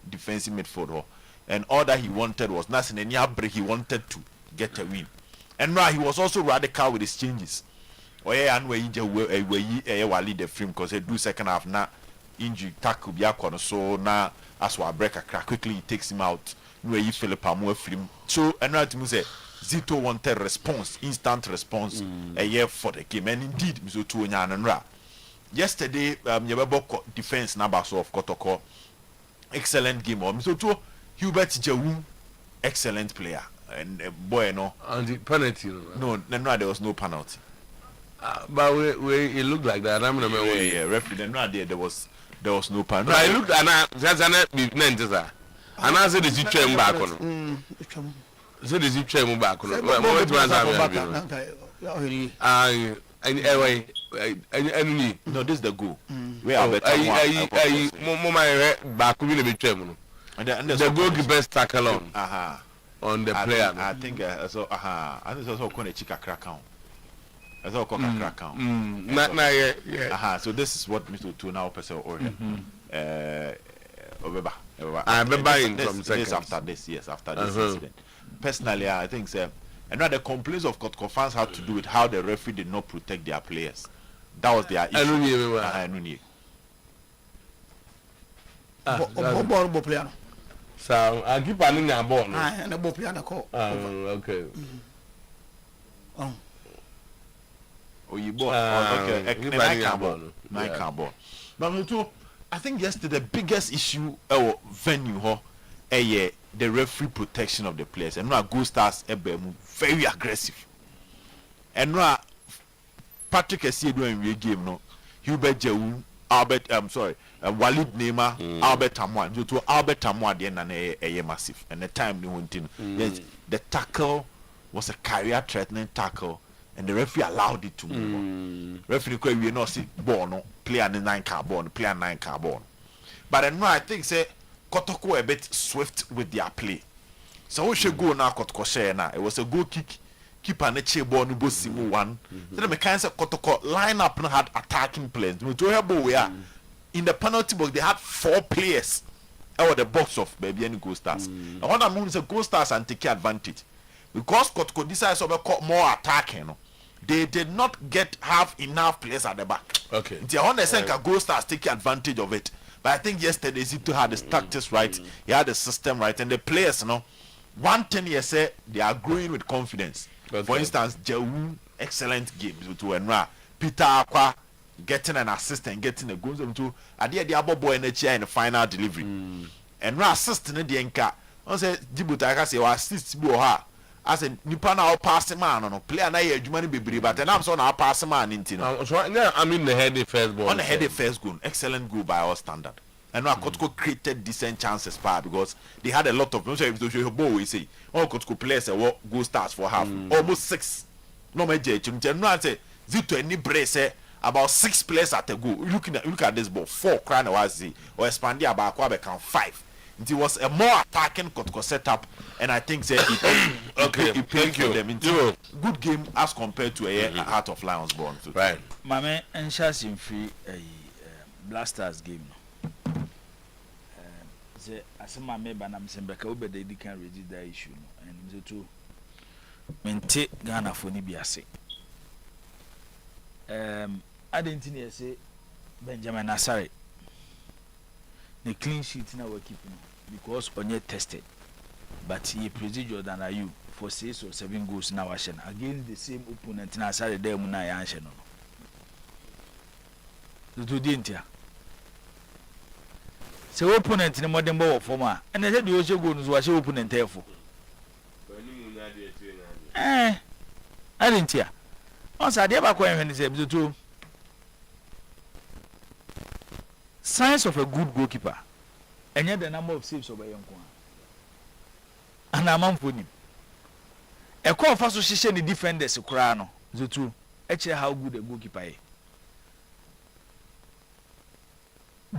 defensive midfielder and all that he wanted was nothing any break he wanted to get a win. And now he was also radical with his changes. And where you lead the film because they do second half now injury tackle be so now as we break a crack quickly he takes him out where you Philip Amo film. So and right to say Zito wanted response, instant response a year for the game and indeed Mizo Tuonyan and Ra. Yesterday Yababo defense Nabaso of Kotoko excellent game or Mizo Tuo Hubert Jewu excellent player and boy no and the penalty no there was no penalty. But it looked like that. I remember referee there was no penalty. I looked and I said the zip back on. So the zip back on. No, this is the goal. Where are better back And the goalkeeper's tackle on. On the player. I think so. I think also going to check a crack count. As well, crack count. Yeah. So this is what Mr. Otuo now person or I remember in some seconds after this incident. Personally, I think and now the complaints of Kotoko fans had to do with how the referee did not protect their players. That was their issue. I don't know. So I keep running a ball. And a ball player call. Okay. Oh, you bought okay. Nine carbon. But I think yesterday the biggest issue venue the referee protection of the players. And now Go Stars very aggressive. And now Patrick Essien doing a game no. Hubert Jewu, Albert Walid Neymar, Albert Tamwa. Due to Albert Tamwa the end massive. And the time they went in. Yes, the tackle was a career threatening tackle. And the referee allowed it to move on. Referee could we not see ball no player 9 carbon, player 9 carbon. But then I think say Kotoko a bit swift with their play. So we should go now Kotoko share now. It was a goal kick, keep an eche ball no bo simu one. Then the kind of Kotoko line up no had attacking players. In the penalty box they had 4 players out the box of baby any Go Stars. And what I mean is a Go Stars and take advantage. Because Kotoko decides to more attacking. They did not have enough players at the back. Okay. The Honda Senka Go Stars take advantage of it. But I think yesterday Zito had the tactics right, he had the system right, and the players, one thing you say they are growing with confidence. Okay. For instance, Jewu, excellent games to Enra, Peter Aqua getting an assist and getting a goal to the other boy in the final delivery. Enra assisting the Enka. I say Djibouti say assist Boha. As a nipa na pass man no player na ye adwuma ne bebre but and am so na pass man intino. I mean the headed first goal. On the headed first goal, excellent goal by our standard. And now Kotoko created decent chances because they had a lot of. No sure if you ball we say all Kotoko players go Stars for half almost 6. No me je chim no say Zito any brace about 6 players at a goal. Look at this ball 4 cry na was or expand about kwa be can 5. It was a more attacking Kotoko setup, and I think it played for them into good game as compared to a Heart of Lions born. Right. My man, and Shasim free a Blasters game. As my member, I'm saying, but they can read the issue, and the two maintain Ghana for Nibiase. I didn't say Benjamin Asare. The clean sheet in our keeping because Onye tested, but he presidial than are you for 6 or 7 goals in our action against the same opponent in our side. There, Muna Yanshan. The two didn't ya. So, opponent in the modern ball former, and I said, you also go to watch your opponent. Therefore, I didn't hear. Once I did back when he said, the two signs of a good goalkeeper, and yet the number of saves of a young one. And I'm on for him. A call for association the defenders, Kurano, the two, actually, how good a goalkeeper is.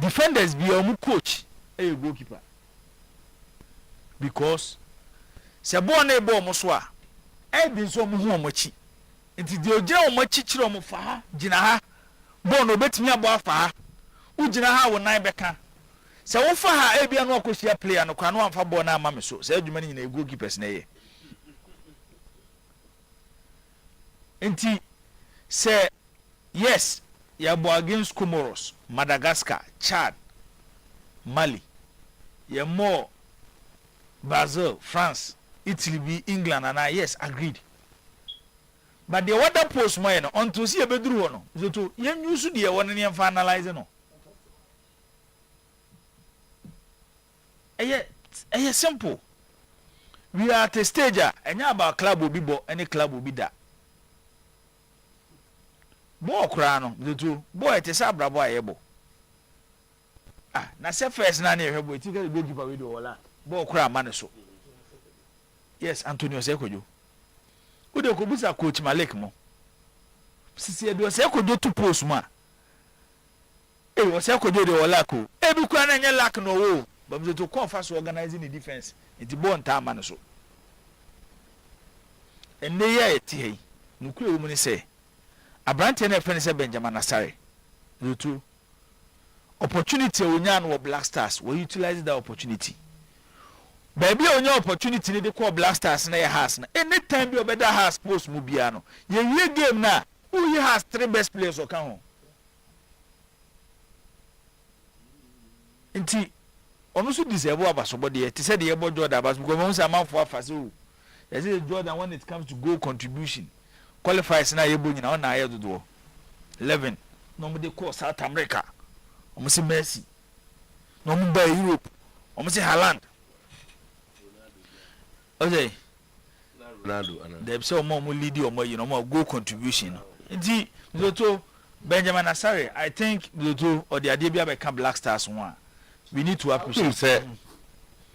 Defenders be a coach, a goalkeeper. Because Sabone Bomoswa, I've been so much. It is the Ojo much chichrom for her, Jinaha, Bono bet me about for her. Ujina ha wo nan beka se wo fa ha ebia no akosia player no kwa no amfa ball na ama me so se adwuma ni na goalkeepers na ye enti se yes ya bo against Comoros, Madagascar, Chad, Mali, ya more Brazil, France, Italy, be England, and I yes agreed. But the other post mo no until see ebeduru no so to yen use the one ni finalize no. It's simple. We are at a stage, and about club will be bought, any club will be that. Boy, crown, the two boy, it is a bravo able. Na se first na near her, you get goalkeeper with all that. Boy, crown man so. Yes, Antonio Sekoju. Who the Kubusa coach Malekmo? Sisi do Seko do 2 post ma. Was Seko do the Olako. Every crown and your lack no. but we to come fast organizing the defense it born time man so and they are it here no kure wo say abrante na friend say Benjamin Asare the two opportunity onya no Black Stars we utilize that opportunity baby onya opportunity ni dey call Black Stars na your house na anytime you better house post mu bia no ye game na who has 3 best players oka ho nti ono so deserve abasobode ye te say the ebo Jordan abas because mo say amanfo afase o they say Jordan when it comes to goal contribution qualifiers na yebo nyina on na aye dodo 11 no mo dey call South America omo say Messi no mo ba Europe omo say Haaland okay Ronaldo ana they say omo lead omo you know omo goal contribution nti Zoto Benjamin Asare I think Zoto or the Adebia become Black Stars one we need to appreciate say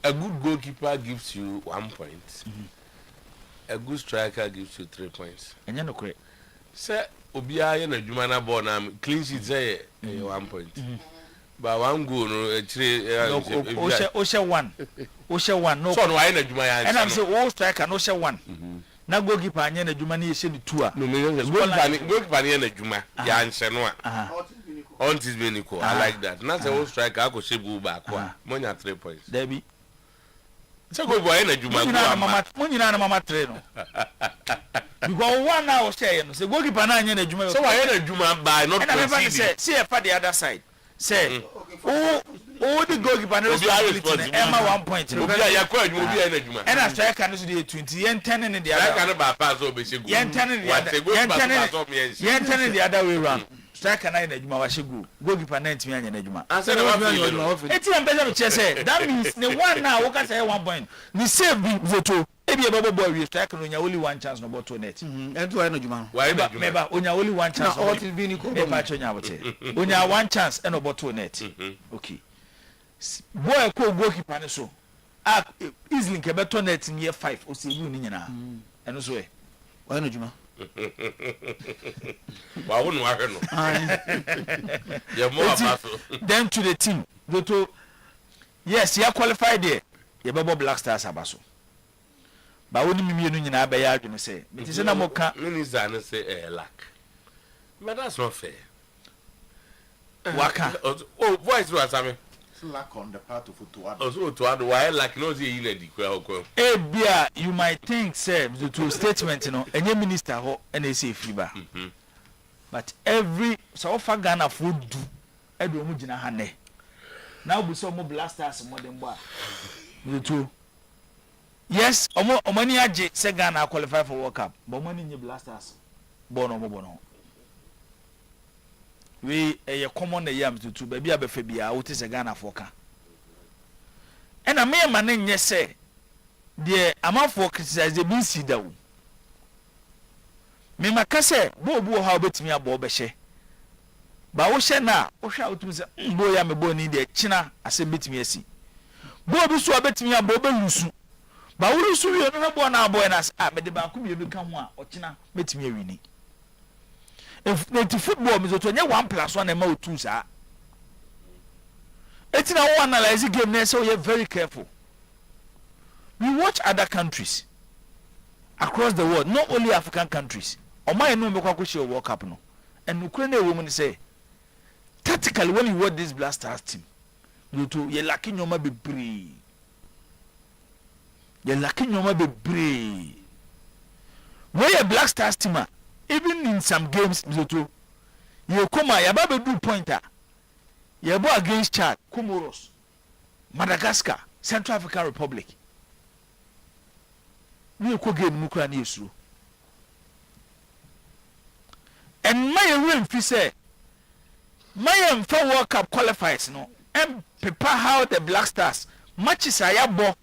a good goalkeeper gives you 1 point. A good striker gives you 3 points. And you know correct. Say Obia na adwuma na ball na clean sheet say 1 point. But 1 goal no Osha 1. Osha 1 no. So no why na adwuma ya. And I'm say all striker no Osha 1. Na goalkeeper anya na adwuma na yese 2 a. No me goalkeeper na adwuma ya anse no a. On this Benico, I like that. Not the whole striker, I could say go back. Money at 3 points. Debbie. So go by energy, my mama train. You go 1 hour saying, so go keep an eye in a Juma. So I had a Juma by not say, see if the other side. Say, oh, the goalkeeper knows Emma 1 point. And I strike can do 20 and 10 in the other. I can't pass over. Yen 10 in the other way around. Strike an eye in a Juma was go. Goalkeeper 90 and a Juma. I said, it's better to say. That means the 1 now, what can say 1 point? The save vote. Maybe a bubble boy we strike on only 1 chance no bottle net. And to I know Juma. Why never only 1 chance. All till being cool. Only 1 chance and no bottle net. Okay. Boy ko goalkeeper so. Easily can better net in year 5 or see you nina. And so why no Juma? Then to the team. Yes, you are qualified there. You bubble Black Stars abaso. But when you mean in Abaya, you say, it is a mocha. Minister say lack. But that's not fair. Waka. Oh, voice was I mean. Lack on the part of Otuo-Acheampong. Also, Otuo-Acheampong, why like no see in the Bia, you might think, sir, the two statement, you know, and your minister and they say fever. But every so far Ghana food do, every mujina hane. Now we saw more blasters more than what. The two. Yes, Omani Aji say Ghana qualify for World Cup, but money in your blasters. Bono. We a common the yams to baby abefebia what is a Ghana foka. And a mere man yes say the amount for criticize the BC down. Me makase bo how bet me abo beshe. Ba wo hye na wo hwa otum se bo ya me bo ni de china ase bet me asi. Bo bi so bet me abo be lusu. Ba wo lusu wi no bo na abo na me de ba ku bi ka ho a o china bet me awini. If the football is to 1+1 and more 2 sir. It's now one analyze game so you're very careful. We watch other countries across the world, not only African countries. Or my no Mokwakushi World Cup no. And Ukrainian women say tactically when you watch this Black Stars team, you're lucky you might be brave. You're lucky you might be brave. Where a Black Stars team are, even in some games, you come ya babe do pointer. You go against Chad, Comoros, Madagascar, Central African Republic. You go game Mukran issue. And my real fi say, my for World Cup qualifiers no, and prepare how the Black Stars matches are bo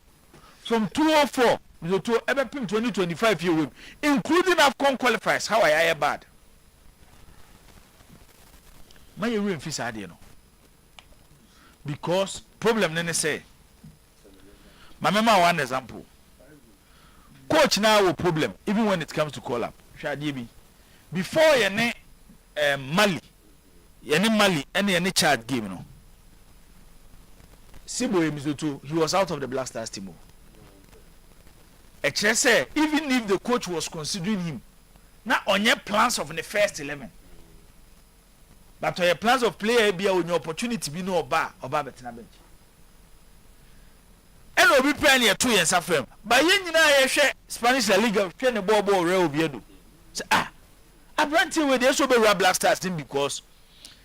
from 204. To ever 2025 year win, including AFCON qualifiers. How I bad. My room fees are no. Because problem nene say. My mama one example. Coach now a problem even when it comes to call up. Shadibi. Before Mali, Mali, any Chad game no. Sibo Emizoto, he was out of the Black Stars team. Say, even if the coach was considering him, not on your plans of the first 11, but on your plans of player be on your opportunity be no bar or betina bench. And will be playing here 2 years after him. But you know, Spanish La Liga, train the ball real Biedo. I brought him with the SOB Black Stars team because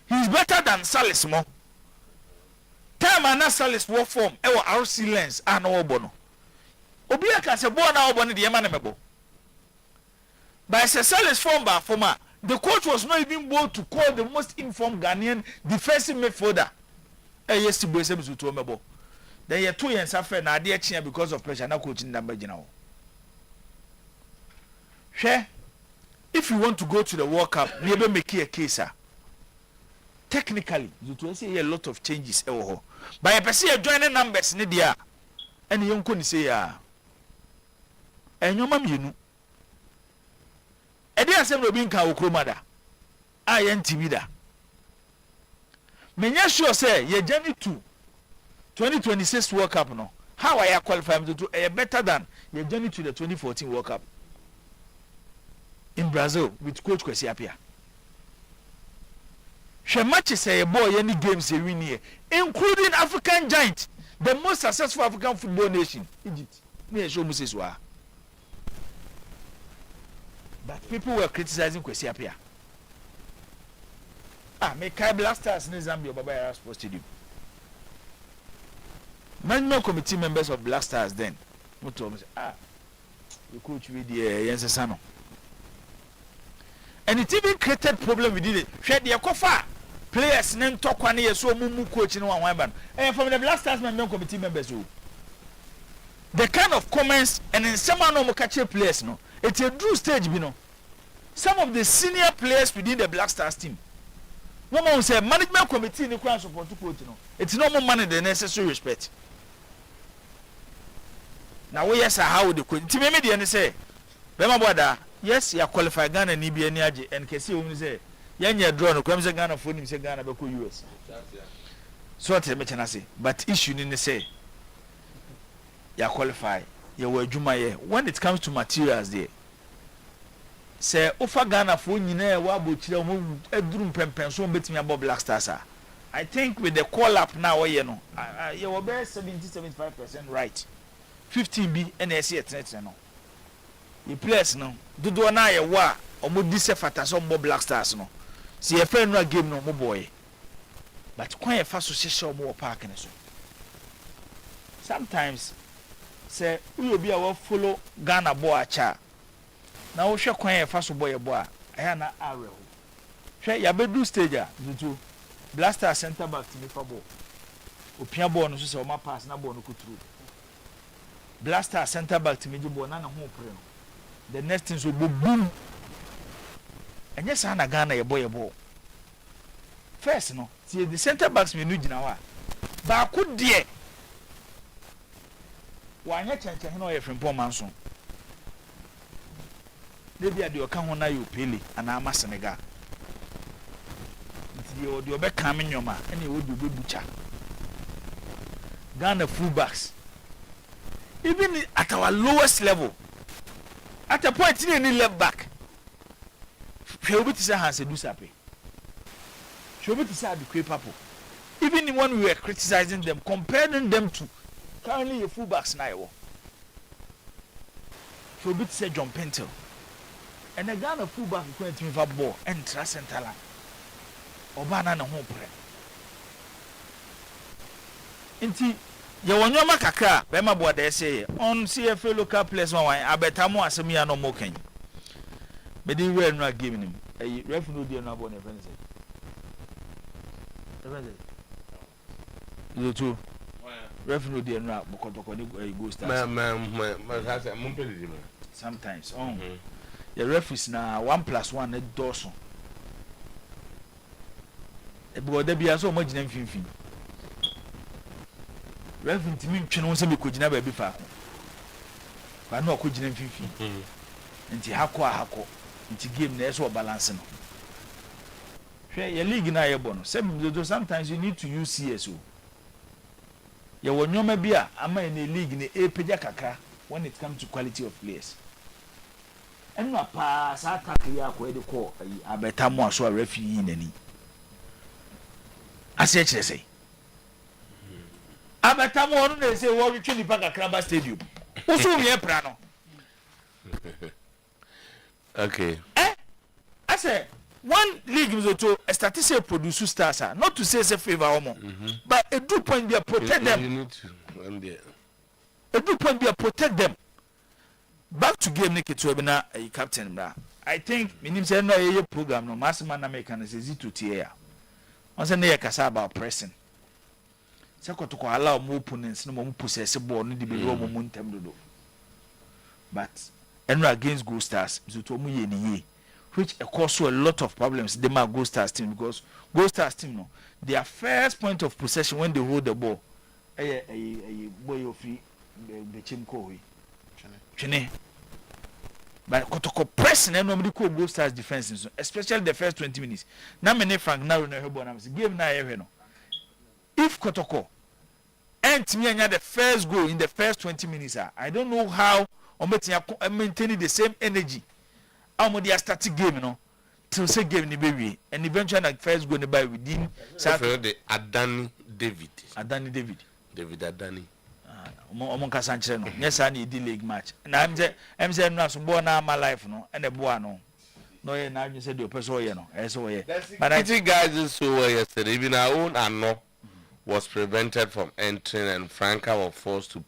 he's better than Salis Mo. Time and Salis war form, our RC lens, and no bono. Obia can say, born out one of the Yamanabo. By Salis form by former, the coach was not even able to call the most informed Ghanaian defensive midfielder. Yes, to Boys to Mabo. They are 2 years after an idea because of pressure, now coaching number general. Share. If you want to go to the World Cup, maybe make a case. Technically, you will see a lot of changes. But I perceive joining numbers in the and you couldn't say, and your mum, you know. A dear Sam Robin Kaokromada. I am Timida. Menya sure say, your journey to 2026 World Cup. No, how I qualify to do a better than your journey to the 2014 World Cup in Brazil with Coach Kwesi Appiah. She matches say a boy any games they win here, including African giant, the most successful African football nation, Egypt. Me show Moses wa. But people were criticizing Kwesi Appiah. Make Kai Black Stars in Zambia Baba Sports Stadium. Management committee members of Black Stars then, what told me, the coach with the Yensasano. And it even created problem within it. Share the Kofa players name talk 1 year so mumu coach in one band. And from the Black Stars management committee members, the kind of comments and in some no catch players, no, it's a true stage, you know. Some of the senior players within the Black Stars team. No one say management committee in the crown support to coach, no. It's no more money than necessary respect. Now we yes how the coach. Timmy the say, Bema Boda. Yes, you qualify Ghana and Ibia Niaji and Kessi only say, Yanya drawn, comes a Ghana for him, say Ghana Baku US. So I tell me, but issue in the say, you qualify, you were Jumaye. When it comes to materials, there say, Ofa Ghana for Wabu Chile, a drum pen, so bet me about Black Stars. I think with the call up now, you know, you were bare 70-75% right. 15B and SC at net, no. The players no do na ye wa omo dise fata so mo Black Stars no see e friend no game no mo boy but kwan e fa so hye omo park ne so sometimes say we obi a we follow Ghana boy acha na wo hwe kwan e fa so boy boy aya na awe ho hwe ya be do stage a dutu Black Stars center back to me for ball opia ball no so say o ma pass na ball no kuturu Black Stars center back to me do ball na ho pre no the next thing will be boom. And yes, I'm Ghana a boy. First, no, see the center backs we knew now. But I could dear. Why not change from poor Manson? Maybe I do a can you pay and I'm a Senegal. You'll be coming your man, and you would be butcher. Ghana fullbacks. Even at our lowest level. At a point, he need left back. Shobiti has a do sappy. Shobiti said the paper. Even when we were criticizing them, comparing them to currently a fullbacks now. Shobiti said John Pentel. And a Ghana fullback went to me for ball and trust and talent. Obana and home pre. Inti. You want your macacra, Bema boy, they say, on CFA local place one, I bet I'm more asemi no more can. But they were not giving him a revenue deal now on a friend. You too. Revenue deal now because go start. Sometimes, your ref is now 1+1 a dozen. But there be so much name fin. Reverend Timmy Channel say we could never be far. But no could name fifi. Nti hako. Nti game na so balancing. Share your league na your bonus. Sometimes you need to use CSO. ye wo nyoma bi a ama in the league ni epeja kakra when it comes to quality of players enu apa sa tackle ya ko e de ko abeta mo aso a referee nani ase kire sei abeta mo no na say wo retwe nipa kakra ba stadium usu ye pra no okay I say one league is to statistically produce stars, not to say it's a favor or more, but a do point be protect them. You need to one day. A do point be protect them. Back to game naked to a captain. I think minim say no a program no mass man American is easy to tear. Once a near cassa about pressing. Second to allow more opponents no more possess a ball no the below momentum do. But against Gold Stars is to me which causes a lot of problems. They might Gold Stars team because Gold Stars team no their first point of possession when they hold the ball a boy of the chimko chene but kotoko pressing and nobody call Gold Stars defense especially the first 20 minutes na many Frank na no hebo na game na ewe no if kotoko and me anya the first goal in the first 20 minutes I don't know how ometia maintaining the same energy Amodia started game, till say game ni baby, and eventually like first go by within. The Adani David. David Adani. Omo kasanchire no. Yes, I need the league match. Na I'm say no so born na my life no, and the boy no. No, you now you said the person here no. So yeah. But I think guys is so yesterday. Even our own Ano was prevented from entering, and Franca was forced to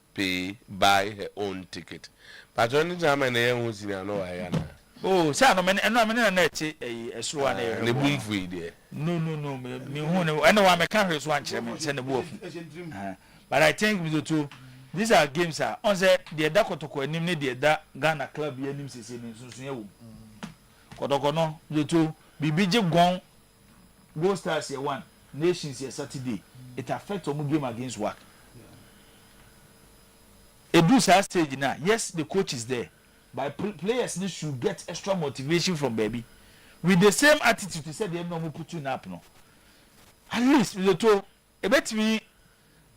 buy her own ticket. But only time and the who's in Ano Ayana. Oh, say no man, no man na che e so one e. The boom for there. No, me hu no. I know I me can so one chere me say the boom. But I think we do too. These are games on say the da kotoko anim ne the da Ghana club ye anim sese ni sunsun ye wo. Kotoko no do too bibije gon Gold Stars ye one Nations ye Saturday. It affect omu game against work. Edu sa stage na. Yes, the coach is there. But players need to get extra motivation from baby with the same attitude to say they no put you up no at least we to e bet me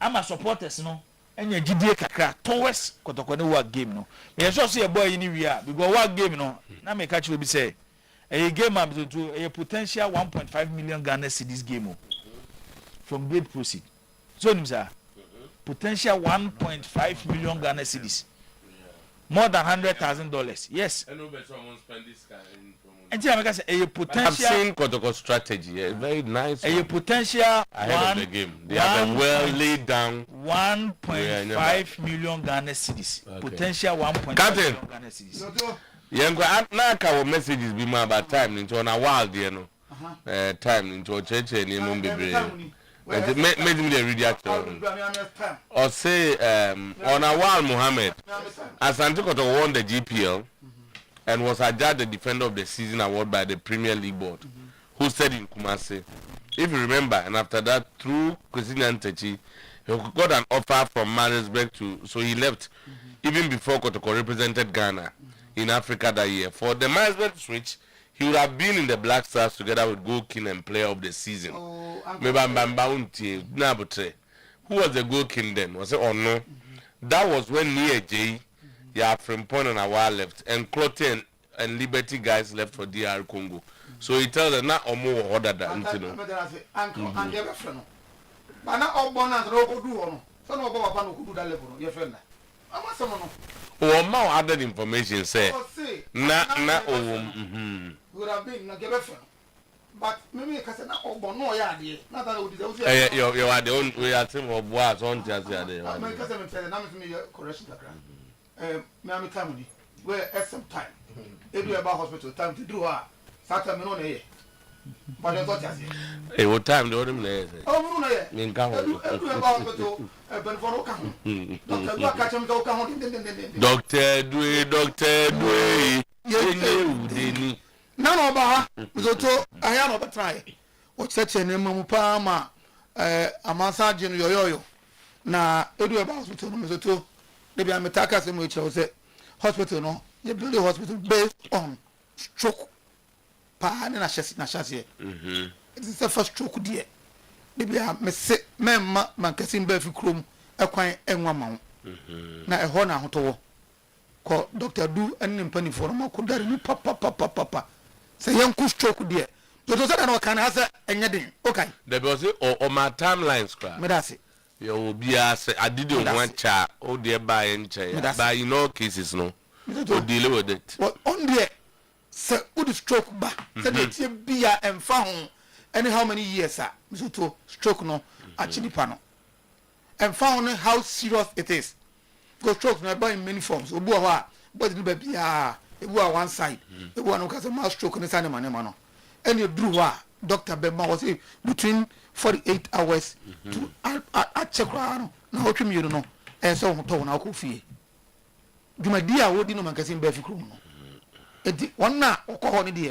am a supporters no enya gidie kakra towards kotokone work game no me sure say boy anywhere because work game no na me catch we be say a game am to a potential 1.5 million Ghana cedis game from great proceed so nim sir potential 1.5 million Ghana cedis. More than $100,000. Yes. I know better someone spend this kind in promotion. And I say a potential. I've seen Kotoko strategy. Very nice. A potential ahead of the game. They have well laid down. 1.5 million Ghana cedis. Okay. Potential 1.5 million Ghana cedis. Yeah, now our messages be more about time into on a wild, you know. Time into a church and you know be. Made me the reader or say on a while Mohammed as Antikoto won the GPL and was adjudged the defender of the season award by the Premier League board who said in Kumasi if you remember and after that through Christina Ntechi he got an offer from Marisburg so he left even before Kotoko represented Ghana in Africa that year for the Marisburg switch. He would have been in the Black Stars together with Goal King and Player of the Season. Who was the Goal King then? Was it or no? That was when Nia J, Frimpong and Awa left, and Clotte and Liberty guys left for DR Congo. So he tells them not or more order than you know. But not all bonus or do on. So no about who do that level. Your friend. Or more added information say would have been like a friend. But maybe I can not all no idea. Not that would you are the only way I think of what's on just the other. My cousin said, I'm me correction. Mammy Tammy, where at some time. They do about hospital time to do her. Saturday on a year. But I thought it what time do them there? Oh, no, in Doctor Dway. None of her, Zoto, I have a try. What's such a name, Mupama, a massage in Yoyo. Now, Edu about Zoto, maybe I'm a takas in which I was at hospital, no, you build a hospital based on stroke. Pa na chassis. It is the first stroke dear. Maybe I may say, man, Cassim Belfi Crum, ekwan enwa ma wo na eho na ahoto ko Dr. Du and Penny for mo ko dari ni papa say yanku stroke there you to say na kan ha say enyedin okay there was on my timelines cry me that say you will be as I did one cha o there by enche but in all cases no we deal with it well on there say would stroke ba say dey bia emfa ho any how many years so to stroke no actually pa no emfa ho how serious it is go stroke no by in many forms obu ho a but no be bia ebu one side ebu no ka say mass stroke no say na no and you drew Dr. Bema was between 48 hours to check no na o twem no e so ho to na ko fie dwumadi a wodi no man kasim ba fikru no edi wonna okọ ho ne de